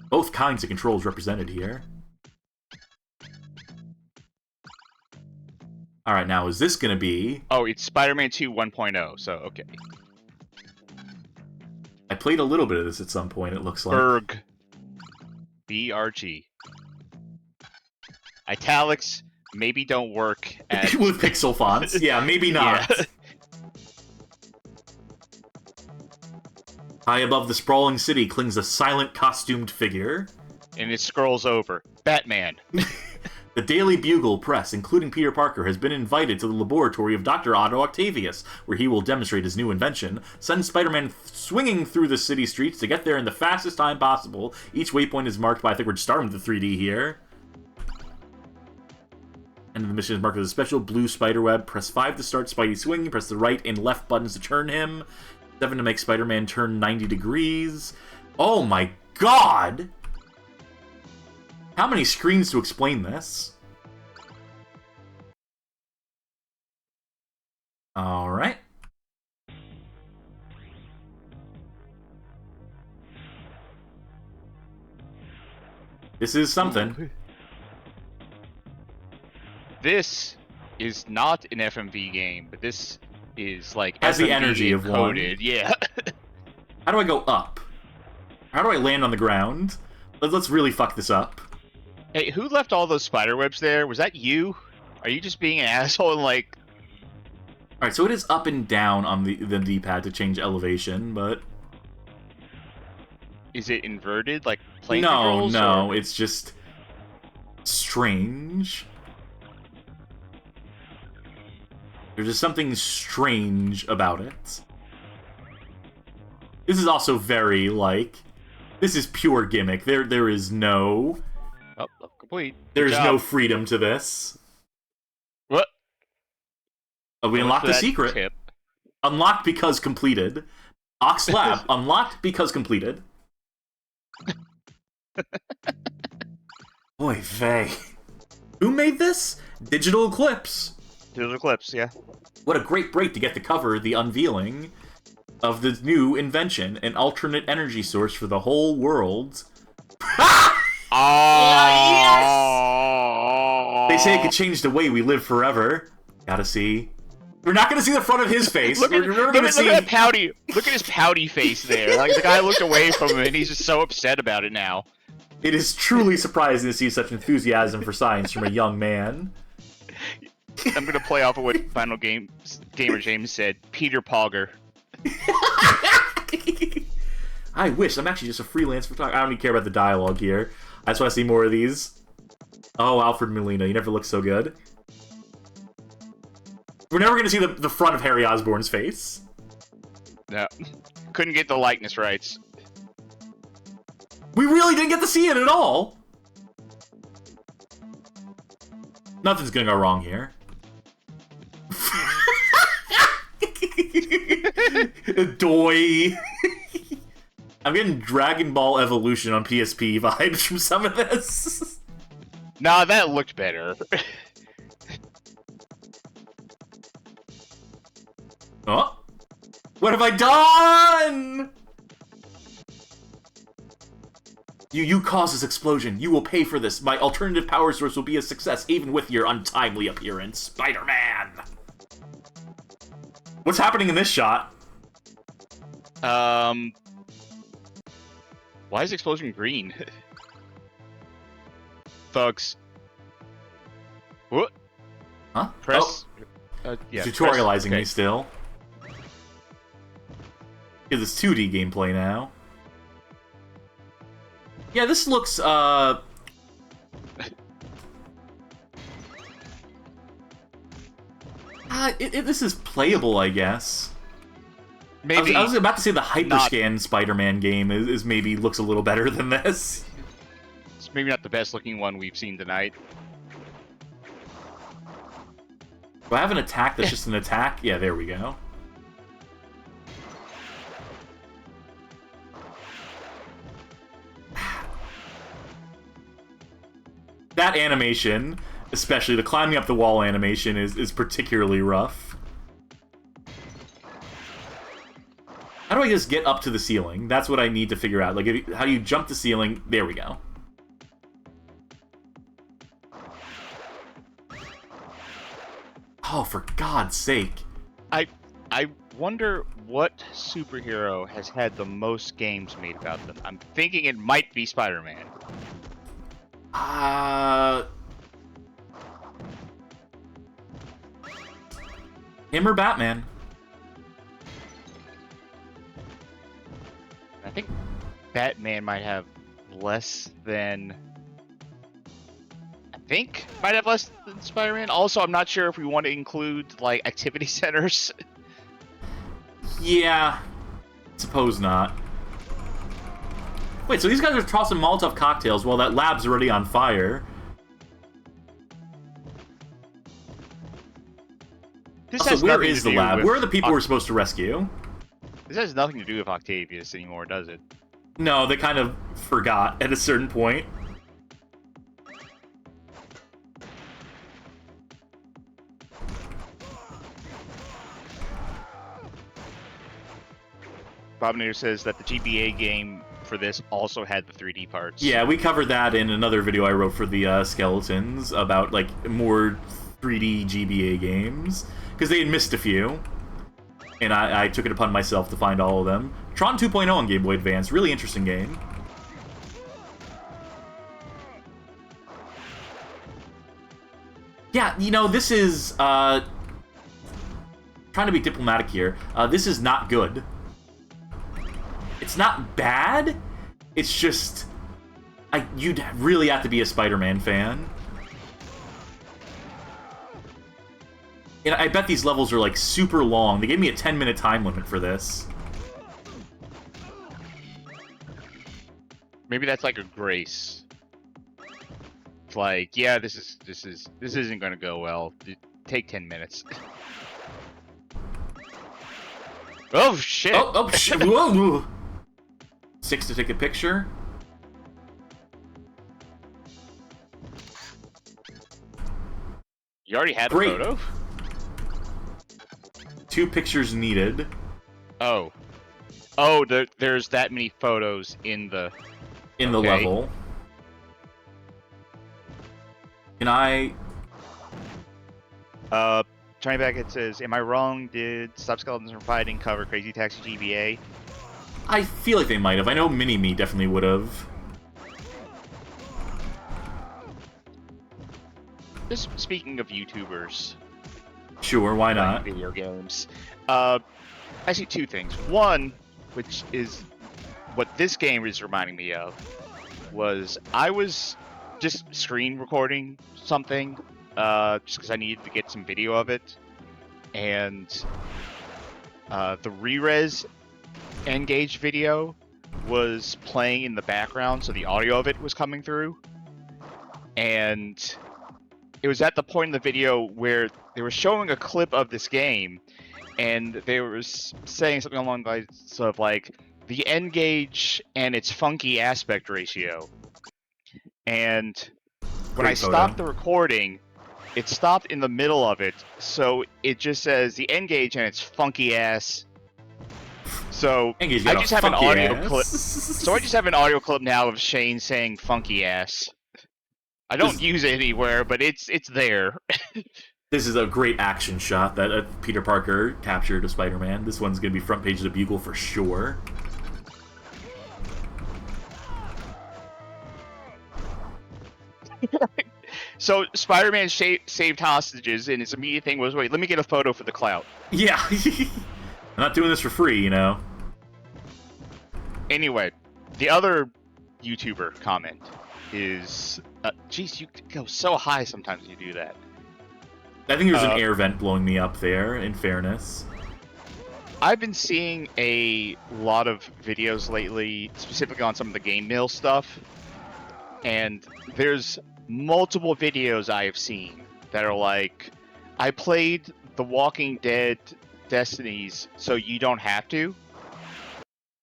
Both kinds of controls represented here. Alright, now is this gonna be... Oh, it's Spider-Man 2 1.0, so okay. I played a little bit of this at some point, it looks like. BRG. Italics maybe don't work at... with pixel fonts. Yeah, maybe not. Yeah. High above the sprawling city clings a silent, costumed figure. And it scrolls over. Batman. The Daily Bugle press, including Peter Parker, has been invited to the laboratory of Dr. Otto Octavius, where he will demonstrate his new invention. Send Spider-Man swinging through the city streets to get there in the fastest time possible. Each waypoint is marked by, I think we're starting with the 3D here. And the mission is marked with a special blue spiderweb. Press 5 to start Spidey swinging. Press the right and left buttons to turn him. 7 to make Spider-Man turn 90 degrees. Oh my god! How many screens to explain this? Alright. This is something. Ooh. This is not an FMV game, but this is like Has FMV the energy of one. encoded. Yeah. How do I go up? How do I land on the ground? Let's really fuck this up. Hey, who left all those spider webs there? Was that you? Are you just being an asshole and like... Alright, so it is up and down on the D-pad to change elevation, but... Is it inverted, like plane No, controls? no, Or... it's just... strange. There's just something strange about it. This is also very, like... This is pure gimmick. There is no... Oh, complete. There's Good job. no freedom to this. What? Oh, we unlocked a That secret. tip. Unlocked because completed. Ox Lab, unlocked because completed. Oy vey. Who made this? Digital Eclipse. Digital Eclipse, yeah. What a great break to get to cover the unveiling of the new invention, an alternate energy source for the whole world. Oh, They say it could change the way we live forever. Gotta see. We're not gonna see the front of his face. Look at, We're look, gonna at, see. look at that pouty. Look at his pouty face there. Like the guy looked away from him, and he's just so upset about it now. It is truly surprising to see such enthusiasm for science from a young man. I'm gonna play off of what Final Gamer James said. Peter Pogger. I wish. I'm actually just a freelance photographer. I don't even care about the dialogue here. I just want to see more of these. Oh, Alfred Molina, you never looked so good. We're never going to see the front of Harry Osborn's face. No, couldn't get the likeness rights. We really didn't get to see it at all. Nothing's going to go wrong here. Doy. I'm getting Dragon Ball Evolution on PSP vibes from some of this. Nah, that looked better. Oh? What have I done? You caused this explosion. You will pay for this. My alternative power source will be a success, even with your untimely appearance, Spider-Man. What's happening in this shot? Why is the explosion green? Thugs. What? Huh? Press. Yeah, tutorializing me still. Yeah, this 2D gameplay now. Yeah, this looks, this is playable, I guess. Maybe. I was about to say the Hyperscan Spider-Man game is maybe looks a little better than this. It's maybe not the best looking one we've seen tonight. Do I have an attack that's just an attack? Yeah, there we go. That animation, especially the climbing up the wall animation, is particularly rough. How do I just get up to the ceiling? That's what I need to figure out. Like, how do you jump the ceiling? There we go. Oh, for God's sake. I wonder what superhero has had the most games made about them. I'm thinking it might be Spider-Man. Him or Batman? I think Batman might have less than... might have less than Spider-Man. Also, I'm not sure if we want to include, like, activity centers. Yeah. Suppose not. Wait, so these guys are tossing Molotov cocktails while that lab's already on fire. Also, where is the lab? Where are the people we're supposed to rescue? This has nothing to do with Octavius anymore, does it? No, they kind of forgot at a certain point. Bob Nader says that the GBA game for this also had the 3D parts. Yeah, we covered that in another video I wrote for the skeletons about like more 3D GBA games because they had missed a few, and I took it upon myself to find all of them. Tron 2.0 on Game Boy Advance, really interesting game. Yeah, you know, this is trying to be diplomatic here. This is not good. It's not bad. It's just you'd really have to be a Spider-Man fan. And I bet these levels are, like, super long. They gave me a 10-minute time limit for this. Maybe that's like a grace. It's like, yeah, this isn't gonna go well. Take 10 minutes. Oh shit! Oh shit! Whoa! 6 to take a picture. You already had a Great. photo? 2 pictures needed. Oh, there's that many photos in the level. Can I? Trying back, it says, "Am I wrong? Did Stop Skeletons from Fighting cover Crazy Taxi GBA?" I feel like they might have. I know Mini-Me definitely would have. Just speaking of YouTubers, Sure, why playing not? video games. I see 2 things. One, which is what this game is reminding me of, was I was just screen recording something, just because I needed to get some video of it, and the re-res N-Gage video was playing in the background, so the audio of it was coming through, and it was at the point in the video where they were showing a clip of this game, and they were saying something along the lines of, like, the N-Gage and its funky aspect ratio. And when I stopped the recording, it stopped in the middle of it, so it just says the N-Gage and its funky ass. So I just have an audio clip. So I just have an audio clip now of Shane saying funky ass. I don't use it anywhere, but it's there. This is a great action shot that Peter Parker captured of Spider-Man. This one's going to be front page of the Bugle for sure. So Spider-Man saved hostages, and his immediate thing was, wait, let me get a photo for the clout. Yeah. I'm not doing this for free, you know. Anyway, the other YouTuber comment is, geez, you go so high sometimes when you do that. I think there's an air vent blowing me up there, in fairness. I've been seeing a lot of videos lately, specifically on some of the Game Mill stuff, and there's multiple videos I have seen that are like, I played The Walking Dead Destinies so you don't have to.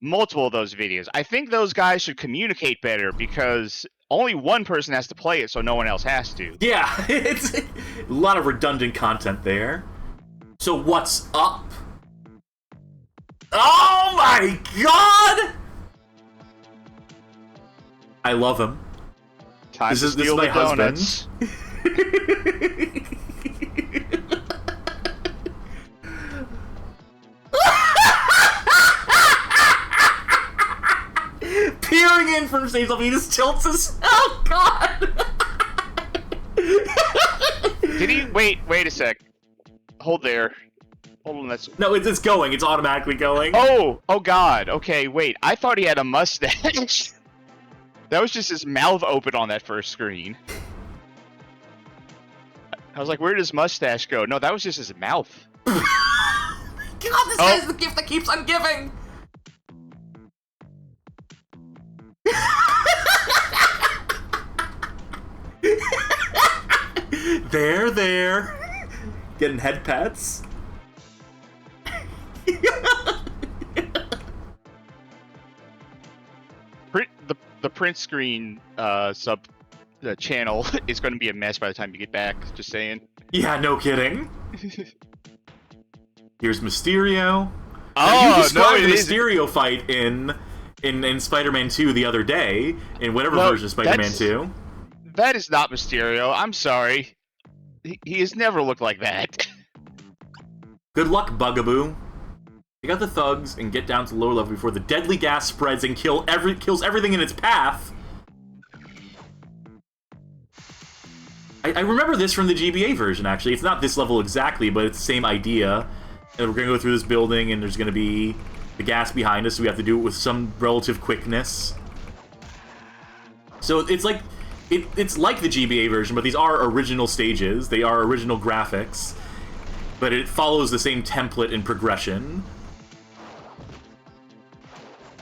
Multiple of those videos. I think those guys should communicate better because only one person has to play it so no one else has to. Yeah, it's a lot of redundant content there. So what's up? Oh my god! I love him. Time This to is steal my the husband. donuts. Peering in from stage level, he just tilts his... Oh god! Did he? Wait a sec. Hold there. Hold on, that's... No, it's going. It's automatically going. Oh god. Okay, wait. I thought he had a mustache. That was just his mouth open on that first screen. I was like, where did his mustache go? No, that was just his mouth. God, this guy's the gift that keeps on giving! There. Getting head pats. The print screen channel is going to be a mess by the time you get back. Just saying. Yeah, no kidding. Here's Mysterio. Oh, you described no, the Mysterio fight in in Spider-Man 2 the other day, in whatever No, version of Spider-Man that's- 2. That is not Mysterio. I'm sorry. He has never looked like that. Good luck, Bugaboo. Take out the thugs and get down to lower level before the deadly gas spreads and kills everything in its path. I remember this from the GBA version, actually. It's not this level exactly, but it's the same idea. And we're going to go through this building, and there's going to be the gas behind us, so we have to do it with some relative quickness. So it's like it's like the GBA version, but these are original stages. They are original graphics, but it follows the same template and progression,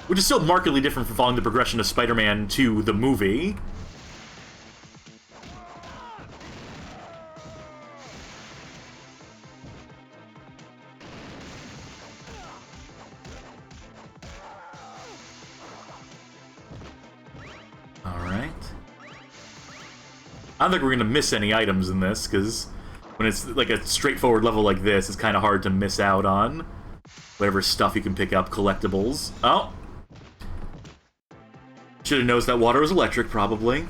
which is still markedly different from following the progression of Spider-Man 2, the movie. Alright. I don't think we're going to miss any items in this, because when it's like a straightforward level like this, it's kind of hard to miss out on whatever stuff you can pick up, collectibles. Oh! Should have noticed that water was electric, probably.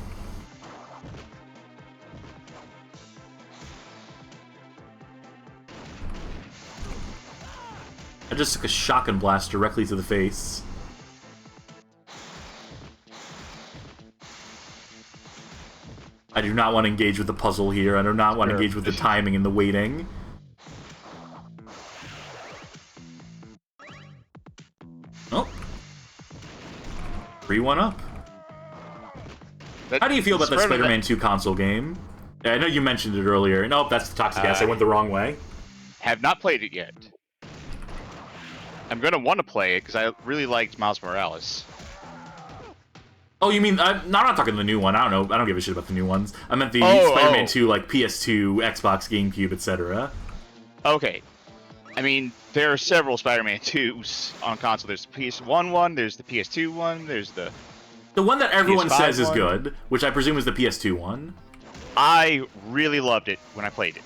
I just took a shotgun blast directly to the face. I do not want to engage with the puzzle here. I do not want to engage with the timing and the waiting. Oh. 3-1 up. How do you feel about that Spider-Man 2 console game? I know you mentioned it earlier. Nope, that's the toxic gas. I went the wrong way. Have not played it yet. I'm gonna want to play it because I really liked Miles Morales. Oh, you mean I'm not talking the new one. I don't know. I don't give a shit about the new ones. I meant the Spider-Man 2, like PS2, Xbox, GameCube, etc. Okay. I mean, there are several Spider-Man 2s on console. There's the PS1 one, there's the PS2 one, there's the one that everyone PS5 says is one. good, which I presume is the PS2 one. I really loved it when I played it.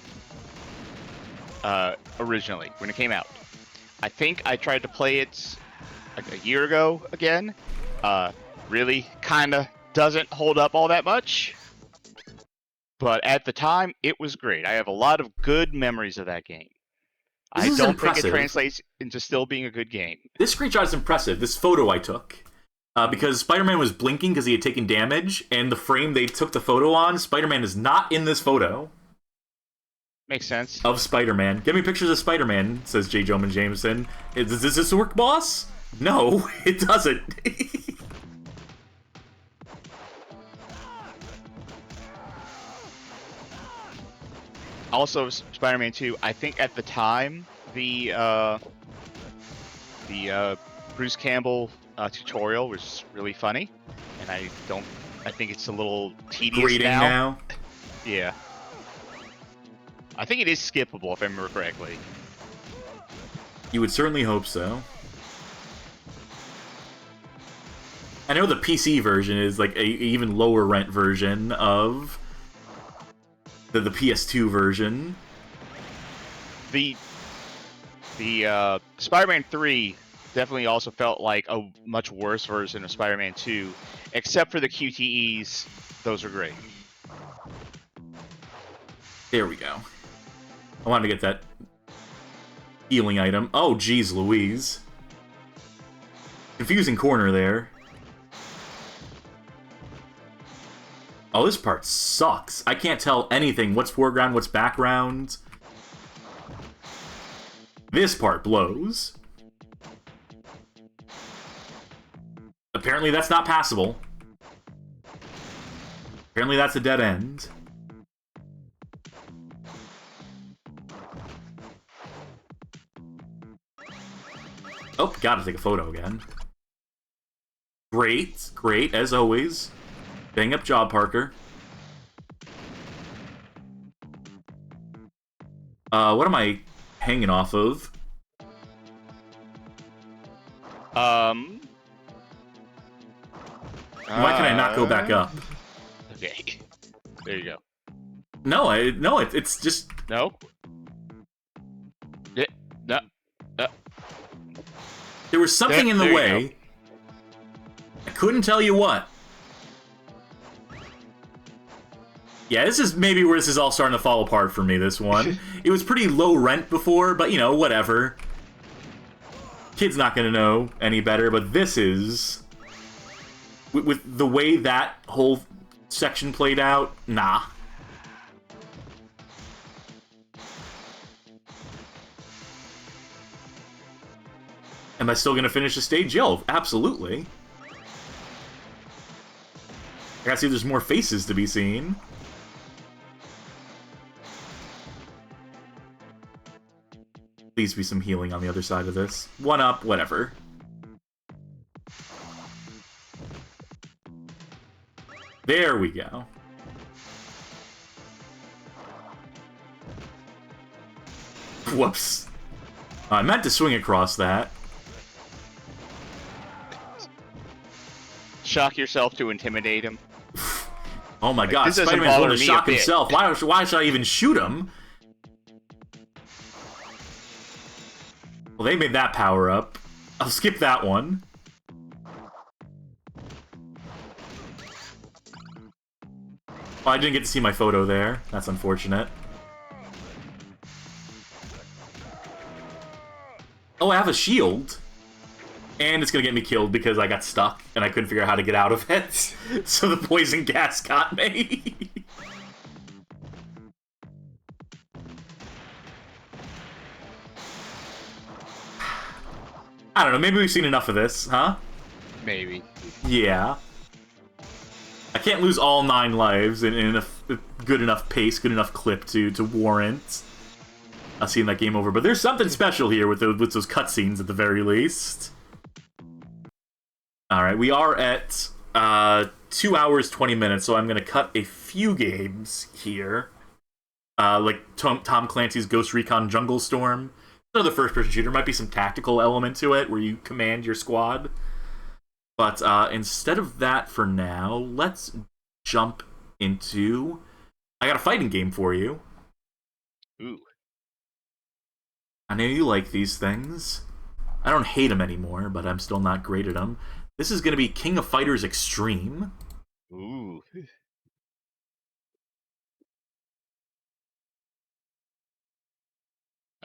Originally, when it came out. I think I tried to play it like a year ago again. Really kinda doesn't hold up all that much. But at the time, it was great. I have a lot of good memories of that game. This I is don't impressive. think it translates into still being a good game. This screenshot is impressive. This photo I took. Because Spider-Man was blinking because he had taken damage, and the frame they took the photo on, Spider-Man is not in this photo. Makes sense. Of Spider-Man. Give me pictures of Spider-Man, says J. Joman Jameson. Does this work, boss? No, it doesn't. Also, Spider-Man 2, I think at the time, the Bruce Campbell tutorial was really funny, and I think it's a little tedious Grating now. Yeah. I think it is skippable, if I remember correctly. You would certainly hope so. I know the PC version is like a even lower rent version of the PS2 version. The Spider-Man 3 definitely also felt like a much worse version of Spider-Man 2, except for the QTEs. Those are great. There we go. I wanted to get that healing item. Oh, geez Louise. Confusing corner there. Oh, this part sucks. I can't tell anything. What's foreground, what's background. This part blows. Apparently that's not passable. Apparently that's a dead end. Oh, gotta take a photo again. Great, great, as always. Bang up job, Parker. What am I hanging off of? Why Why can I not go back up? Okay. There you go. No, it's just... No? Yeah, no. There was something in the There you way. couldn't tell you what. Yeah, this is maybe where this is all starting to fall apart for me, this one. It was pretty low rent before, but, you know, whatever. Kid's not gonna know any better, but this is... With the way that whole section played out, nah. Am I still gonna finish the stage? Yo, absolutely. I gotta see if there's more faces to be seen. Please be some healing on the other side of this. One up, whatever. There we go. Whoops. I meant to swing across that. Shock yourself to intimidate him. Oh my god, this doesn't Spider-Man's bother willing to me shock a bit. himself. Why should I even shoot him? Well, they made that power up. I'll skip that one. Oh, I didn't get to see my photo there. That's unfortunate. Oh, I have a shield. And it's gonna get me killed because I got stuck and I couldn't figure out how to get out of it. So the poison gas got me. I don't know, maybe we've seen enough of this, huh? Maybe. Yeah. I can't lose all 9 lives in a good enough pace, good enough clip to warrant seeing that game over. But there's something special here with those cutscenes at the very least. Alright, we are at 2 hours, 20 minutes, so I'm going to cut a few games here. Like Tom Clancy's Ghost Recon Jungle Storm. Another first-person shooter. Might be some tactical element to it where you command your squad. But instead of that for now, let's jump into... I got a fighting game for you. Ooh. I know you like these things. I don't hate them anymore, but I'm still not great at them. This is going to be King of Fighters Extreme. Ooh.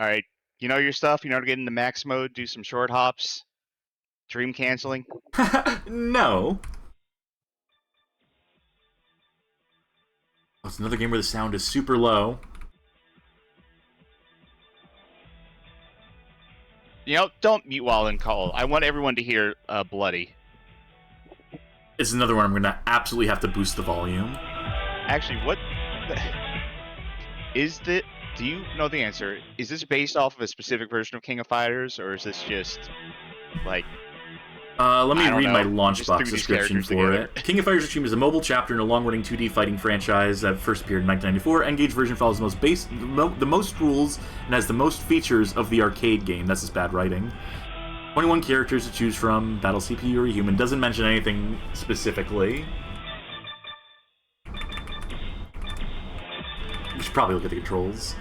Alright, you know your stuff? You know how to get into max mode, do some short hops, dream canceling? No. Oh, it's another game where the sound is super low. You know, don't mute while in call. I want everyone to hear bloody. It's another one I'm going to absolutely have to boost the volume. Actually, what... Is the... Do you know the answer? Is this based off of a specific version of King of Fighters, or is this just, like... Let me read my Just Launchbox threw these description characters for together. it. King of Fighters Extreme is a mobile chapter in a long-running 2D fighting franchise that first appeared in 1994. N-Gage version follows the most rules and has the most features of the arcade game. That's just bad writing. 21 characters to choose from. Battle CPU or human. Doesn't mention anything specifically. You should probably look at the controls.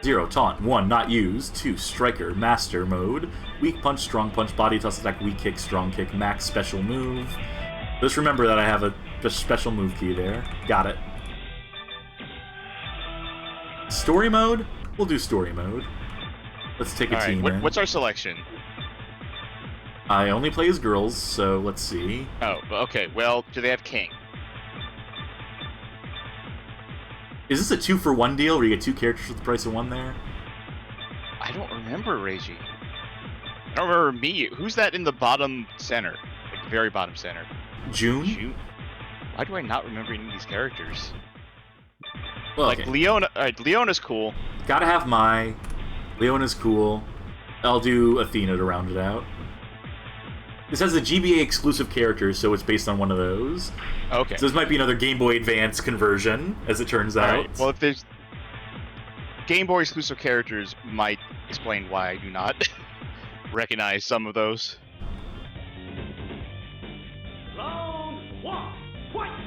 0, taunt. 1, not used. 2, striker, master mode. Weak punch, strong punch, body toss attack, weak kick, strong kick, max special move. Just remember that I have a special move key there. Got it. Story mode? We'll do story mode. Let's take a team in. What's our selection? I only play as girls, so let's see. Oh, okay. Well, do they have king? Is this a 2-for-1 deal where you get 2 characters for the price of 1 there? I don't remember, Reiji. I don't remember me. Who's that in the bottom center? Like, the very bottom center. June? June? Why do I not remember any of these characters? Well, Like, okay. Leona... Alright, Leona's cool. Gotta have Mai. Leona's cool. I'll do Athena to round it out. This has the GBA exclusive characters, so it's based on one of those. Okay. So this might be another Game Boy Advance conversion, as it turns out. Alright, well, if there's... Game Boy exclusive characters might explain why I do not recognize some of those. Round 1, fight!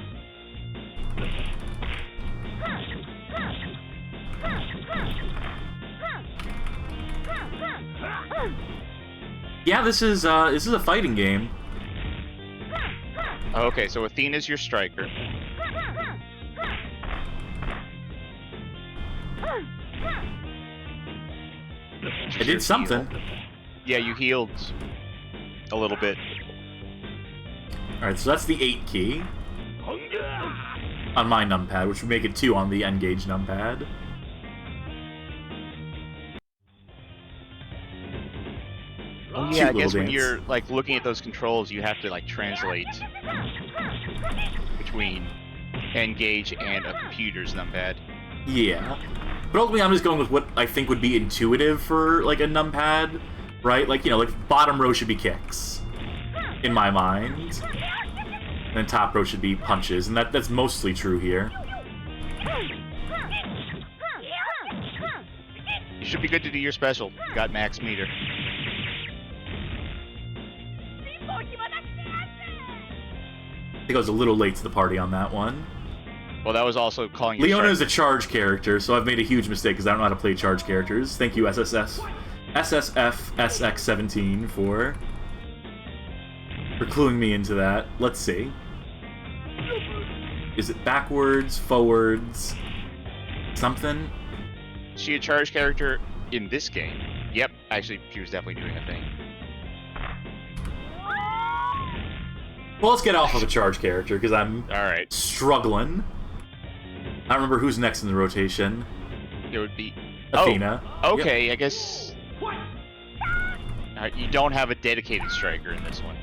Yeah, this is a fighting game. Okay, so Athena's your striker. I did something. Yeah, you healed a little bit. Alright, so that's the 8 key on my numpad, which would make it 2 on the N-Gage numpad. Oh yeah, I guess when dance. you're like looking at those controls, you have to like translate between N-Gage and a computer's numpad. Yeah. But ultimately, I'm just going with what I think would be intuitive for, like, a numpad, right? Like, you know, like, bottom row should be kicks, in my mind. And then top row should be punches, and that's mostly true here. You should be good to do your special. You got max meter. I think I was a little late to the party on that one. Well, that was also calling you Leona is a charge character, so I've made a huge mistake because I don't know how to play charge characters. Thank you, SSF-SX17 for cluing me into that. Let's see. Is it backwards, forwards, something? Is she a charge character in this game? Yep, actually, she was definitely doing a thing. Well, let's get off of a charge character because I'm Alright. struggling. I don't remember who's next in the rotation. It would be Athena. Oh, okay, Yep. I guess you don't have a dedicated striker in this one.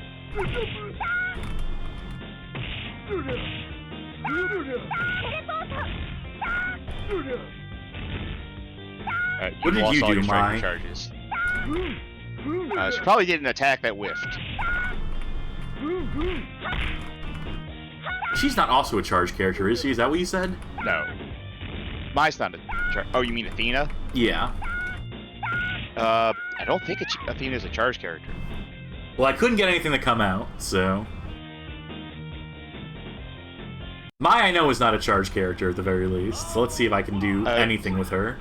What did lost you all do, your striker Mai? charges. She probably did an attack that whiffed. She's not also a charge character, is she? Is that what you said? No. Mai's not a charge. Oh, you mean Athena? Yeah. I don't think Athena's a charge character. Well, I couldn't get anything to come out, so... Mai, I know, is not a charge character at the very least, so let's see if I can do anything with her.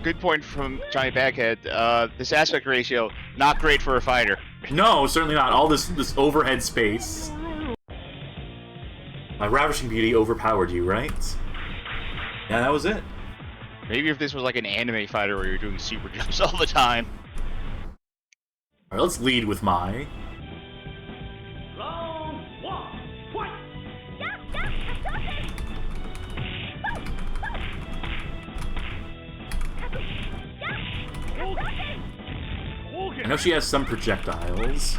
Good point from Johnny Baghead. This aspect ratio, not great for a fighter. No, certainly not. All this overhead space. My Ravishing Beauty overpowered you, right? Yeah, that was it. Maybe if this was like an anime fighter where you're doing super jumps all the time. Alright, let's lead with Mai. Round one, fight! I know she has some projectiles.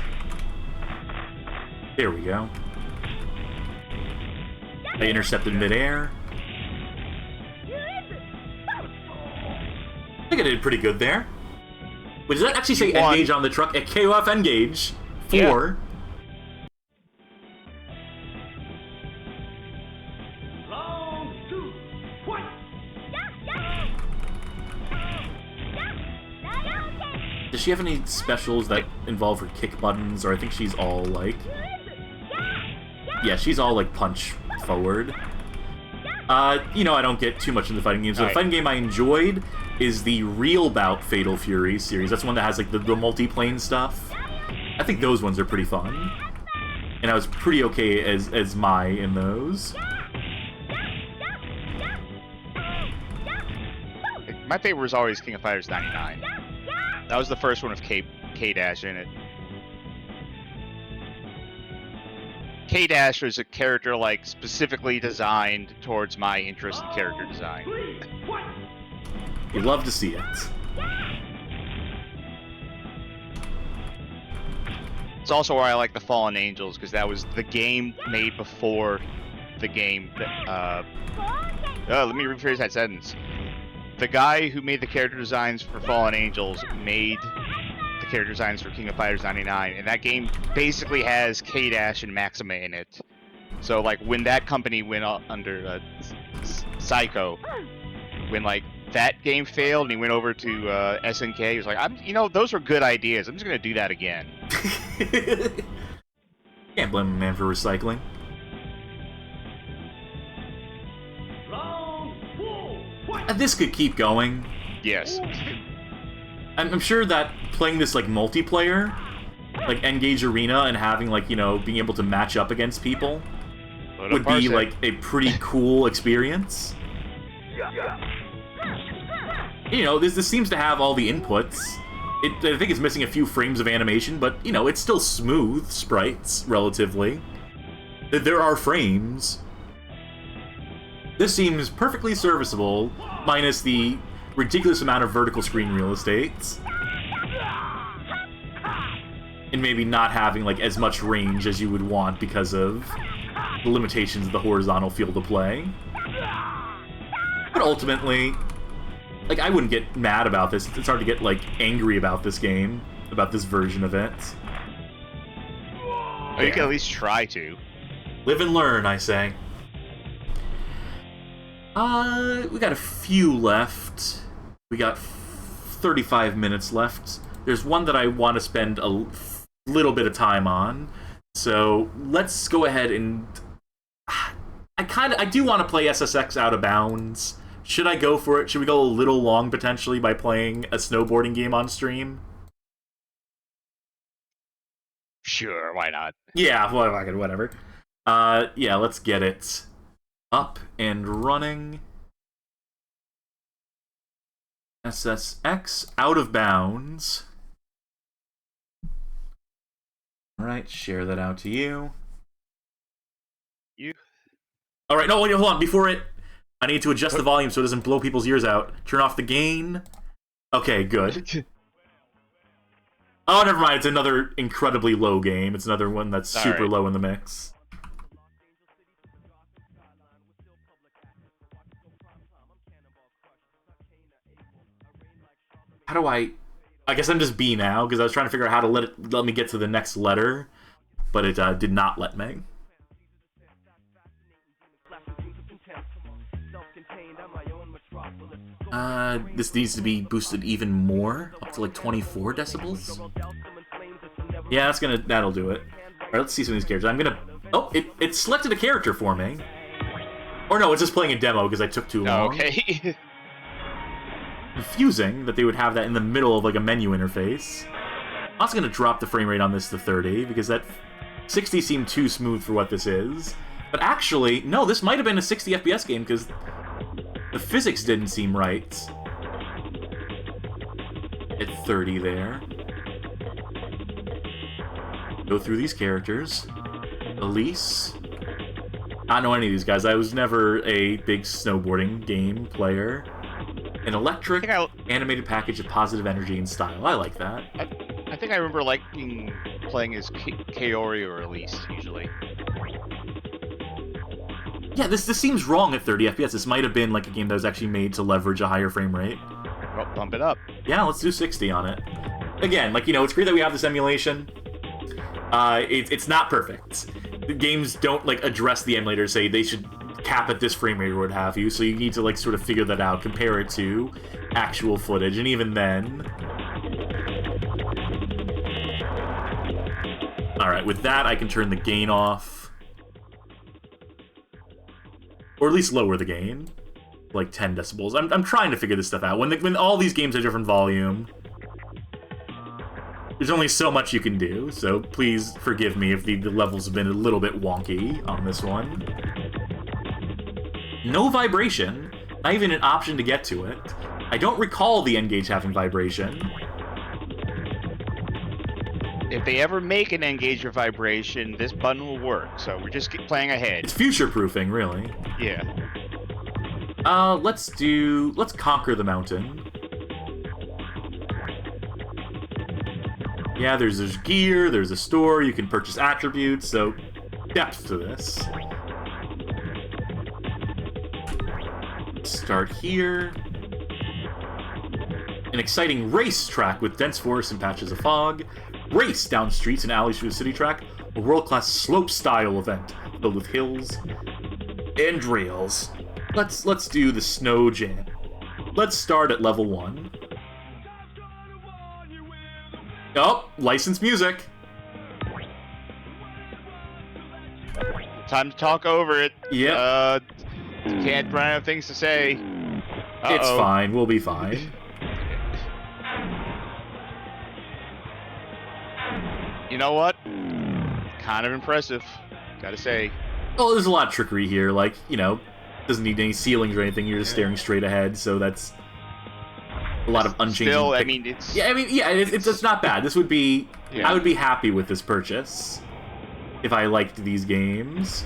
There we go. I intercepted midair. I think I did pretty good there. Wait, does that actually say N-Gage on the truck? A KOF N-Gage 4. Yeah. Round two, fight! Does she have any specials that involve her kick buttons, or I think she's all like... Yeah, she's all like punch forward. You know, I don't get too much into fighting games. So the fighting game I enjoyed is the Real Bout Fatal Fury series. That's one that has like the multi-plane stuff. I think those ones are pretty fun. And I was pretty okay as Mai in those. My favorite was always King of Fighters 99. That was the first one with K-Dash in it. K-Dash was a character like specifically designed towards my interest in character design. You love to see it. It's also why I like the Fallen Angels, because that was the game made before the game that, let me rephrase that sentence. The guy who made the character designs for Fallen Angels made the character designs for King of Fighters 99, and that game basically has K-Dash and Maxima in it. So, like, when that company went under Psycho, when, like, that game failed and he went over to SNK, he was like, you know, those were good ideas. I'm just going to do that again. Can't blame a man for recycling. This could keep going. Yes. I'm sure that playing this like multiplayer like N-Gage Arena and having like, you know, being able to match up against people would be like a pretty cool experience. You know, this seems to have all the inputs. I think it's missing a few frames of animation, but, you know, it's still smooth sprites, relatively. There are frames. This seems perfectly serviceable, minus the ridiculous amount of vertical screen real estate. And maybe not having, like, as much range as you would want because of the limitations of the horizontal field of play. But ultimately, like, I wouldn't get mad about this. It's hard to get, like, angry about this game, about this version of it. Oh, you can at least try to. Live and learn, I say. We got a few left. We got 35 minutes left. There's one that I want to spend a little bit of time on. So let's go ahead and... I do want to play SSX Out of Bounds. Should I go for it? Should we go a little long, potentially, by playing a snowboarding game on stream? Sure, why not? Yeah, well, whatever. Yeah, let's get it up and running. SSX Out of Bounds. Alright, share that out to you. Alright, no, wait, hold on. Before it... I need to adjust the volume so it doesn't blow people's ears out. Turn off the gain. Okay, good. Oh, never mind. It's another incredibly low game. It's another one that's super low in the mix. How do I guess I'm just B now, because I was trying to figure out how to let me get to the next letter, but it did not let me. This needs to be boosted even more, up to like 24 decibels. Yeah, that'll do it. Alright, let's see some of these characters. I'm gonna... Oh, it selected a character for me. Or no, it's just playing a demo because I took too long. Okay. Confusing that they would have that in the middle of like a menu interface. I'm also gonna drop the frame rate on this to 30 because that 60 seemed too smooth for what this is. But actually, no, this might have been a 60 FPS game because the physics didn't seem right at 30 there. Go through these characters. Elise. I don't know any of these guys. I was never a big snowboarding game player. An electric, animated package of positive energy and style. I like that. I think I remember liking playing as Kaori or Elise, usually. Yeah, this seems wrong at 30 FPS. This might have been like a game that was actually made to leverage a higher frame rate. Well, bump it up. Yeah, let's do 60 on it. Again, like, you know, it's great that we have this emulation. It's not perfect. The games don't, like, address the emulator, say they should cap at this frame rate or what have you, so you need to, like, sort of figure that out, compare it to actual footage, and even then... Alright, with that, I can turn the gain off. Or at least lower the gain. Like 10 decibels. I'm trying to figure this stuff out. When all these games are different volume, there's only so much you can do, so please forgive me if the levels have been a little bit wonky on this one. No vibration. Not even an option to get to it. I don't recall the N-Gage having vibration. If they ever make an N-Gage or vibration, this button will work, so we're just playing ahead. It's future-proofing, really. Yeah. Let's conquer the mountain. Yeah, there's gear, there's a store, you can purchase attributes, so depth to this. Start here. An exciting race track with dense forests and patches of fog. Race down streets and alleys through the city track. A world-class slope-style event filled with hills and rails. Let's do the snow jam. Let's start at level 1. Oh, licensed music. Time to talk over it. Yeah. Can't run out of things to say. Uh-oh. It's fine. We'll be fine. You know what? Kind of impressive, gotta say. Oh, there's a lot of trickery here. Like, you know, doesn't need any ceilings or anything. You're just staring straight ahead, so that's a lot of unchanging. Still, I mean, it's... Yeah, I mean, yeah, it's not bad. This would be... Yeah. I would be happy with this purchase if I liked these games.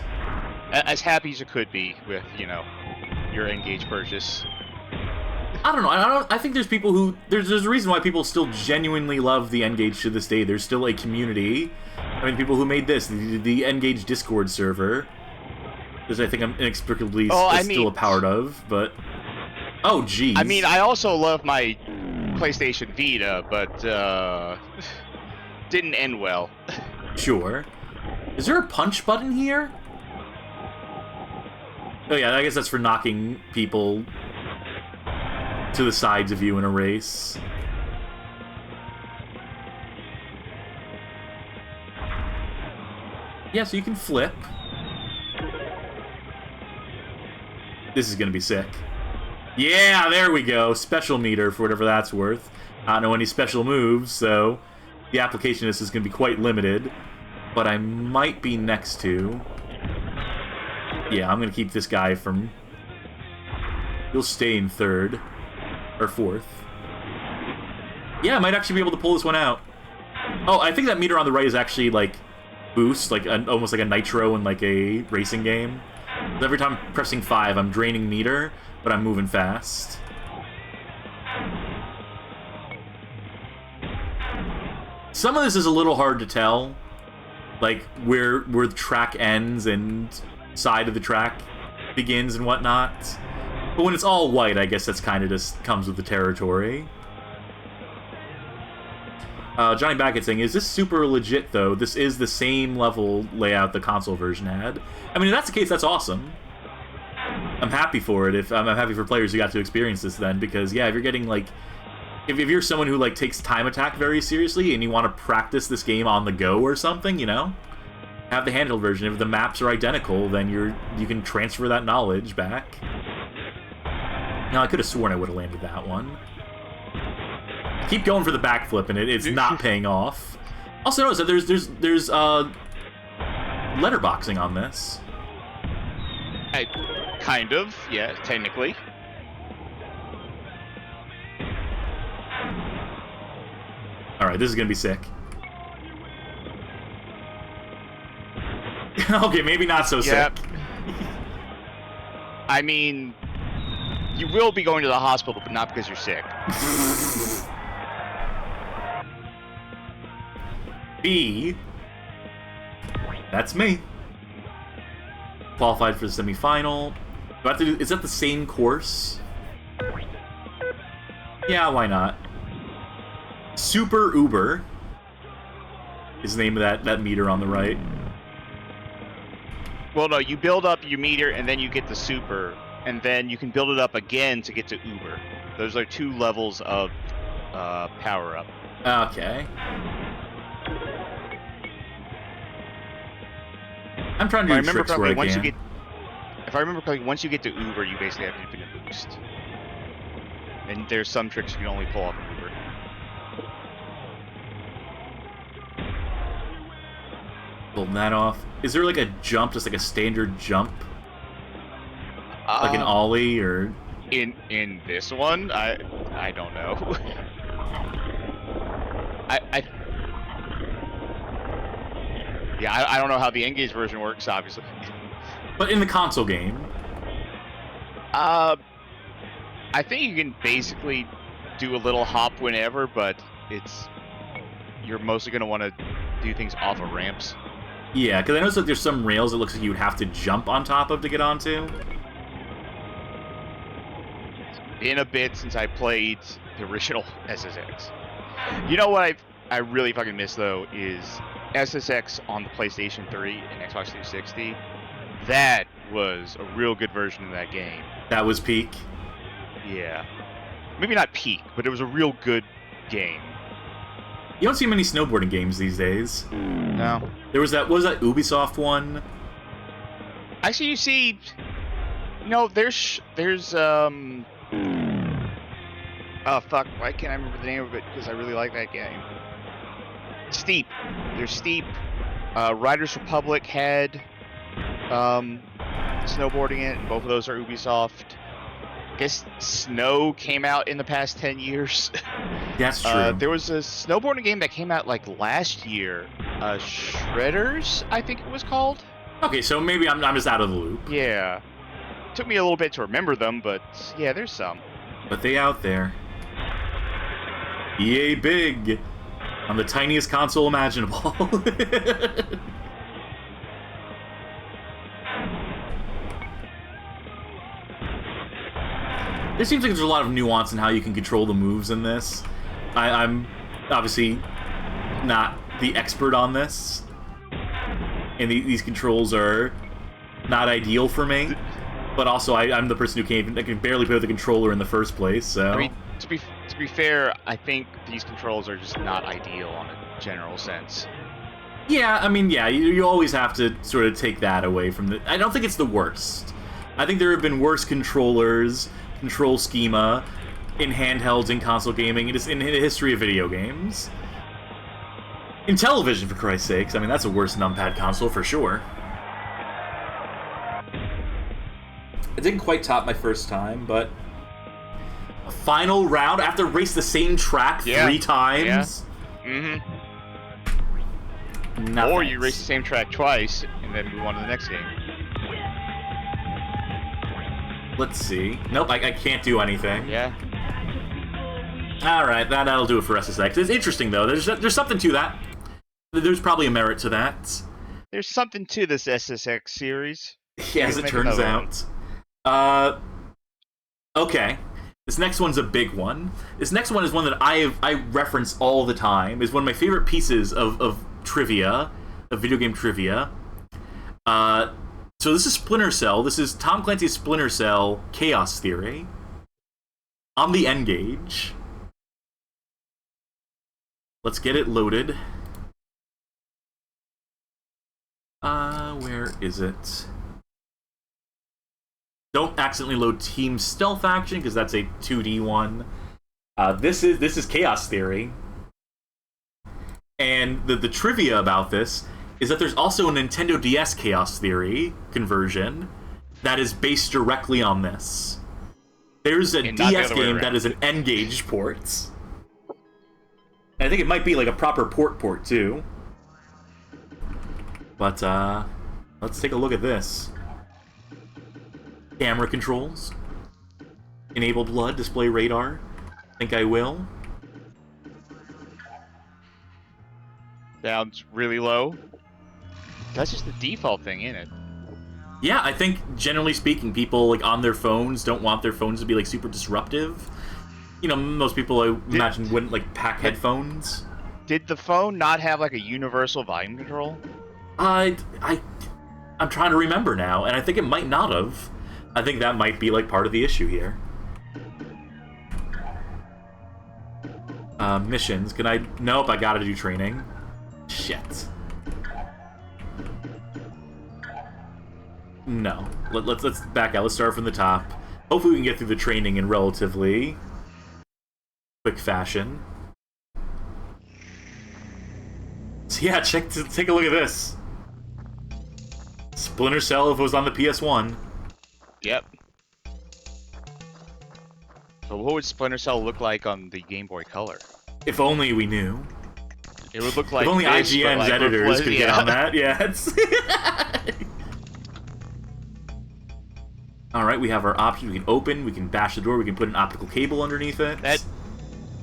As happy as you could be with, you know, your N-Gage purchase. I don't know. I think there's people who... There's a reason why people still genuinely love the N-Gage to this day. There's still a community. I mean, people who made this, the N-Gage Discord server, which I think I'm inexplicably still a part of, but... Oh, geez. I mean, I also love my PlayStation Vita, but, didn't end well. Sure. Is there a punch button here? Oh yeah, I guess that's for knocking people to the sides of you in a race. Yeah, so you can flip. This is gonna be sick. Yeah, there we go. Special meter for whatever that's worth. I don't know any special moves, so the application of this is gonna be quite limited. But I might be next to... Yeah, I'm gonna keep this guy from... He'll stay in third. Or fourth. Yeah, I might actually be able to pull this one out. Oh, I think that meter on the right is actually, like, boost. Like, almost like a nitro in, like, a racing game. Every time I'm pressing 5, I'm draining meter, but I'm moving fast. Some of this is a little hard to tell. Like, where the track ends and side of the track begins and whatnot. But when it's all white, I guess that's kind of just comes with the territory. Johnny Backett saying, is this super legit, though? This is the same level layout the console version had. I mean, if that's the case, that's awesome. I'm happy for it. I'm happy for players who got to experience this then, because, yeah, if you're getting, like... If you're someone who, like, takes time attack very seriously and you want to practice this game on the go or something, you know? Have the handheld version. If the maps are identical, then you can transfer that knowledge back. Now, I could have sworn I would have landed that one. I keep going for the backflip, and it's not paying off. Also, notice that there's letterboxing on this. Kind of, yeah, technically. Alright, this is gonna be sick. Okay, maybe not so sick. I mean, you will be going to the hospital, but not because you're sick. B. That's me. Qualified for the semifinal. Do I have to do, is that the same course? Yeah, why not? Super Uber is the name of that meter on the right. Well, no, you build up your meter, and then you get the super, and then you can build it up again to get to Uber. Those are 2 levels of power-up. Okay. I'm trying to do tricks where I can. If I remember correctly, once you get to Uber, you basically have infinite boost. And there's some tricks you can only pull off of Uber. Pull that off. Is there like a jump, just like a standard jump? Like an ollie, or... In this one? I don't know. I don't know how the N-Gage version works, obviously. But in the console game? I think you can basically do a little hop whenever, but you're mostly going to want to do things off of ramps. Yeah, because I noticed that there's some rails it looks like you would have to jump on top of to get onto. It's been a bit since I played the original SSX. You know what I really fucking miss, though, is SSX on the PlayStation 3 and Xbox 360. That was a real good version of that game. That was peak? Yeah. Maybe not peak, but it was a real good game. You don't see many snowboarding games these days. No. There was that, what was that Ubisoft one? Actually, you see, there's oh fuck, why can't I remember the name of it? Because I really like that game. steep. They're steep. Riders Republic had snowboarding in it, and both of those are Ubisoft. I guess Snow came out in the past 10 years. That's true. There was a snowboarding game that came out like last year. Shredders, I think it was called. Okay, so maybe I'm just out of the loop. Yeah. Took me a little bit to remember them, but yeah, there's some. But they out there. EA big on the tiniest console imaginable. There seems like there's a lot of nuance in how you can control the moves in this. I'm obviously not the expert on this, and these controls are not ideal for me. But also, I'm the person who can barely play with the controller in the first place. So I mean, to be fair, I think these controls are just not ideal on a general sense. yeah, I mean, yeah, you always have to sort of take that away from the. I don't think it's the worst. I think there have been worse controllers, control schema, in handhelds, in console gaming, in the history of video games. In television, for Christ's sakes. I mean, that's a worse numpad console for sure. It didn't quite top my first time, but a final round after race the same track 3 times. Yeah. No Or thanks. you race the same track twice and then move on to the next game. Let's see. Nope, I can't do anything. Yeah. All right, that'll do it for SSX. It's interesting though. There's something to that. There's probably a merit to that. There's something to this SSX series. Yeah, as it Make turns another one. out. Okay. This next one's a big one. This next one is one that I reference all the time. It's one of my favorite pieces of trivia, of video game trivia. So this is Splinter Cell. This is Tom Clancy's Splinter Cell Chaos Theory on the N-Gage. Let's get it loaded. Where is it? Don't accidentally load Team Stealth Action, because that's a 2D one. This is Chaos Theory. And the trivia about this is that there's also a Nintendo DS Chaos Theory conversion that is based directly on this. There's a And not the DS other way game that around. is an N-Gage port. And I think it might be like a proper port too. But let's take a look at this. Camera controls. Enable blood, display radar. Think I will. Sounds really low. That's just the default thing, isn't it? Yeah, I think generally speaking, people like on their phones don't want their phones to be like super disruptive. You know, most people I imagine wouldn't like pack headphones. Did the phone not have like a universal volume control? I'm trying to remember now, and I think it might not have. I think that might be like part of the issue here. Missions. Can I? Nope, I gotta do training. Shit. No. Let's back out. Let's start from the top. Hopefully we can get through the training in relatively quick fashion. So yeah, take a look at this. Splinter Cell if it was on the PS1. Yep. But what would Splinter Cell look like on the Game Boy Color? If only we knew. It would look like If only this, but, IGN's like, editors could get yeah. on that. Yeah. Alright, we have our options. We can open, we can bash the door, we can put an optical cable underneath it.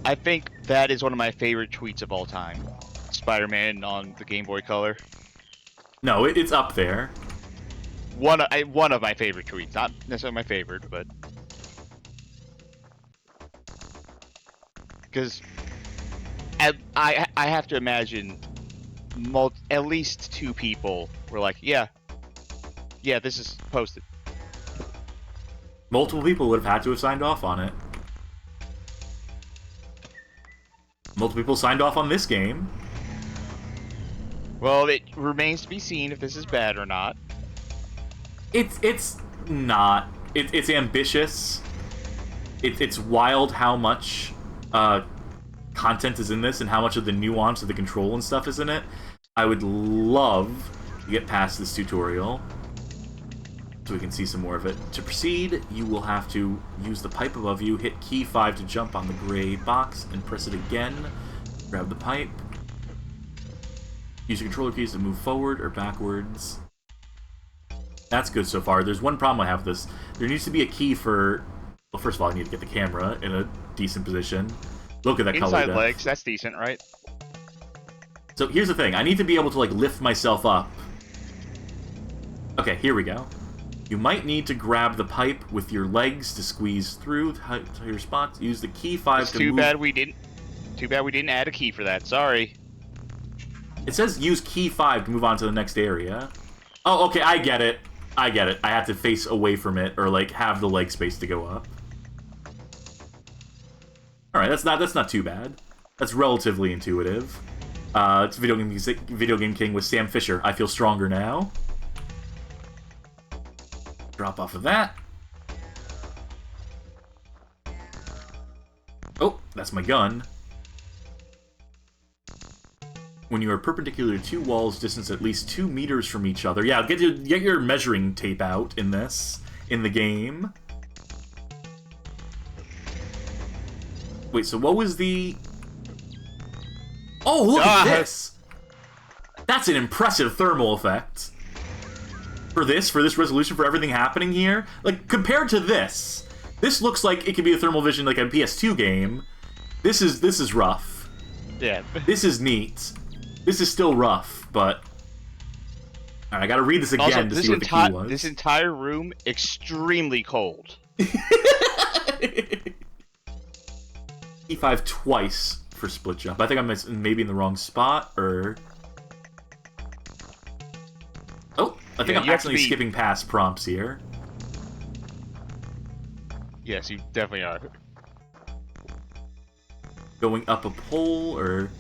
I think that is one of my favorite tweets of all time. Spider-Man on the Game Boy Color. No, it's up there. One of my favorite tweets. Not necessarily my favorite, but... Because... I have to imagine at least 2 people were like, yeah, this is posted. Multiple people would have had to have signed off on it. Multiple people signed off on this game. Well, it remains to be seen if this is bad or not. It's not. It's ambitious. It's wild how much content is in this and how much of the nuance of the control and stuff is in it, I would love to get past this tutorial so we can see some more of it. To proceed, you will have to use the pipe above you, hit key 5 to jump on the gray box, and press it again. Grab the pipe. Use your controller keys to move forward or backwards. That's good so far. There's one problem I have with this. There needs to be a key for... Well, first of all, I need to get the camera in a decent position. Look at that color Inside depth. legs, that's decent, right? So here's the thing. I need to be able to, like, lift myself up. Okay, here we go. You might need to grab the pipe with your legs to squeeze through to your spots. Use the key 5 It's to too move. bad we didn't. Too bad we didn't add a key for that. Sorry. It says use key 5 to move on to the next area. Oh, okay, I get it. I get it. I have to face away from it, or like have the leg space to go up. All right, that's not too bad. That's relatively intuitive. It's Video Game King with Sam Fisher. I feel stronger now. Drop off of that. Oh, that's my gun. When you are perpendicular to 2 walls, distance at least 2 meters from each other. Yeah, get your measuring tape out in the game. Wait, so what was the... Oh, look at this! That's an impressive thermal effect. For this resolution, for everything happening here. Like, compared to this looks like it could be a thermal vision like a PS2 game. This is rough. Yeah. This is neat. This is still rough, but... Alright, I gotta read this again to see what the key was. This entire room, extremely cold. E5 twice for split jump. I think I'm maybe in the wrong spot, or... Oh, I think I'm actually skipping past prompts here. Yes, you definitely are. Going up a pole, or...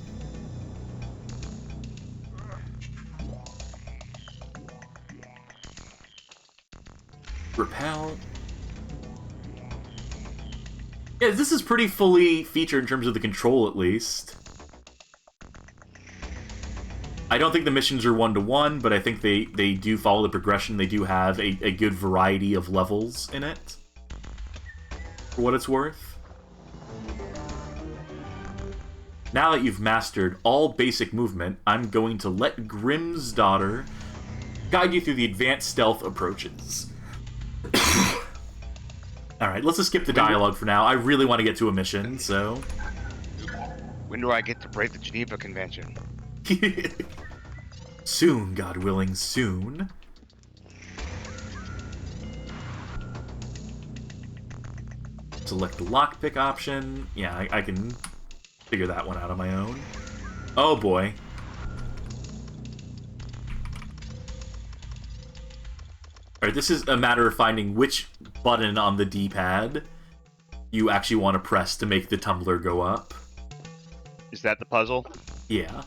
Repel. Yeah, this is pretty fully featured in terms of the control, at least. I don't think the missions are one-to-one, but I think they do follow the progression. They do have a good variety of levels in it, for what it's worth. Now that you've mastered all basic movement, I'm going to let Grimm's daughter guide you through the advanced stealth approaches. Alright, let's just skip the dialogue for now. I really want to get to a mission, so... When do I get to break the Geneva Convention? Soon, God willing, soon. Select the lockpick option. Yeah, I can figure that one out on my own. Oh boy. Alright, this is a matter of finding which button on the D-pad you actually want to press to make the tumbler go up. Is that the puzzle? Yeah.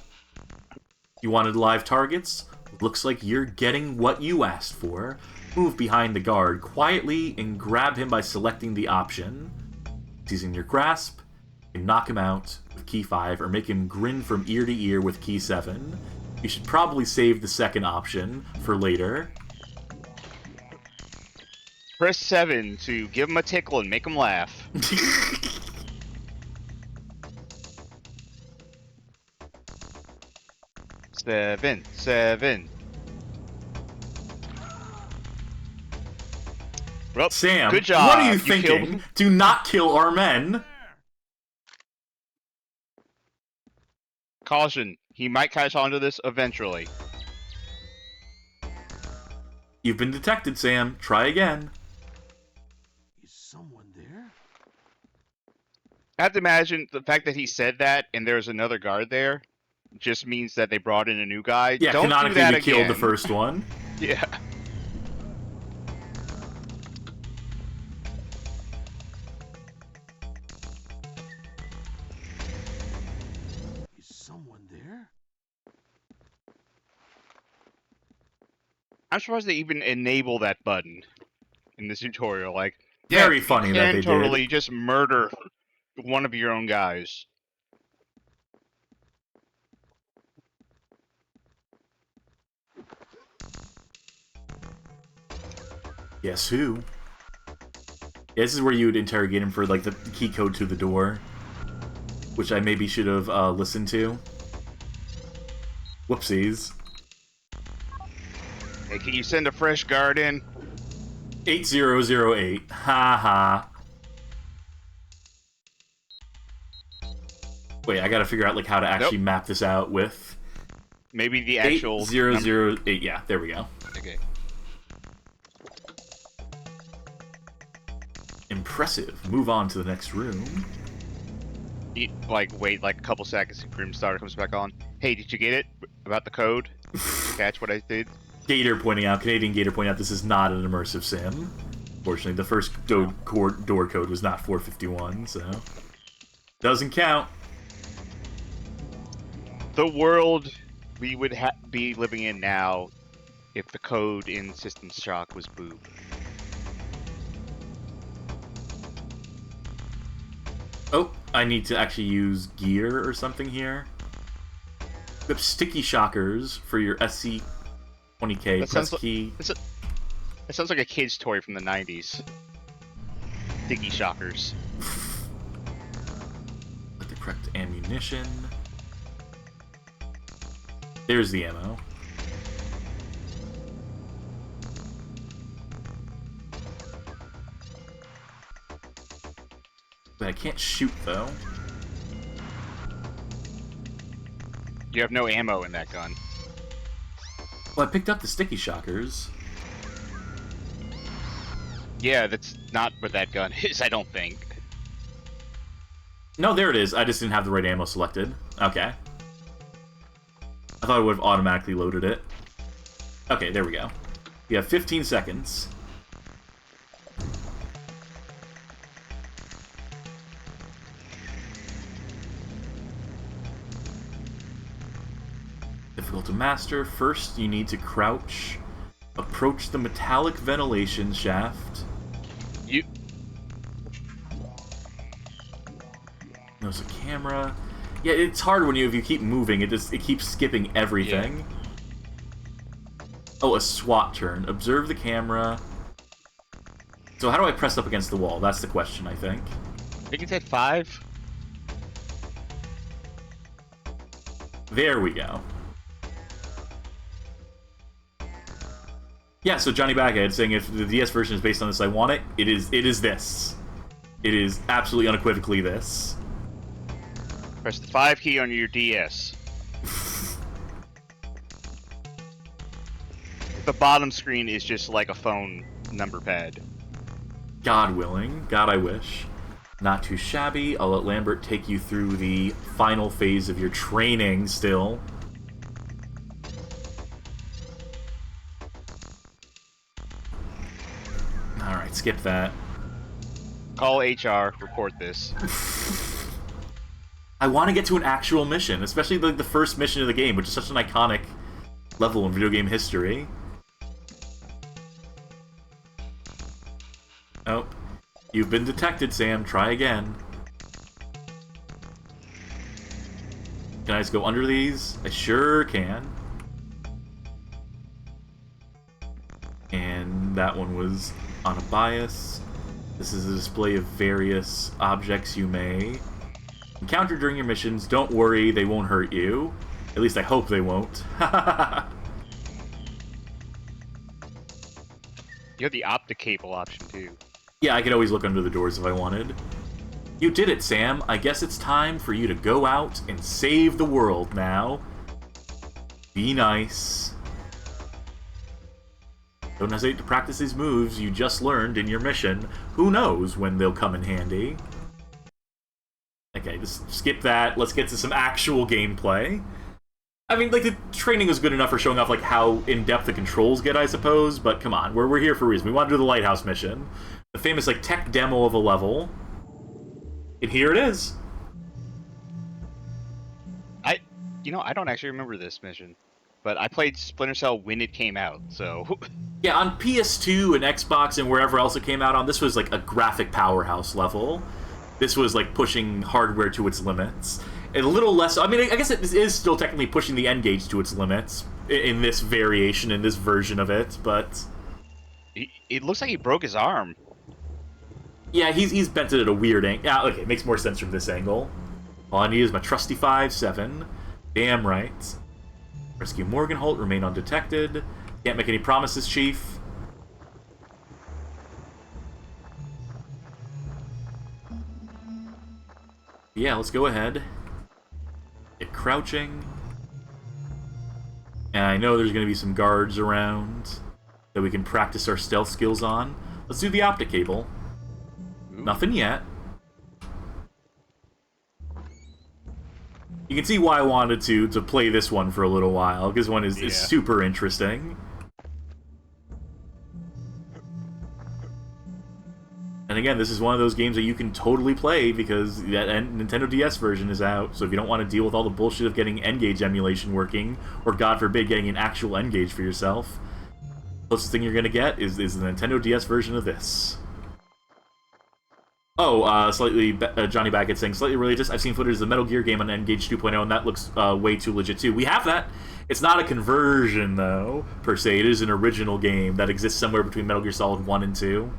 You wanted live targets? Looks like you're getting what you asked for. Move behind the guard quietly and grab him by selecting the option. Seizing your grasp, you can knock him out with key 5 or make him grin from ear to ear with key 7. You should probably save the second option for later. Press 7 to give him a tickle and make him laugh. 7. Well, Sam, good job. what are you thinking? Do not kill our men. Caution, he might catch on to this eventually. You've been detected, Sam. Try again. Is someone there? I have to imagine the fact that he said that and there's another guard there just means that they brought in a new guy. Yeah, Don't canonically do that we again. killed the first one. Yeah. Is someone there? I'm surprised they even enable that button in this tutorial. Like, Very yeah, funny you that can they totally did. just murder one of your own guys. Guess who? Yeah, this is where you would interrogate him for, like, the key code to the door. Which I maybe should have listened to. Whoopsies. Hey, can you send a fresh guard in? 8008. Ha ha. Wait, I gotta figure out, like, how to actually map this out with... Maybe the actual... 8008. Yeah, there we go. Okay. Impressive. Move on to the next room. Wait, like, a couple seconds and Grimstar comes back on. Hey, did you get it? About the code? Catch what I did? Canadian Gator pointing out this is not an immersive sim. Fortunately, the first door code was not 451, so... Doesn't count. The world we would be living in now if the code in System Shock was boob. Oh, I need to actually use gear or something here. Equip sticky shockers for your SC20K. That Press sounds key. That sounds like a kid's toy from the 90s. Sticky shockers. With the correct ammunition. There's the ammo. But I can't shoot, though. You have no ammo in that gun. Well, I picked up the sticky shockers. Yeah, that's not what that gun is, I don't think. No, there it is. I just didn't have the right ammo selected. Okay. I thought I would have automatically loaded it. Okay, there we go. You have 15 seconds. Difficult to master. First, you need to crouch. Approach the metallic ventilation shaft. There's a camera. Yeah, it's hard when if you keep moving, it keeps skipping everything. Yeah. Oh, a SWAT turn. Observe the camera. So how do I press up against the wall? That's the question, I think. I think it's at 5. There we go. Yeah, so Johnny Baghead saying if the DS version is based on this, I want it. It is this. It is absolutely unequivocally this. Press the 5 key on your DS. The bottom screen is just like a phone number pad. God willing. God, I wish. Not too shabby. I'll let Lambert take you through the final phase of your training still. Alright, skip that. Call HR, report this. I want to get to an actual mission, especially the first mission of the game, which is such an iconic level in video game history. Oh. You've been detected, Sam. Try again. Can I just go under these? I sure can. And that one was on a bias. This is a display of various objects you may encounter during your missions. Don't worry, they won't hurt you. At least I hope they won't. You have the optic cable option too. Yeah, I could always look under the doors if I wanted. You did it, Sam. I guess it's time for you to go out and save the world now. Be nice. Don't hesitate to practice these moves you just learned in your mission. Who knows when they'll come in handy. Okay, just skip that. Let's get to some actual gameplay. I mean, like, the training was good enough for showing off, like, how in-depth the controls get, I suppose, but come on, we're here for a reason. We want to do the lighthouse mission. The famous, like, tech demo of a level. And here it is. I don't actually remember this mission, but I played Splinter Cell when it came out, so... Yeah, on PS2 and Xbox and wherever else it came out on, this was, like, a graphic powerhouse level. This was, like, pushing hardware to its limits. And a little less... I mean, I guess it is still technically pushing the N-Gage to its limits in this variation, in this version of it, but... It looks like he broke his arm. Yeah, he's bent it at a weird angle. Yeah, okay, it makes more sense from this angle. All I need is my trusty 5-7. Damn right. Rescue Morganholt, remain undetected. Can't make any promises, Chief. Yeah, let's go ahead. Get crouching. And I know there's going to be some guards around that we can practice our stealth skills on. Let's do the optic cable. Ooh. Nothing yet. You can see why I wanted to play this one for a little while, because one is super interesting. And again, this is one of those games that you can totally play because that Nintendo DS version is out, so if you don't want to deal with all the bullshit of getting N-Gage emulation working, or god forbid, getting an actual N-Gage for yourself, the closest thing you're going to get is the Nintendo DS version of this. Oh, Johnny Baggett saying, slightly religious. I've seen footage of the Metal Gear game on N-Gage 2.0, and that looks way too legit, too. We have that. It's not a conversion, though, per se. It is an original game that exists somewhere between Metal Gear Solid 1 and 2.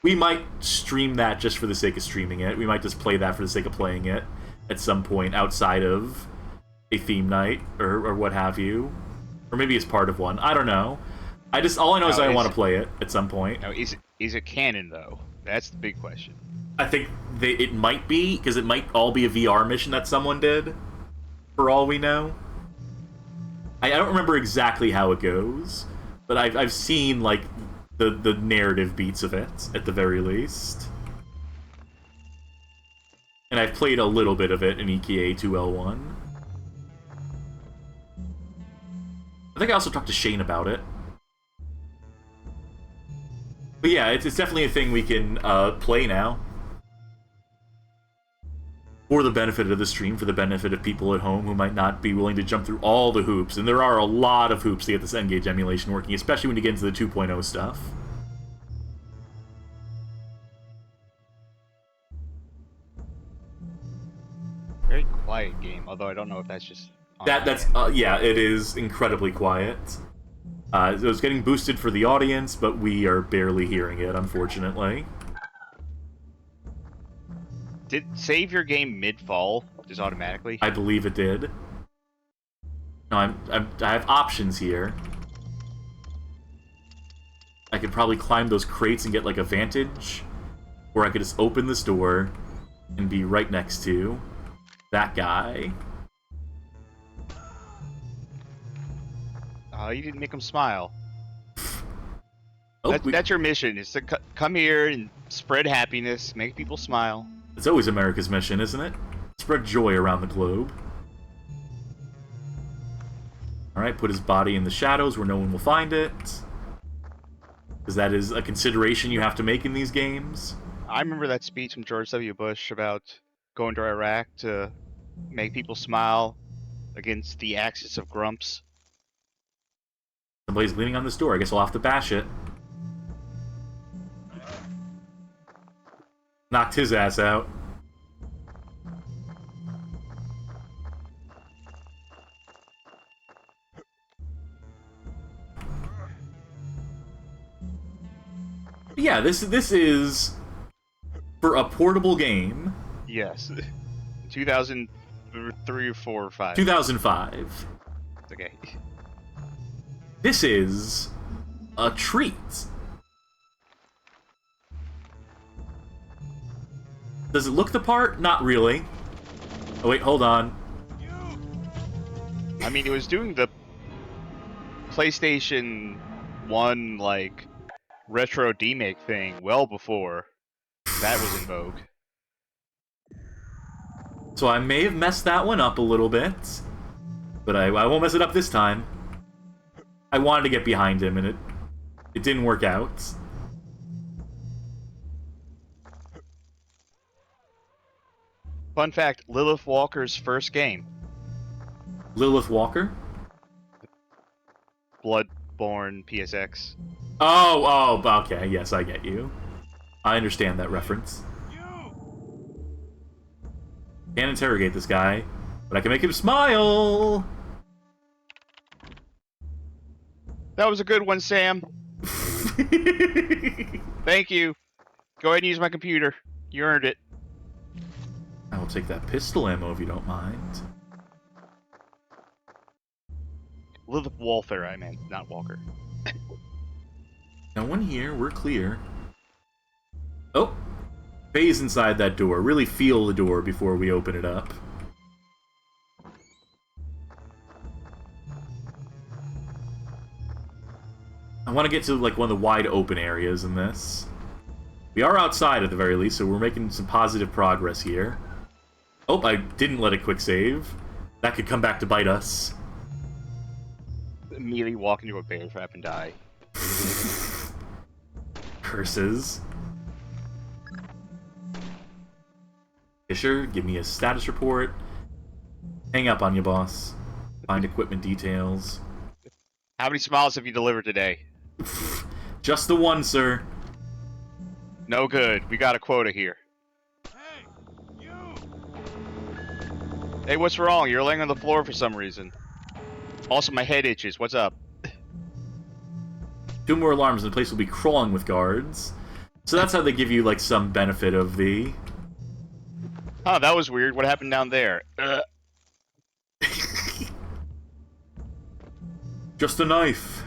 We might stream that just for the sake of streaming it. We might just play that for the sake of playing it at some point outside of a theme night or what have you. Or maybe it's part of one. I don't know. All I know is I want to play it at some point. Now, is it canon, though? That's the big question. I think it might be, because it might all be a VR mission that someone did, for all we know. I don't remember exactly how it goes, but I've seen, like, the narrative beats of it, at the very least. And I've played a little bit of it in EKA 2L1. I think I also talked to Shane about it. But yeah, it's definitely a thing we can play now. For the benefit of the stream, for the benefit of people at home who might not be willing to jump through all the hoops. And there are a lot of hoops to get this N-Gage emulation working, especially when you get into the 2.0 stuff. Very quiet game, although I don't know if that's just... Yeah, it is incredibly quiet. It was getting boosted for the audience, but we are barely hearing it, unfortunately. Did save your game mid-fall, just automatically? I believe it did. No, I have options here. I could probably climb those crates and get, like, a vantage. Or I could just open this door and be right next to that guy. Oh, you didn't make him smile. Oh, that's your mission, is to come here and spread happiness, make people smile. It's always America's mission, isn't it? Spread joy around the globe. Alright, put his body in the shadows where no one will find it. Because that is a consideration you have to make in these games. I remember that speech from George W. Bush about going to Iraq to make people smile against the axis of grumps. Somebody's leaning on this door. I guess I'll have to bash it. Knocked his ass out. Yeah, this is for a portable game. Yes. 2003 or 4 or 5. 2005. Okay. This is a treat. Does it look the part? Not really. Oh wait, hold on. I mean, it was doing the PlayStation 1, like, retro demake thing well before that was in vogue. So I may have messed that one up a little bit, but I won't mess it up this time. I wanted to get behind him, and it didn't work out. Fun fact, Lilith Walker's first game. Lilith Walker? Bloodborne PSX. Oh, okay, yes, I get you. I understand that reference. Can't interrogate this guy, but I can make him smile! That was a good one, Sam. Thank you. Go ahead and use my computer. You earned it. I will take that pistol ammo if you don't mind. Elizabeth Walther, I meant, not Walker. No one here. We're clear. Oh! Phase inside that door. Really feel the door before we open it up. I want to get to, like, one of the wide open areas in this. We are outside at the very least, so we're making some positive progress here. Oh, I didn't let a quick save. That could come back to bite us. Immediately walk into a bear trap and die. Curses. Fisher, give me a status report. Hang up on you, boss. Find equipment details. How many smiles have you delivered today? Just the one, sir. No good. We got a quota here. Hey, you! Hey, what's wrong? You're laying on the floor for some reason. Also, my head itches. What's up? 2 more alarms and the place will be crawling with guards. So that's how they give you, like, some benefit of the... Oh, that was weird. What happened down there? Just a knife.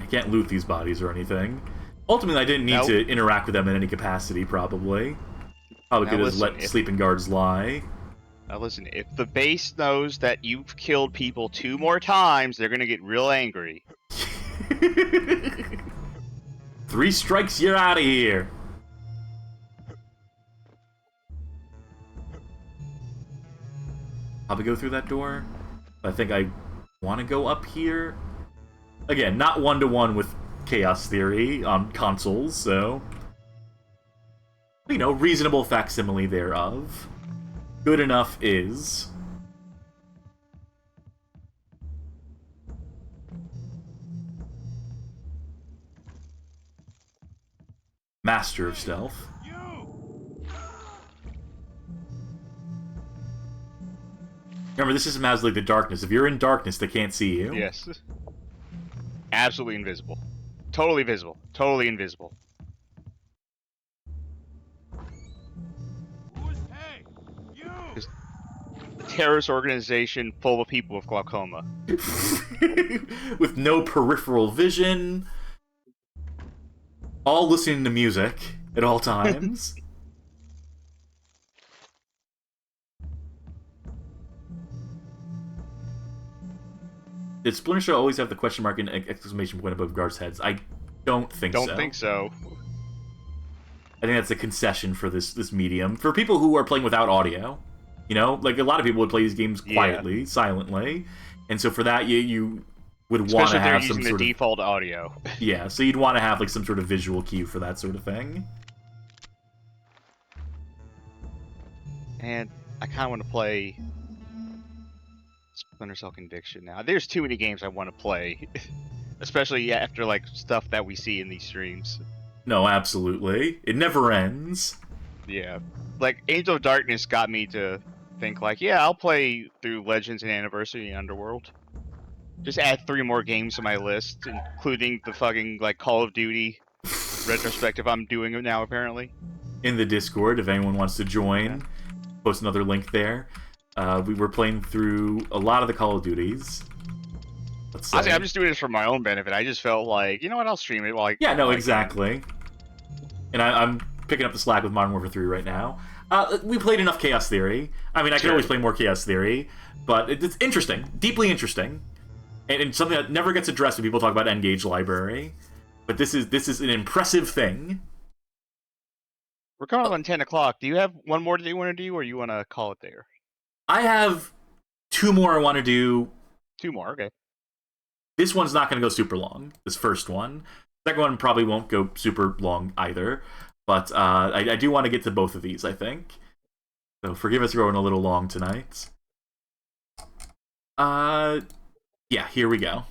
I can't loot these bodies or anything. Ultimately, I didn't need to interact with them in any capacity, probably. Probably could just let sleeping guards lie. Now listen, if the base knows that you've killed people 2 more times, they're gonna get real angry. 3 strikes, you're out of here. Probably go through that door. I think I want to go up here. Again, not one-to-one with Chaos Theory on consoles, so... You know, reasonable facsimile thereof. Good enough is... Master of Stealth. Remember, this system has, like, the darkness. If you're in darkness, they can't see you. Yes. Absolutely invisible. Totally visible. Totally invisible. Hey, you! Terrorist organization full of people with glaucoma. With no peripheral vision. All listening to music at all times. Did Splinter Show always have the question mark and exclamation point above guards' heads? I don't think so. Don't think so. I think that's a concession for this medium. For people who are playing without audio, you know? Like, a lot of people would play these games quietly, silently. And so for that, you would want to have some sort of... Especially if they're using the default audio. Yeah, so you'd want to have, like, some sort of visual cue for that sort of thing. And I kind of want to play... Splinter Cell Conviction now. There's too many games I want to play. Especially after, like, stuff that we see in these streams. No, absolutely. It never ends. Yeah. Like, Angel of Darkness got me to think, like, yeah, I'll play through Legends and Anniversary and Underworld. Just add 3 more games to my list, including the fucking, like, Call of Duty retrospective I'm doing now, apparently. In the Discord, if anyone wants to join, post another link there. We were playing through a lot of the Call of Duties. Honestly, I'm just doing this for my own benefit. I just felt like, you know what, I'll stream it while I... Yeah, no, exactly. And I'm picking up the slack with Modern Warfare 3 right now. We played enough Chaos Theory. I mean, I could always play more Chaos Theory, but it's interesting. Deeply interesting. And something that never gets addressed when people talk about N-Gage library. But this is an impressive thing. We're coming on 10 o'clock. Do you have one more that you want to do, or you want to call it there? I have 2 more I want to do. 2 more, okay. This one's not going to go super long, this first one. Second one probably won't go super long either. But I do want to get to both of these, I think. So forgive us going a little long tonight. Yeah, here we go.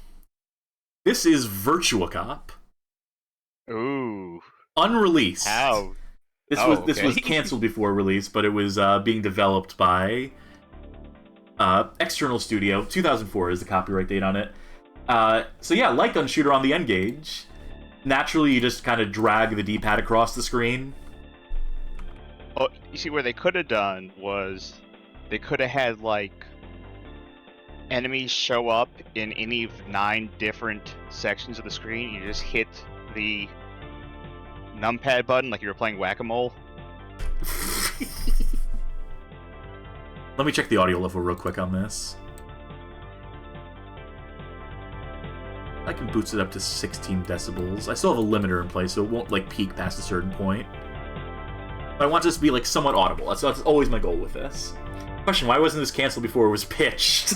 This is Virtua Cop. Ooh. Unreleased. How? This was canceled before release, but it was being developed by external studio. 2004 is the copyright date on it. So yeah, like gun shooter on the N-Gage. Naturally, you just kind of drag the D-pad across the screen. Oh, you see, what they could have done was they could have had, like, enemies show up in any of 9 different sections of the screen. You just hit the numpad button like you were playing whack-a-mole. Let me check the audio level real quick on this. I can boost it up to 16 decibels. I still have a limiter in place, so it won't like peak past a certain point. But I want this to be like somewhat audible. That's always my goal with this. Question: why wasn't this canceled before it was pitched?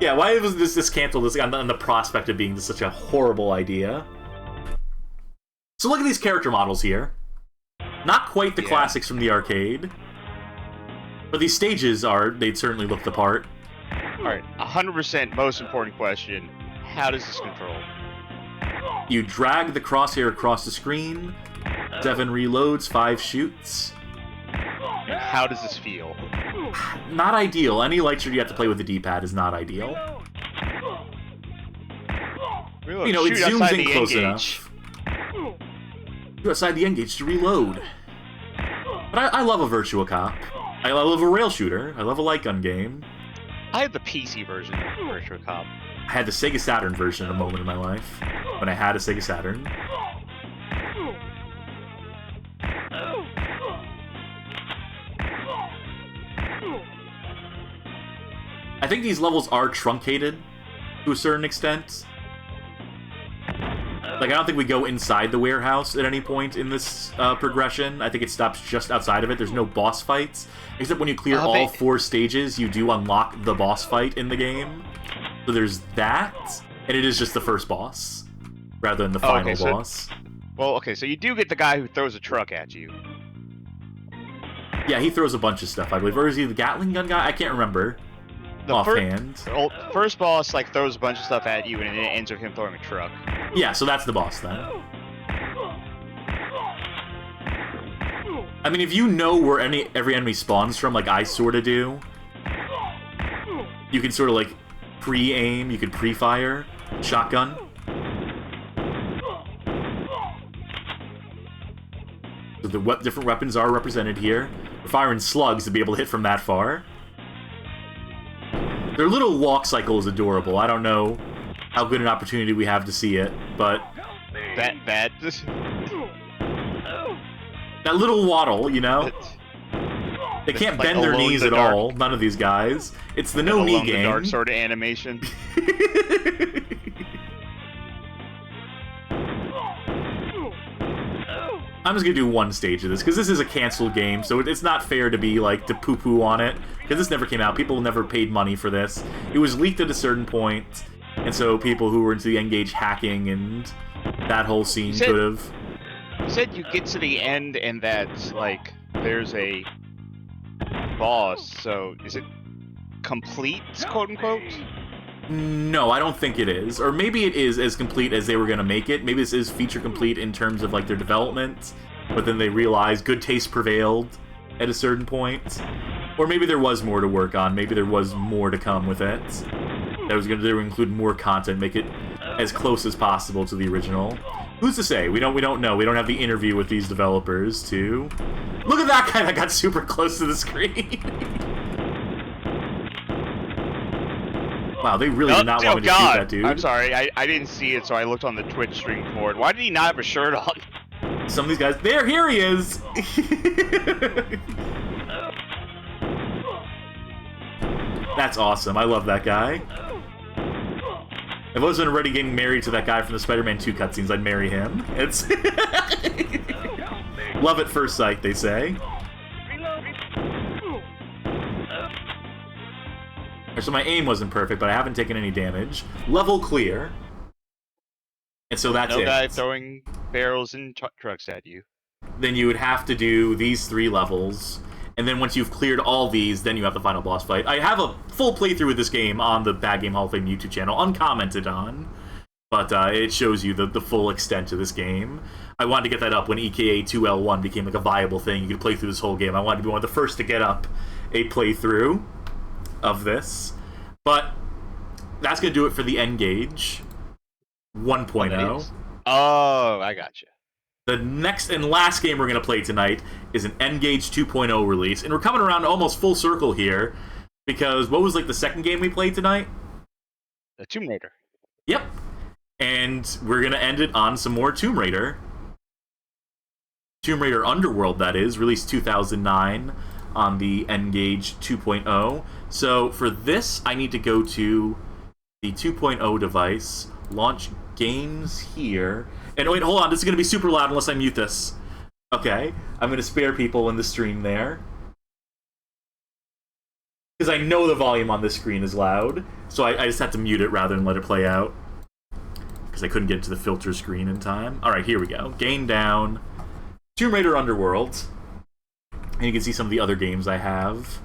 Yeah, why was this canceled on the prospect of being such a horrible idea? So look at these character models here. Not quite the classics from the arcade, but these stages they'd certainly look the part. Alright, 100% most important question. How does this control? You drag the crosshair across the screen, 7 reloads, 5 shoots. And how does this feel? Not ideal. Any light shooter you have to play with the D-pad is not ideal. Reload. You know, it Shoot zooms outside in the close N-Gage. enough. Go outside the N-Gage to reload. But I love a Virtua Cop. I love a rail shooter. I love a light gun game. I had the PC version of Virtua Cop. I had the Sega Saturn version at a moment in my life, when I had a Sega Saturn. I think these levels are truncated to a certain extent. Like, I don't think we go inside the warehouse at any point in this progression. I think it stops just outside of it. There's no boss fights. Except when you clear all 4 stages, you do unlock the boss fight in the game. So there's that, and it is just the first boss, rather than the final boss. Well, okay, so you do get the guy who throws a truck at you. Yeah, he throws a bunch of stuff, I believe. Or is he the Gatling gun guy? I can't remember. Offhand. First boss, like, throws a bunch of stuff at you, and it ends with him throwing a truck. Yeah, so that's the boss, then. I mean, if you know where every enemy spawns from, like I sort of do, you can sort of, like, pre-aim, you could pre-fire, shotgun. So the different weapons are represented here. We're firing slugs to be able to hit from that far. Their little walk cycle is adorable. I don't know how good an opportunity we have to see it, but... That little waddle, you know? They can't like bend their knees at all, none of these guys. It's the no-knee game. The dark sort of animation. I'm just gonna do one stage of this, because this is a canceled game, so it's not fair to be, like, to poo-poo on it, because this never came out. People never paid money for this. It was leaked at a certain point, and so people who were into the N-Gage hacking and that whole scene could have... You said you get to the end and that, like, there's a boss, so is it complete, quote-unquote? No, I don't think it is. Or maybe it is as complete as they were going to make it. Maybe this is feature complete in terms of, like, their development, but then they realized good taste prevailed at a certain point. Or maybe there was more to work on. Maybe there was more to come with it. That was going to include more content, make it as close as possible to the original. Who's to say? We don't know. We don't have the interview with these developers to... Look at that guy that got super close to the screen. Wow, they really did not want me to shoot that dude. I'm sorry, I didn't see it, so I looked on the Twitch stream for it. Why did he not have a shirt on? Some of these guys... Here he is! That's awesome. I love that guy. If I wasn't already getting married to that guy from the Spider-Man 2 cutscenes, I'd marry him. It's... Love at first sight, they say. So my aim wasn't perfect, but I haven't taken any damage. Level clear. And so that's it. No guy throwing barrels and trucks at you. Then you would have to do these 3 levels. And then once you've cleared all these, then you have the final boss fight. I have a full playthrough of this game on the Bad Game Hall of Fame YouTube channel, uncommented on. But it shows you the full extent of this game. I wanted to get that up when EKA 2L1 became like a viable thing. You could play through this whole game. I wanted to be one of the first to get up a playthrough of this. But that's going to do it for the N-Gage 1.0. Oh, I gotcha. The next and last game we're going to play tonight is an N-Gage 2.0 release. And we're coming around almost full circle here, because what was, like, the second game we played tonight? The Tomb Raider. Yep. And we're going to end it on some more Tomb Raider. Tomb Raider Underworld, that is, released 2009 on the N-Gage 2.0. So for this, I need to go to the 2.0 device, launch games here, and wait, hold on, this is going to be super loud unless I mute this. Okay, I'm going to spare people in the stream there, because I know the volume on this screen is loud, so I just have to mute it rather than let it play out, because I couldn't get to the filter screen in time. Alright, here we go. Game down. Tomb Raider Underworld. And you can see some of the other games I have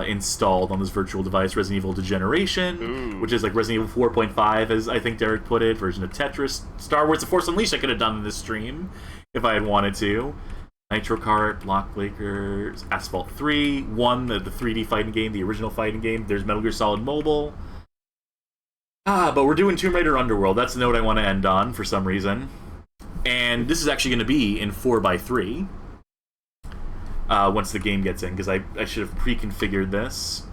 installed on this virtual device. Resident Evil Degeneration, which is like Resident Evil 4.5, as I think Derek put it. Version of Tetris. Star Wars The Force Unleashed I could have done in this stream if I had wanted to. Nitro Kart, Block Breakers, Asphalt 3, 1, the 3D fighting game, the original fighting game. There's Metal Gear Solid Mobile. But we're doing Tomb Raider Underworld. That's the note I want to end on for some reason. And this is actually going to be in 4x3. Once the game gets in, because I should have pre-configured this.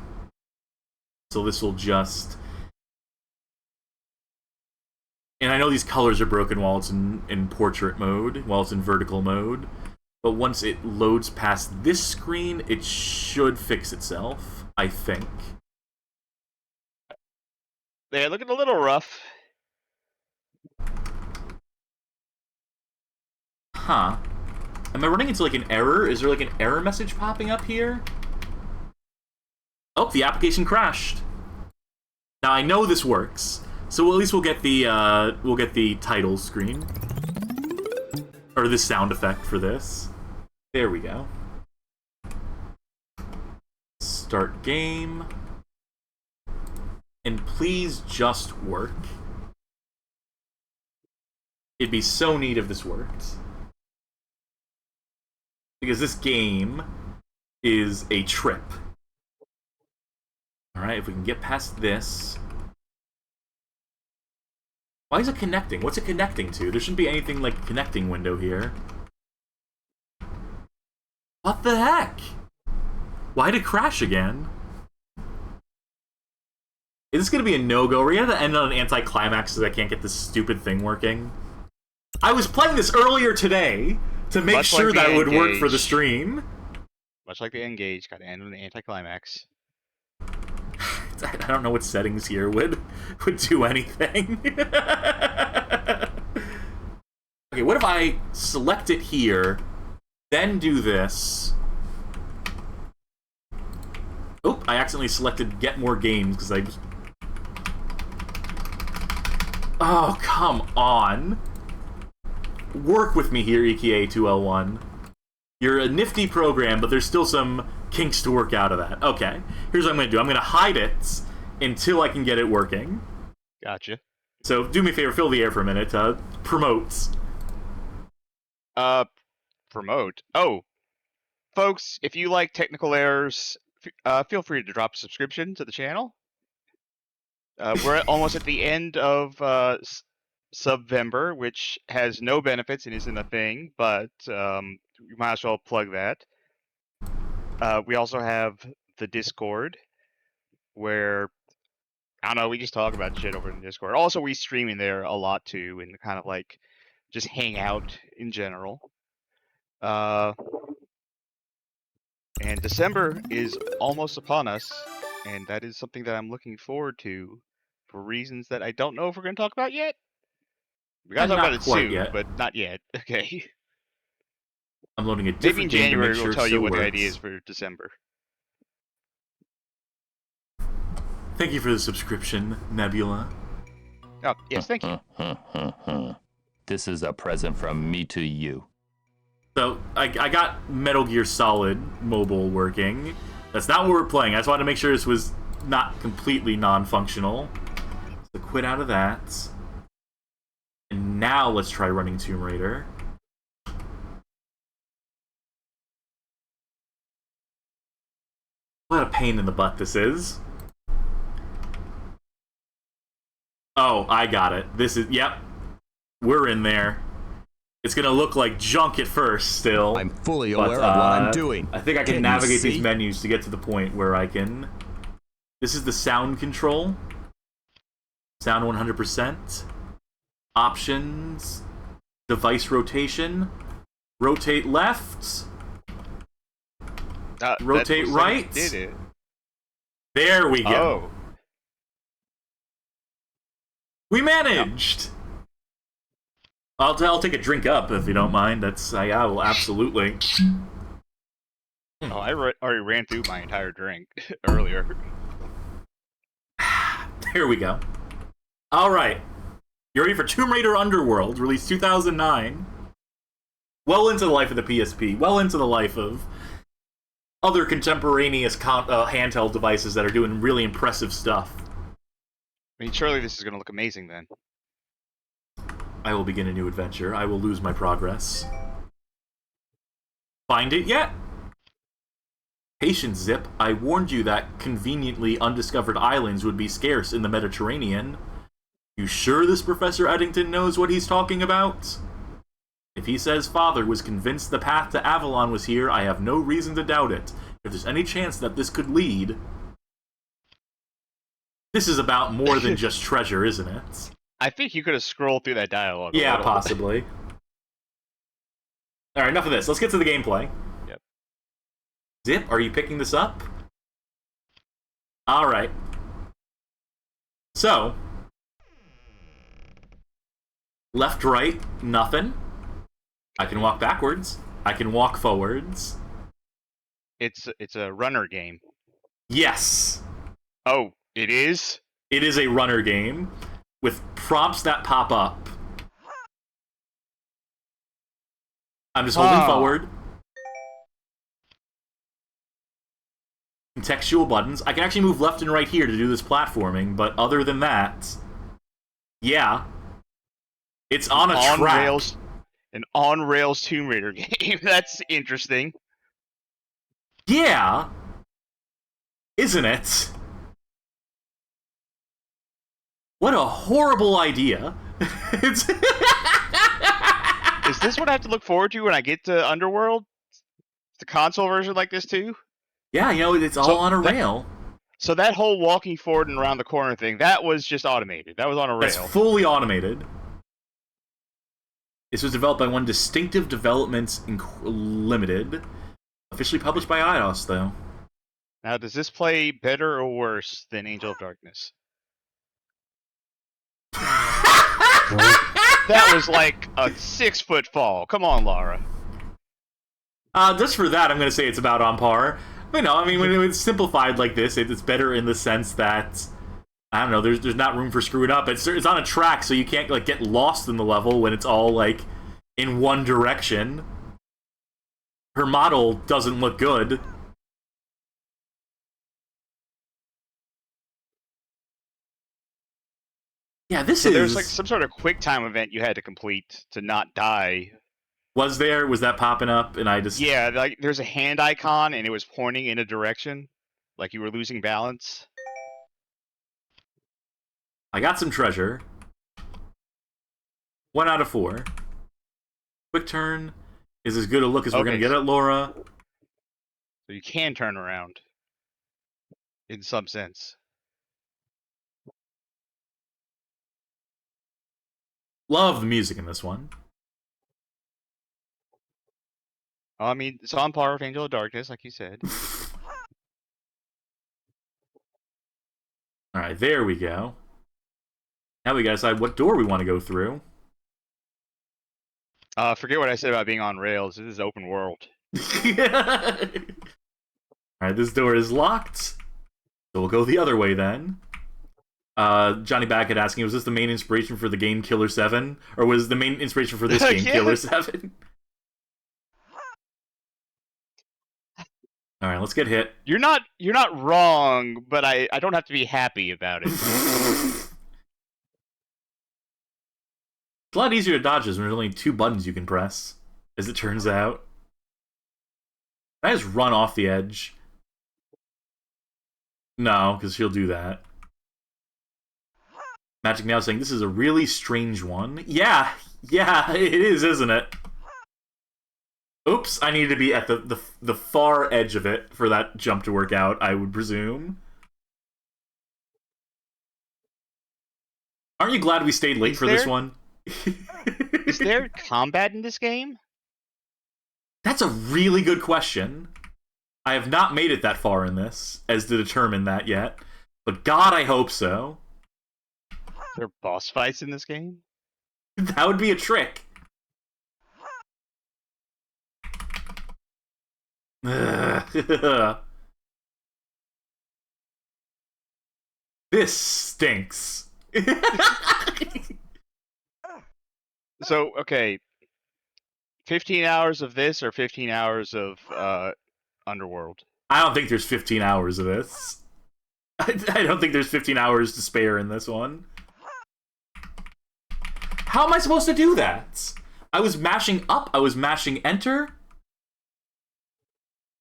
So this will just... And I know these colors are broken while it's in portrait mode, while it's in vertical mode. But once it loads past this screen, it should fix itself, I think. They're looking a little rough. Huh. Am I running into, like, an error? Is there, like, an error message popping up here? Oh, the application crashed. Now, I know this works. So at least we'll get the title screen. Or the sound effect for this. There we go. Start game. And please just work. It'd be so neat if this worked. Because this game is a trip. Alright, if we can get past this. Why is it connecting? What's it connecting to? There shouldn't be anything like a connecting window here. What the heck? Why'd it crash again? Is this gonna be a no-go? Are we gonna end on an anticlimax because I can't get this stupid thing working? I was playing this earlier today to make sure that it would work for the stream. Much like the N-Gage, gotta end on an anticlimax. I don't know what settings here would do anything. Okay, what if I select it here, then do this? Oh, I accidentally selected get more games because I just... Oh, come on. Work with me here, EKA2L1. You're a nifty program, but there's still some kinks to work out of that. Okay, here's what I'm going to do. I'm going to hide it until I can get it working. Gotcha. So do me a favor, fill the air for a minute. Promotes. Promote. Oh, folks, if you like technical errors, feel free to drop a subscription to the channel. We're almost at the end of Subvember, which has no benefits and isn't a thing, but you might as well plug that. We also have the Discord, where, I don't know, we just talk about shit over in the Discord. Also, we stream in there a lot, too, and kind of, like, just hang out in general. And December is almost upon us, and that is something that I'm looking forward to for reasons that I don't know if we're going to talk about yet. We gotta talk about it soon, yet. but not yet. Okay. I'm loading a different Maybe in game January to make sure we'll tell you what the works. idea is for December. Thank you for the subscription, Nebula. Oh, yes, thank you. This is a present from me to you. So, I got Metal Gear Solid Mobile working. That's not what we're playing. I just wanted to make sure this was not completely non-functional. So quit out of that. And now let's try running Tomb Raider. What a pain in the butt this is. Oh, I got it. This is... Yep. We're in there. It's gonna look like junk at first, still. I'm fully aware of what I'm doing. I think I can navigate these menus to get to the point where I can... This is the sound control. Sound 100%. Options. Device rotation. Rotate left. Rotate right. Did it? There we go. Oh. We managed! I'll take a drink up if you don't mind. I will absolutely. Oh, I already ran through my entire drink earlier. There we go. Alright. You ready for Tomb Raider Underworld, released 2009? Well into the life of the PSP. Well into the life of other contemporaneous handheld devices that are doing really impressive stuff. I mean, surely this is going to look amazing then. I will begin a new adventure. I will lose my progress. Find it yet? Patience, Zip. I warned you that conveniently undiscovered islands would be scarce in the Mediterranean. You sure this Professor Eddington knows what he's talking about? If he says Father was convinced the path to Avalon was here, I have no reason to doubt it. If there's any chance that this could lead... This is about more than just treasure, isn't it? I think you could have scrolled through that dialogue. Yeah, possibly. Alright, enough of this. Let's get to the gameplay. Yep. Zip, are you picking this up? Alright. So. Left, right, nothing. I can walk backwards. I can walk forwards. It's a runner game. Yes. Oh, it is? It is a runner game with prompts that pop up. I'm just holding forward. Contextual buttons. I can actually move left and right here to do this platforming, but other than that, yeah. It's on a track. An on-rails Tomb Raider game. That's interesting. Yeah. Isn't it? What a horrible idea. It's Is this what I have to look forward to when I get to Underworld? The console version like this too? Yeah, you know, it's all on a rail. So that whole walking forward and around the corner thing, that was just automated. That was on a rail. That's fully automated. This was developed by One Distinctive Developments Limited. Officially published by Eidos, though. Now, does this play better or worse than Angel of Darkness? That was like a 6-foot fall. Come on, Lara. Just for that, I'm going to say it's about on par. You know, I mean, when it's simplified like this, it's better in the sense that, I don't know, there's not room for screwing up. It's on a track, so you can't like get lost in the level when it's all like in one direction. Her model doesn't look good. Yeah, so there's like some sort of quick time event you had to complete to not die. Was there? Was that popping up? And I just... Yeah, like there's a hand icon and it was pointing in a direction. Like you were losing balance. I got some treasure. 1 out of 4. Quick turn is as good a look as we're going to get at Laura. So you can turn around. In some sense. Love the music in this one. I mean, it's on par with Angel of Darkness, like you said. Alright, there we go. Now we gotta decide what door we want to go through. Forget what I said about being on rails. This is open world. Alright, this door is locked. So we'll go the other way then. Johnny Backett asking, was this the main inspiration for the game Killer 7? Or was the main inspiration for this game Killer 7? Alright, let's get hit. You're not wrong, but I don't have to be happy about it. It's a lot easier to dodge this when there's only 2 buttons you can press, as it turns out. Can I just run off the edge? No, because she'll do that. Magic Meow saying, this is a really strange one. Yeah, it is, isn't it? Oops, I need to be at the far edge of it for that jump to work out, I would presume. Aren't you glad we stayed late for this one? Is there combat in this game? That's a really good question. I have not made it that far in this, as to determine that yet. But God, I hope so. Are there boss fights in this game? That would be a trick. This stinks. So, okay. 15 hours of this or 15 hours of Underworld? I don't think there's 15 hours of this. I don't think there's 15 hours to spare in this one. How am I supposed to do that? I was mashing up, I was mashing enter.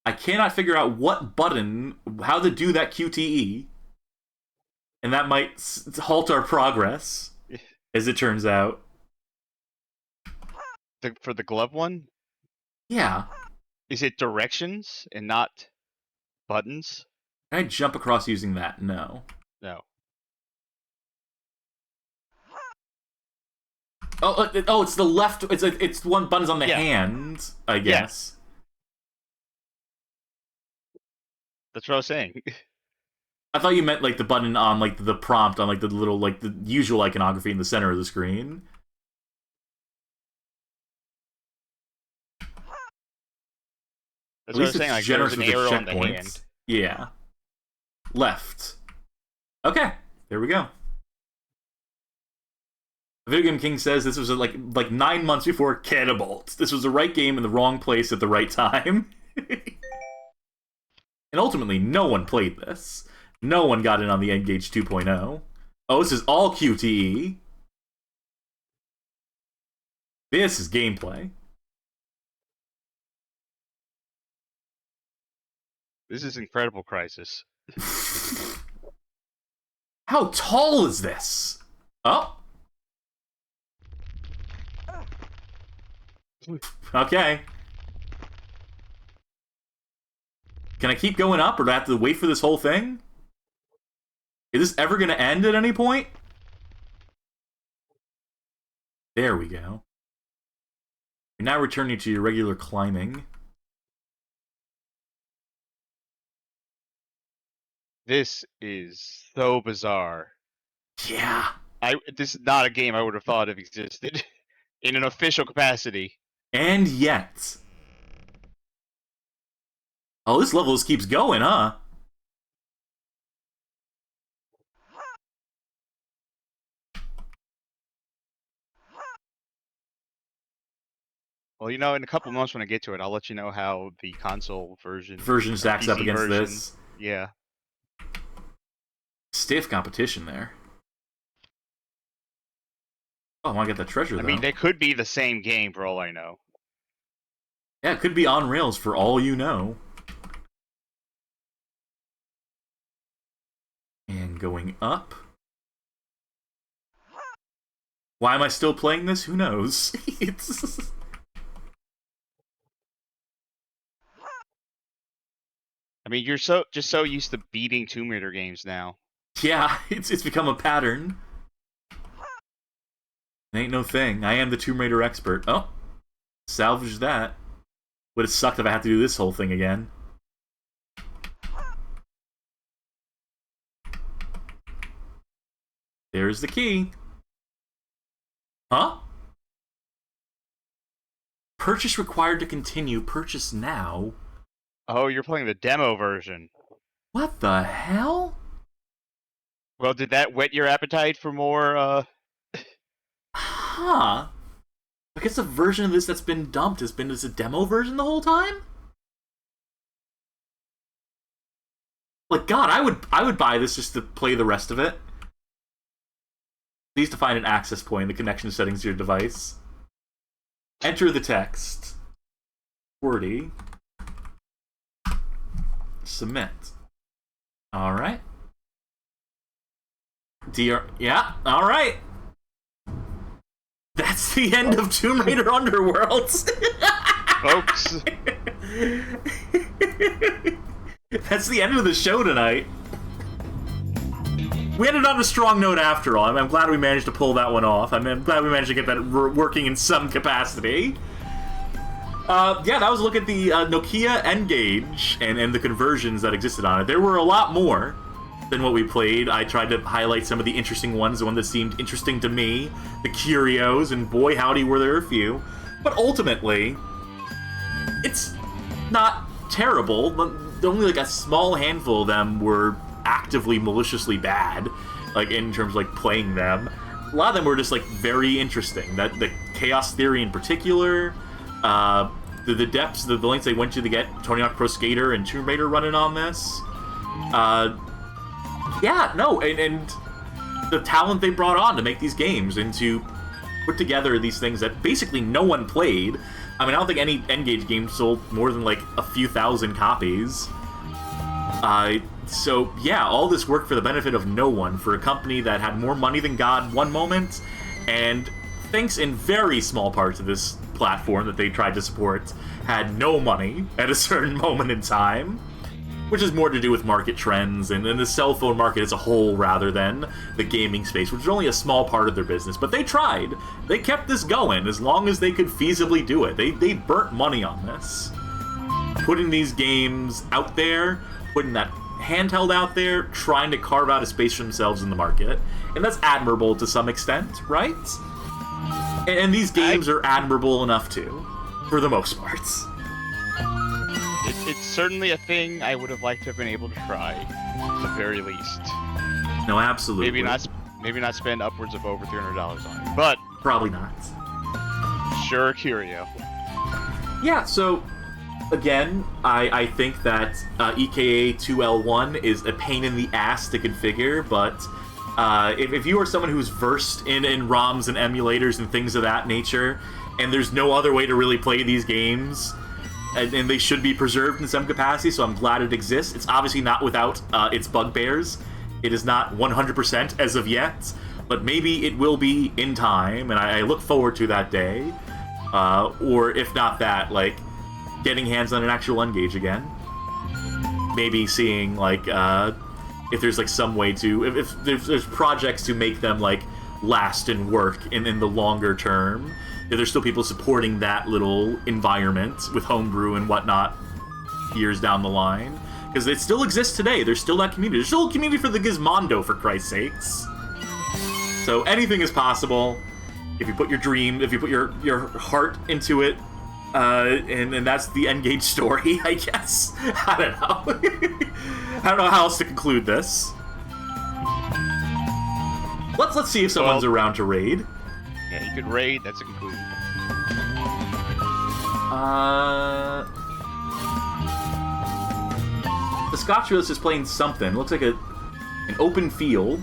I cannot figure out what button, how to do that QTE. And that might halt our progress, as it turns out. For the glove one? Yeah. Is it directions and not buttons? Can I jump across using that? No. No. Oh, it's the left. It's one buttons on the hand, I guess. Yeah. That's what I was saying. I thought you meant like the button on like the prompt on like the little like the usual iconography in the center of the screen. That's what I was saying. Like there's an arrow on the hand. Yeah. Left. Okay, there we go. Video Game King says this was like 9 months before Cannibalt. This was the right game in the wrong place at the right time. And ultimately, no one played this. No one got in on the N-Gage 2.0. Oh, this is all QTE. This is gameplay. This is Incredible Crisis. How tall is this? Oh. Okay. Can I keep going up, or do I have to wait for this whole thing? Is this ever going to end at any point? There we go. You're now returning to your regular climbing. This is so bizarre. Yeah. This is not a game I would have thought of existed in an official capacity. And yet. Oh, this level just keeps going, huh? Well, you know, in a couple months when I get to it, I'll let you know how the console version stacks up PC against version, this. Yeah. Stiff competition there. Oh, I want to get that treasure, though. I mean, they could be the same game for all I know. Yeah, it could be on rails for all you know. And going up. Why am I still playing this? Who knows? It's... I mean, you're just so used to beating Tomb Raider games now. Yeah, it's become a pattern. It ain't no thing. I am the Tomb Raider expert. Oh, salvage that. Would have sucked if I had to do this whole thing again. There's the key. Huh? Purchase required to continue. Purchase now. Oh, you're playing the demo version. What the hell? Well, did that whet your appetite for more, Huh. I guess a version of this that's been dumped has been as a demo version the whole time? Like, God, I would buy this just to play the rest of it. Please define an access point in the connection settings to your device. Enter the text. QWERTY. Submit. Alright. Yeah, alright. That's the end of Tomb Raider Underworld. Folks. That's the end of the show tonight. We ended on a strong note after all. I'm glad we managed to pull that one off. I'm glad we managed to get that working in some capacity. Yeah, that was a look at the Nokia N-Gage and the conversions that existed on it. There were a lot more than what we played. I tried to highlight some of the interesting ones, the one that seemed interesting to me, the curios, and boy howdy were there a few. But ultimately, it's not terrible. Only like a small handful of them were actively maliciously bad, like in terms of like playing them. A lot of them were just like very interesting. That the chaos theory in particular, the depths, the lengths they went to get Tony Hawk Pro Skater and Tomb Raider running on this. Yeah, no, and the talent they brought on to make these games and to put together these things that basically no one played. I mean, I don't think any N-Gage game sold more than like a few thousand copies. So yeah, all this work for the benefit of no one, for a company that had more money than God one moment, and thanks in very small parts of this platform that they tried to support, had no money at a certain moment in time, which is more to do with market trends and the cell phone market as a whole rather than the gaming space, which is only a small part of their business. But they tried. They kept this going as long as they could feasibly do it. They burnt money on this. Putting these games out there, putting that handheld out there, trying to carve out a space for themselves in the market. And that's admirable to some extent, right? And these games are admirable enough too, for the most part. It's certainly a thing I would have liked to have been able to try, at the very least. No, absolutely. Maybe not spend upwards of over $300 on it, but probably not. Sure, curio. Yeah, so again, I think that EKA 2L1 is a pain in the ass to configure, but if you are someone who's versed in ROMs and emulators and things of that nature, and there's no other way to really play these games, and they should be preserved in some capacity, so I'm glad it exists. It's obviously not without its bugbears. It is not 100% as of yet, but maybe it will be in time, and I look forward to that day. Or if not that, like, getting hands on an actual N-Gage again. Maybe seeing, like, if there's, like, some way to... If there's projects to make them, like, last and work in the longer term. If there's still people supporting that little environment with homebrew and whatnot years down the line. Because it still exists today. There's still that community. There's still a community for the Gizmondo, for Christ's sakes. So anything is possible if you put your dream, if you put your heart into it. And that's the N-Gage story, I guess. I don't know. I don't know how else to conclude this. Let's see if someone's around to raid. Yeah, you could raid. That's a conclusion. The Scotchwheel's just playing something. Looks like an open field.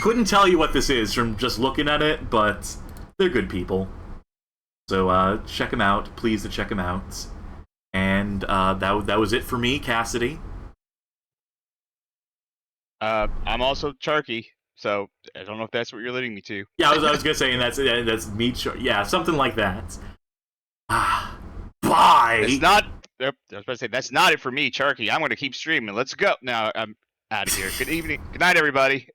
Couldn't tell you what this is from just looking at it, but they're good people. So check them out. Please to check them out. And that was it for me, Cassidy. I'm also Charkie. So, I don't know if that's what you're leading me to. Yeah, I was gonna say, and that's me, yeah, something like that. Bye! It's not... I was about to say, that's not it for me, Charkie. I'm gonna keep streaming. Let's go. Now, I'm out of here. Good evening. Good night, everybody.